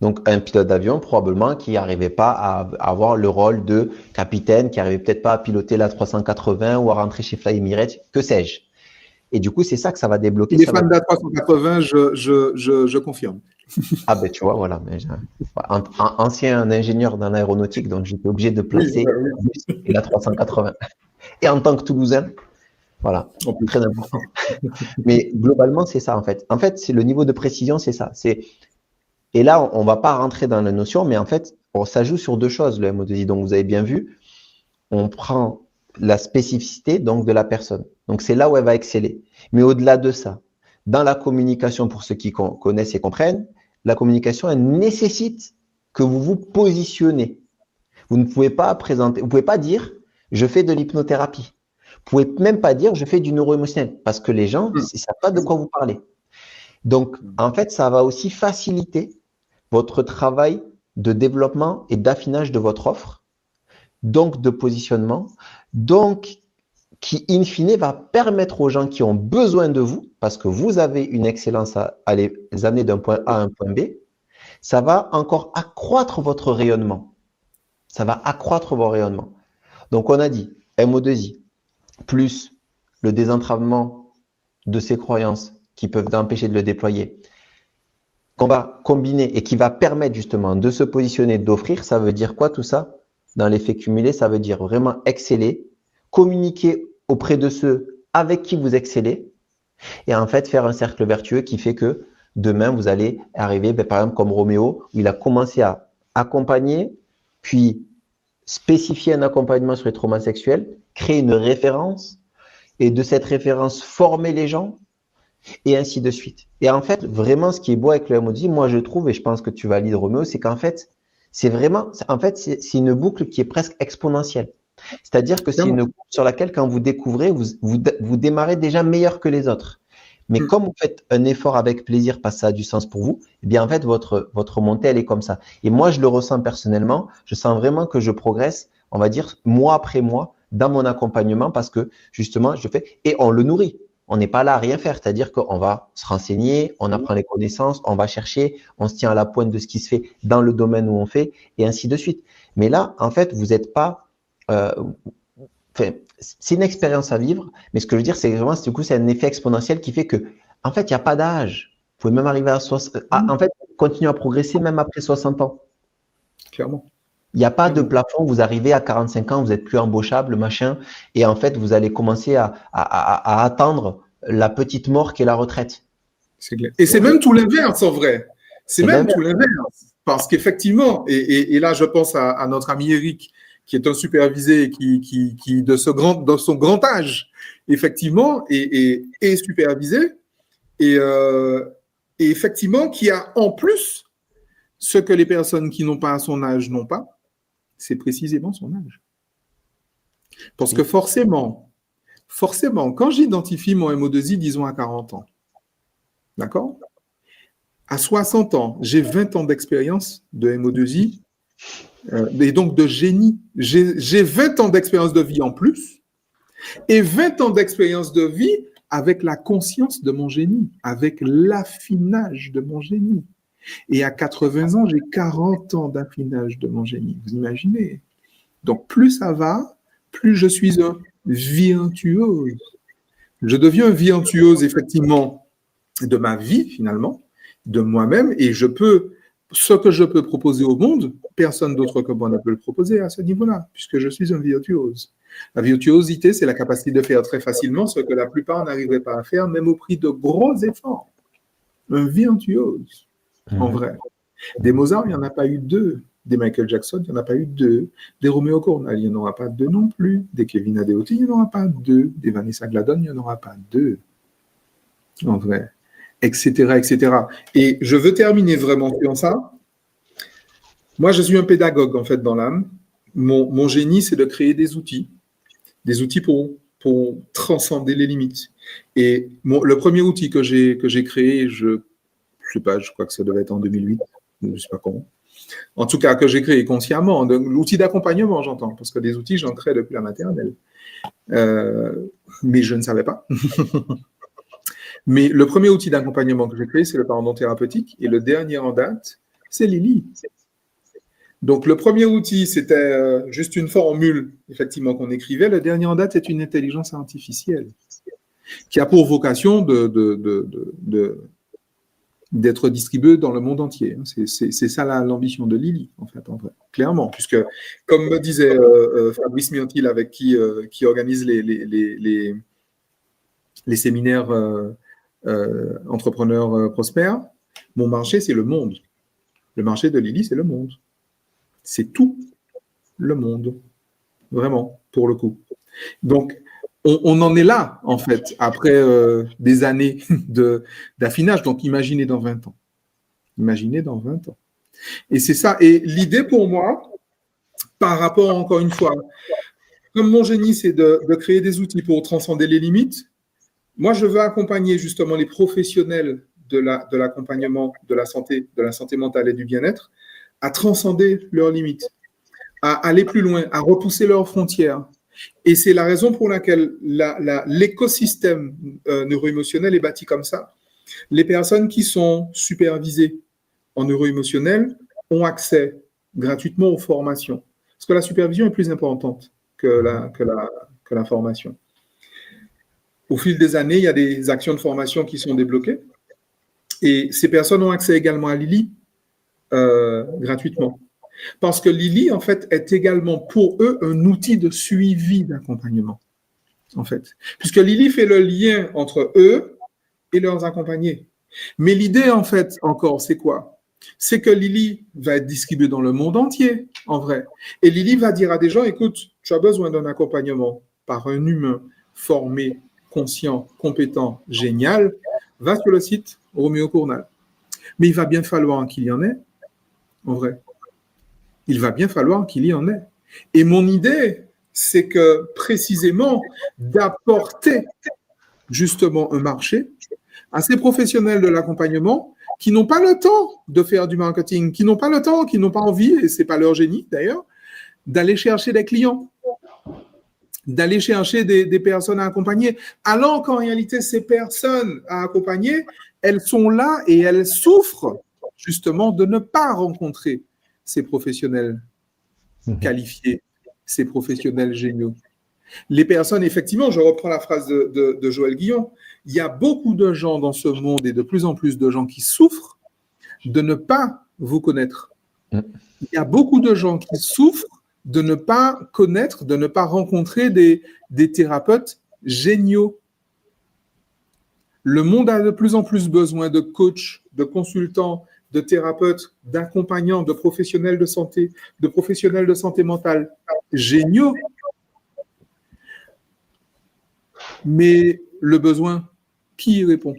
Donc, un pilote d'avion, probablement, qui n'arrivait pas à avoir le rôle de capitaine, qui n'arrivait peut-être pas à piloter la 380 ou à rentrer chez Fly Emirates, que sais-je. Et du coup, c'est ça que ça va débloquer. Les fans de la 380, je confirme. Ah ben tu vois, voilà. Mais ancien ingénieur dans l'aéronautique, donc j'étais obligé de Oui, placer et la 380. Et en tant que Toulousain, voilà, en plus. très important. Mais globalement, c'est ça en fait. En fait, c'est le niveau de précision, c'est ça. Et là, on va pas rentrer dans la notion, mais en fait, ça joue sur deux choses, le MO2I. Donc, vous avez bien vu, on prend la spécificité donc de la personne. Donc, c'est là où elle va exceller. Mais au-delà de ça, dans la communication, pour ceux qui connaissent et comprennent, la communication, elle nécessite que vous vous positionnez. Vous ne pouvez pas présenter, vous pouvez pas dire, je fais de l'hypnothérapie. Vous pouvez même pas dire, je fais du neuro-émotionnel, parce que les gens, ils savent pas de quoi vous parlez. Donc, en fait, ça va aussi faciliter votre travail de développement et d'affinage de votre offre, donc de positionnement, donc qui, in fine, va permettre aux gens qui ont besoin de vous, parce que vous avez une excellence à les amener d'un point A à un point B, ça va encore accroître votre rayonnement. Ça va accroître vos rayonnements. Donc, on a dit MO2I, plus le désentravement de ses croyances qui peuvent empêcher de le déployer, qu'on va combiner et qui va permettre justement de se positionner, d'offrir, ça veut dire quoi tout ça? Dans l'effet cumulé, ça veut dire vraiment exceller, communiquer auprès de ceux avec qui vous excellez et en fait faire un cercle vertueux qui fait que demain vous allez arriver, par exemple comme Roméo, où il a commencé à accompagner, puis spécifier un accompagnement sur les traumas sexuels, créer une référence et de cette référence former les gens et ainsi de suite. Et en fait, vraiment, ce qui est beau avec le MODI, moi je trouve, et je pense que tu valides Roméo, c'est qu'en fait, c'est une boucle qui est presque exponentielle. C'est-à-dire que c'est une boucle sur laquelle, quand vous découvrez, vous démarrez déjà meilleur que les autres. Mais comme vous faites un effort avec plaisir parce que ça a du sens pour vous, eh bien en fait, votre montée, elle est comme ça. Et moi, je le ressens personnellement, je sens vraiment que je progresse, on va dire, mois après mois, dans mon accompagnement parce que justement, je fais, et on le nourrit. On n'est pas là à rien faire, c'est-à-dire qu'on va se renseigner, on apprend les connaissances, on va chercher, on se tient à la pointe de ce qui se fait dans le domaine où on fait, et ainsi de suite. Mais là, en fait, vous n'êtes pas... Enfin, c'est une expérience à vivre, mais ce que je veux dire, c'est vraiment, du coup, c'est un effet exponentiel qui fait que, en fait, il n'y a pas d'âge. Vous pouvez même arriver à 60, en fait, continuer à progresser même après 60 ans. Clairement. Il n'y a pas de plafond, vous arrivez à 45 ans, vous n'êtes plus embauchable, machin, et en fait, vous allez commencer à attendre la petite mort qui est la retraite. C'est clair. Et c'est même tout l'inverse, en vrai. C'est même l'inverse. tout l'inverse. Parce qu'effectivement, et là, je pense à notre ami Eric, qui est un supervisé qui de son grand âge, effectivement, est supervisé, et effectivement, qui a en plus ce que les personnes qui n'ont pas à son âge n'ont pas, c'est précisément son âge. Parce que forcément, quand j'identifie mon MO2I, disons à 40 ans, d'accord? À 60 ans, j'ai 20 ans d'expérience de MO2I et donc de génie. J'ai 20 ans d'expérience de vie en plus et 20 ans d'expérience de vie avec la conscience de mon génie, avec l'affinage de mon génie. Et à 80 ans, j'ai 40 ans d'affinage de mon génie. Vous imaginez? Donc, plus ça va, plus je suis un virtuose. Je deviens un virtuose, effectivement, de ma vie, finalement, de moi-même, et ce que je peux proposer au monde, personne d'autre que moi ne peut le proposer à ce niveau-là, puisque je suis un virtuose. La virtuosité, c'est la capacité de faire très facilement ce que la plupart n'arriveraient pas à faire, même au prix de gros efforts. Un virtuose, en vrai. Des Mozart, il n'y en a pas eu deux. Des Michael Jackson, il n'y en a pas eu deux. Des Romeo Cornell, il n'y en aura pas deux non plus. Des Kevin Adeoti, il n'y en aura pas deux. Des Vanessa Gladon, il n'y en aura pas deux. En vrai. Etc., etc. Et je veux terminer vraiment sur ça. Moi, je suis un pédagogue, en fait, dans l'âme. Mon génie, c'est de créer des outils pour transcender les limites. Et le premier outil que j'ai créé, je sais pas, je crois que ça devait être en 2008, je ne sais pas comment. En tout cas, que j'ai créé consciemment, l'outil d'accompagnement, j'entends, parce que des outils, j'en crée depuis la maternelle. Mais je ne savais pas. Mais le premier outil d'accompagnement que j'ai créé, c'est le parendon thérapeutique, et le dernier en date, c'est Lily. Donc, le premier outil, c'était juste une formule, effectivement, qu'on écrivait. Le dernier en date est une intelligence artificielle qui a pour vocation d'être distribué dans le monde entier. C'est ça l'ambition de Lily, en fait, clairement, puisque, comme me disait Fabrice Miontil, avec qui organise les séminaires entrepreneurs prospères, mon marché, c'est le monde. Le marché de Lily, c'est le monde. C'est tout le monde, vraiment, pour le coup. Donc, on en est là, en fait, après des années d'affinage. Donc, imaginez dans 20 ans. Imaginez dans 20 ans. Et c'est ça. Et l'idée pour moi, par rapport, encore une fois, comme mon génie, c'est de créer des outils pour transcender les limites, moi, je veux accompagner justement les professionnels de l'accompagnement de la santé mentale et du bien-être à transcender leurs limites, à aller plus loin, à repousser leurs frontières. Et c'est la raison pour laquelle l'écosystème neuro-émotionnel est bâti comme ça. Les personnes qui sont supervisées en neuro-émotionnel ont accès gratuitement aux formations. Parce que la supervision est plus importante que la formation. Au fil des années, il y a des actions de formation qui sont débloquées. Et ces personnes ont accès également à Lily gratuitement. Parce que Lily, en fait, est également pour eux un outil de suivi d'accompagnement, en fait. Puisque Lily fait le lien entre eux et leurs accompagnés. Mais l'idée, en fait, encore, c'est quoi? C'est que Lily va être distribuée dans le monde entier, en vrai. Et Lily va dire à des gens, écoute, tu as besoin d'un accompagnement par un humain formé, conscient, compétent, génial, va sur le site Roméo Cournal. Mais il va bien falloir qu'il y en ait, en vrai. Il va bien falloir qu'il y en ait. Et mon idée, c'est que précisément d'apporter justement un marché à ces professionnels de l'accompagnement qui n'ont pas le temps de faire du marketing, qui n'ont pas le temps, qui n'ont pas envie, et ce n'est pas leur génie d'ailleurs, d'aller chercher des clients, d'aller chercher des personnes à accompagner, alors qu'en réalité, ces personnes à accompagner, elles sont là et elles souffrent justement de ne pas rencontrer ces professionnels qualifiés, ces professionnels géniaux. Les personnes, effectivement, je reprends la phrase de Joël Guillon, il y a beaucoup de gens dans ce monde et de plus en plus de gens qui souffrent de ne pas vous connaître. Il y a beaucoup de gens qui souffrent de ne pas connaître, de ne pas rencontrer des thérapeutes géniaux. Le monde a de plus en plus besoin de coachs, de consultants, de thérapeutes, d'accompagnants, de professionnels de santé mentale géniaux. Mais le besoin, qui y répond?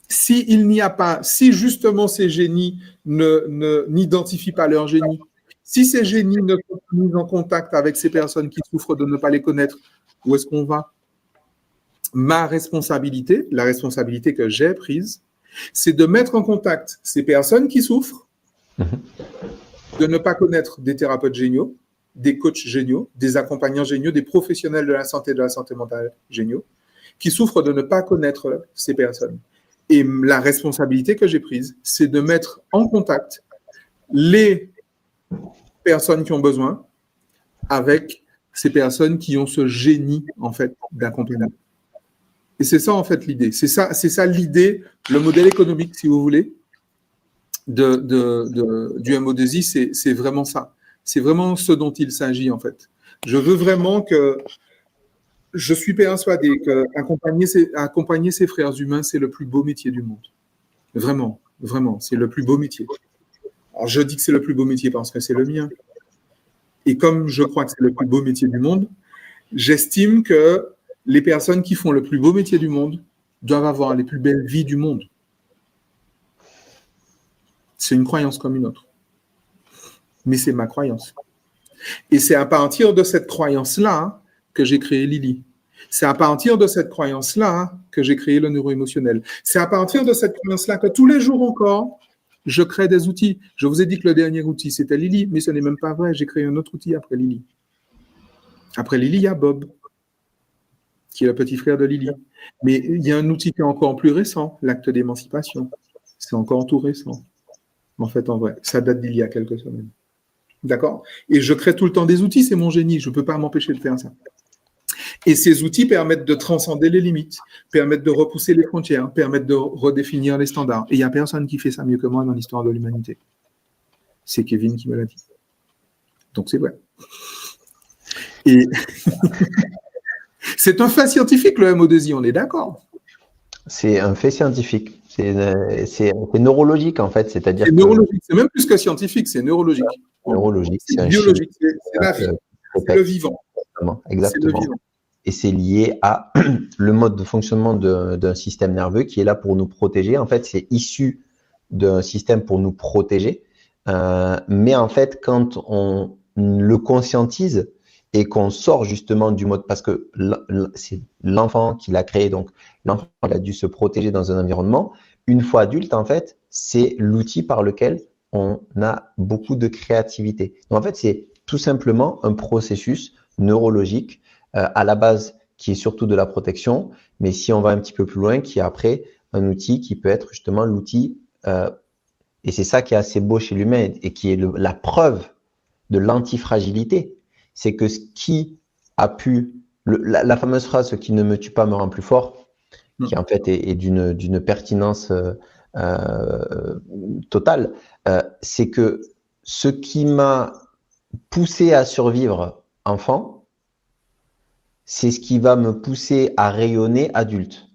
S'il n'y a pas, si justement ces génies n'identifient pas leur génie, si ces génies ne sont pas mis en contact avec ces personnes qui souffrent de ne pas les connaître, où est-ce qu'on va? Ma responsabilité, la responsabilité que j'ai prise, c'est de mettre en contact ces personnes qui souffrent, de ne pas connaître des thérapeutes géniaux, des coachs géniaux, des accompagnants géniaux, des professionnels de la santé mentale géniaux, qui souffrent de ne pas connaître ces personnes. Et la responsabilité que j'ai prise, c'est de mettre en contact les personnes qui ont besoin avec ces personnes qui ont ce génie, en fait, d'accompagnement. Et c'est ça, en fait, l'idée. C'est ça l'idée, le modèle économique, si vous voulez, du MO2I, c'est vraiment ça. C'est vraiment ce dont il s'agit, en fait. Je veux vraiment que... Je suis persuadé qu'accompagner ses frères humains, c'est le plus beau métier du monde. Vraiment, vraiment, c'est le plus beau métier. Alors, je dis que c'est le plus beau métier parce que c'est le mien. Et comme je crois que c'est le plus beau métier du monde, j'estime que les personnes qui font le plus beau métier du monde doivent avoir les plus belles vies du monde. C'est une croyance comme une autre. Mais c'est ma croyance. Et c'est à partir de cette croyance-là que j'ai créé Lily. C'est à partir de cette croyance-là que j'ai créé le neuro-émotionnel. C'est à partir de cette croyance-là que tous les jours encore, je crée des outils. Je vous ai dit que le dernier outil, c'était Lily, mais ce n'est même pas vrai. J'ai créé un autre outil après Lily. Après Lily, il y a Bob, qui est le petit frère de Lily. Mais il y a un outil qui est encore plus récent, l'acte d'émancipation. C'est encore tout récent. En fait, en vrai, ça date d'il y a quelques semaines. D'accord? Et je crée tout le temps des outils, c'est mon génie. Je ne peux pas m'empêcher de faire ça. Et ces outils permettent de transcender les limites, permettent de repousser les frontières, permettent de redéfinir les standards. Et il n'y a personne qui fait ça mieux que moi dans l'histoire de l'humanité. C'est Kevin qui me l'a dit. Donc c'est vrai. Et c'est un fait scientifique, le MO2I, on est d'accord. C'est un fait scientifique. C'est neurologique, en fait. C'est-à-dire c'est neurologique. C'est même plus que scientifique, c'est neurologique. Neurologique. C'est biologique. C'est la vie. C'est le vivant. Exactement. C'est le vivant. Et c'est lié à le mode de fonctionnement d'un système nerveux qui est là pour nous protéger. En fait, c'est issu d'un système pour nous protéger. Mais en fait, quand on le conscientise et qu'on sort justement du mode, parce que c'est l'enfant qui l'a créé, donc l'enfant il a dû se protéger dans un environnement. Une fois adulte, en fait, c'est l'outil par lequel on a beaucoup de créativité. Donc en fait, c'est tout simplement un processus neurologique à la base qui est surtout de la protection, mais si on va un petit peu plus loin, qui est après un outil qui peut être justement l'outil, et c'est ça qui est assez beau chez l'humain et qui est la preuve de l'antifragilité, c'est que ce qui a pu, la fameuse phrase « ce qui ne me tue pas me rend plus fort », qui en fait est d'une pertinence totale, c'est que ce qui m'a poussé à survivre enfant, c'est ce qui va me pousser à rayonner adulte.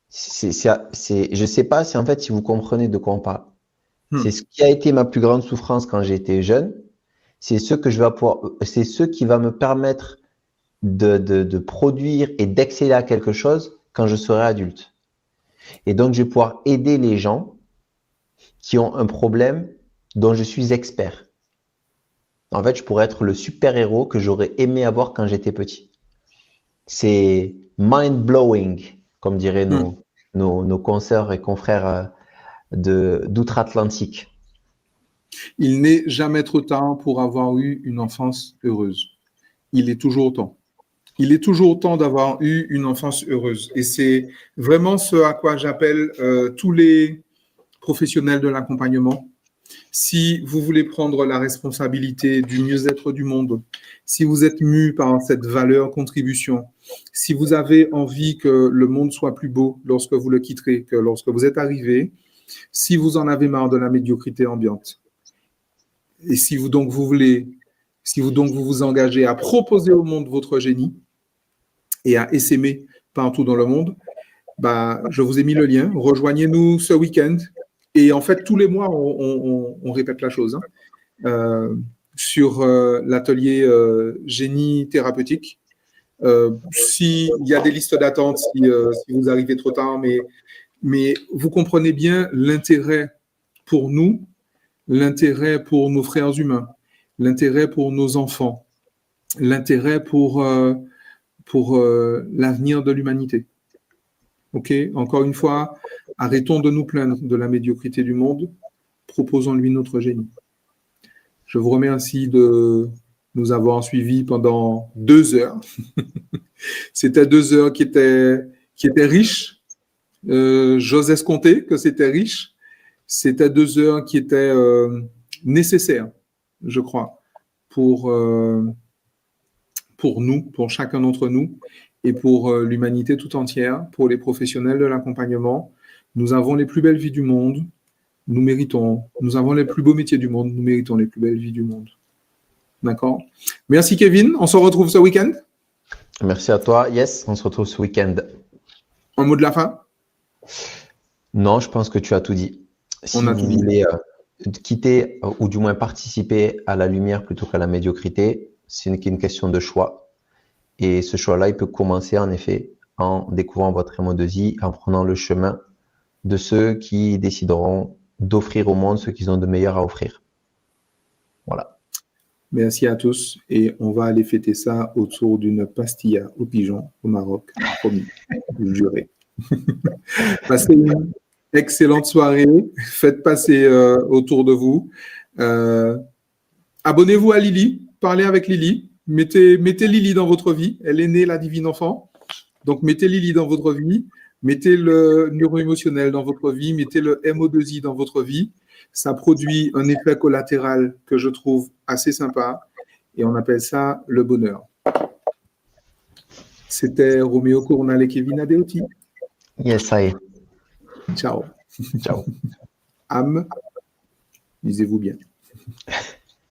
Je sais pas si en fait si vous comprenez de quoi on parle. C'est ce qui a été ma plus grande souffrance quand j'étais jeune. C'est ce qui va me permettre de produire et d'exceller à quelque chose quand je serai adulte. Et donc, je vais pouvoir aider les gens qui ont un problème dont je suis expert. En fait, je pourrais être le super-héros que j'aurais aimé avoir quand j'étais petit. C'est mind-blowing, comme diraient nos consoeurs et confrères d'outre-Atlantique. Il n'est jamais trop tard pour avoir eu une enfance heureuse. Il est toujours temps. Il est toujours temps d'avoir eu une enfance heureuse. Et c'est vraiment ce à quoi j'appelle tous les professionnels de l'accompagnement. Si vous voulez prendre la responsabilité du mieux-être du monde, si vous êtes mu par cette valeur contribution, si vous avez envie que le monde soit plus beau lorsque vous le quitterez, que lorsque vous êtes arrivé, si vous en avez marre de la médiocrité ambiante, et si vous vous engagez à proposer au monde votre génie et à essaimer partout dans le monde, je vous ai mis le lien. Rejoignez-nous ce week-end. Et en fait, tous les mois, on répète la chose sur l'atelier génie thérapeutique. S'il y a des listes d'attente, si vous arrivez trop tard, mais vous comprenez bien l'intérêt pour nous, l'intérêt pour nos frères humains, l'intérêt pour nos enfants, l'intérêt pour l'avenir de l'humanité. Ok, encore une fois, arrêtons de nous plaindre de la médiocrité du monde, proposons-lui notre génie. Je vous remercie de nous avoir suivis pendant 2 heures. C'était 2 heures qui étaient riches. J'ose escompter que c'était riche. C'était 2 heures qui étaient nécessaires, je crois, pour nous, pour chacun d'entre nous, et pour l'humanité tout entière, pour les professionnels de l'accompagnement. Nous avons les plus belles vies du monde, nous méritons. Nous avons les plus beaux métiers du monde, nous méritons les plus belles vies du monde. D'accord? Merci Kevin, on se retrouve ce week-end. Merci à toi. Yes, on se retrouve ce week-end. Un mot de la fin? Non, je pense que tu as tout dit. Si vous voulez quitter ou du moins participer à la lumière plutôt qu'à la médiocrité, c'est une question de choix. Et ce choix-là, il peut commencer en effet en découvrant votre MO2I, en prenant le chemin de ceux qui décideront d'offrir au monde ce qu'ils ont de meilleur à offrir. Voilà. Merci à tous et on va aller fêter ça autour d'une pastilla aux pigeons au Maroc, promis, juré. Passez une excellente soirée, faites passer autour de vous. Abonnez-vous à Lily, parlez avec Lily. Mettez Lily dans votre vie. Elle est née, la divine enfant. Donc, mettez Lily dans votre vie. Mettez le neuro-émotionnel dans votre vie. Mettez le MO2I dans votre vie. Ça produit un effet collatéral que je trouve assez sympa. Et on appelle ça le bonheur. C'était Roméo Cournal et Kevin Adeoti. Yes, ça y est. Ciao. Ciao. Âme, lisez-vous bien.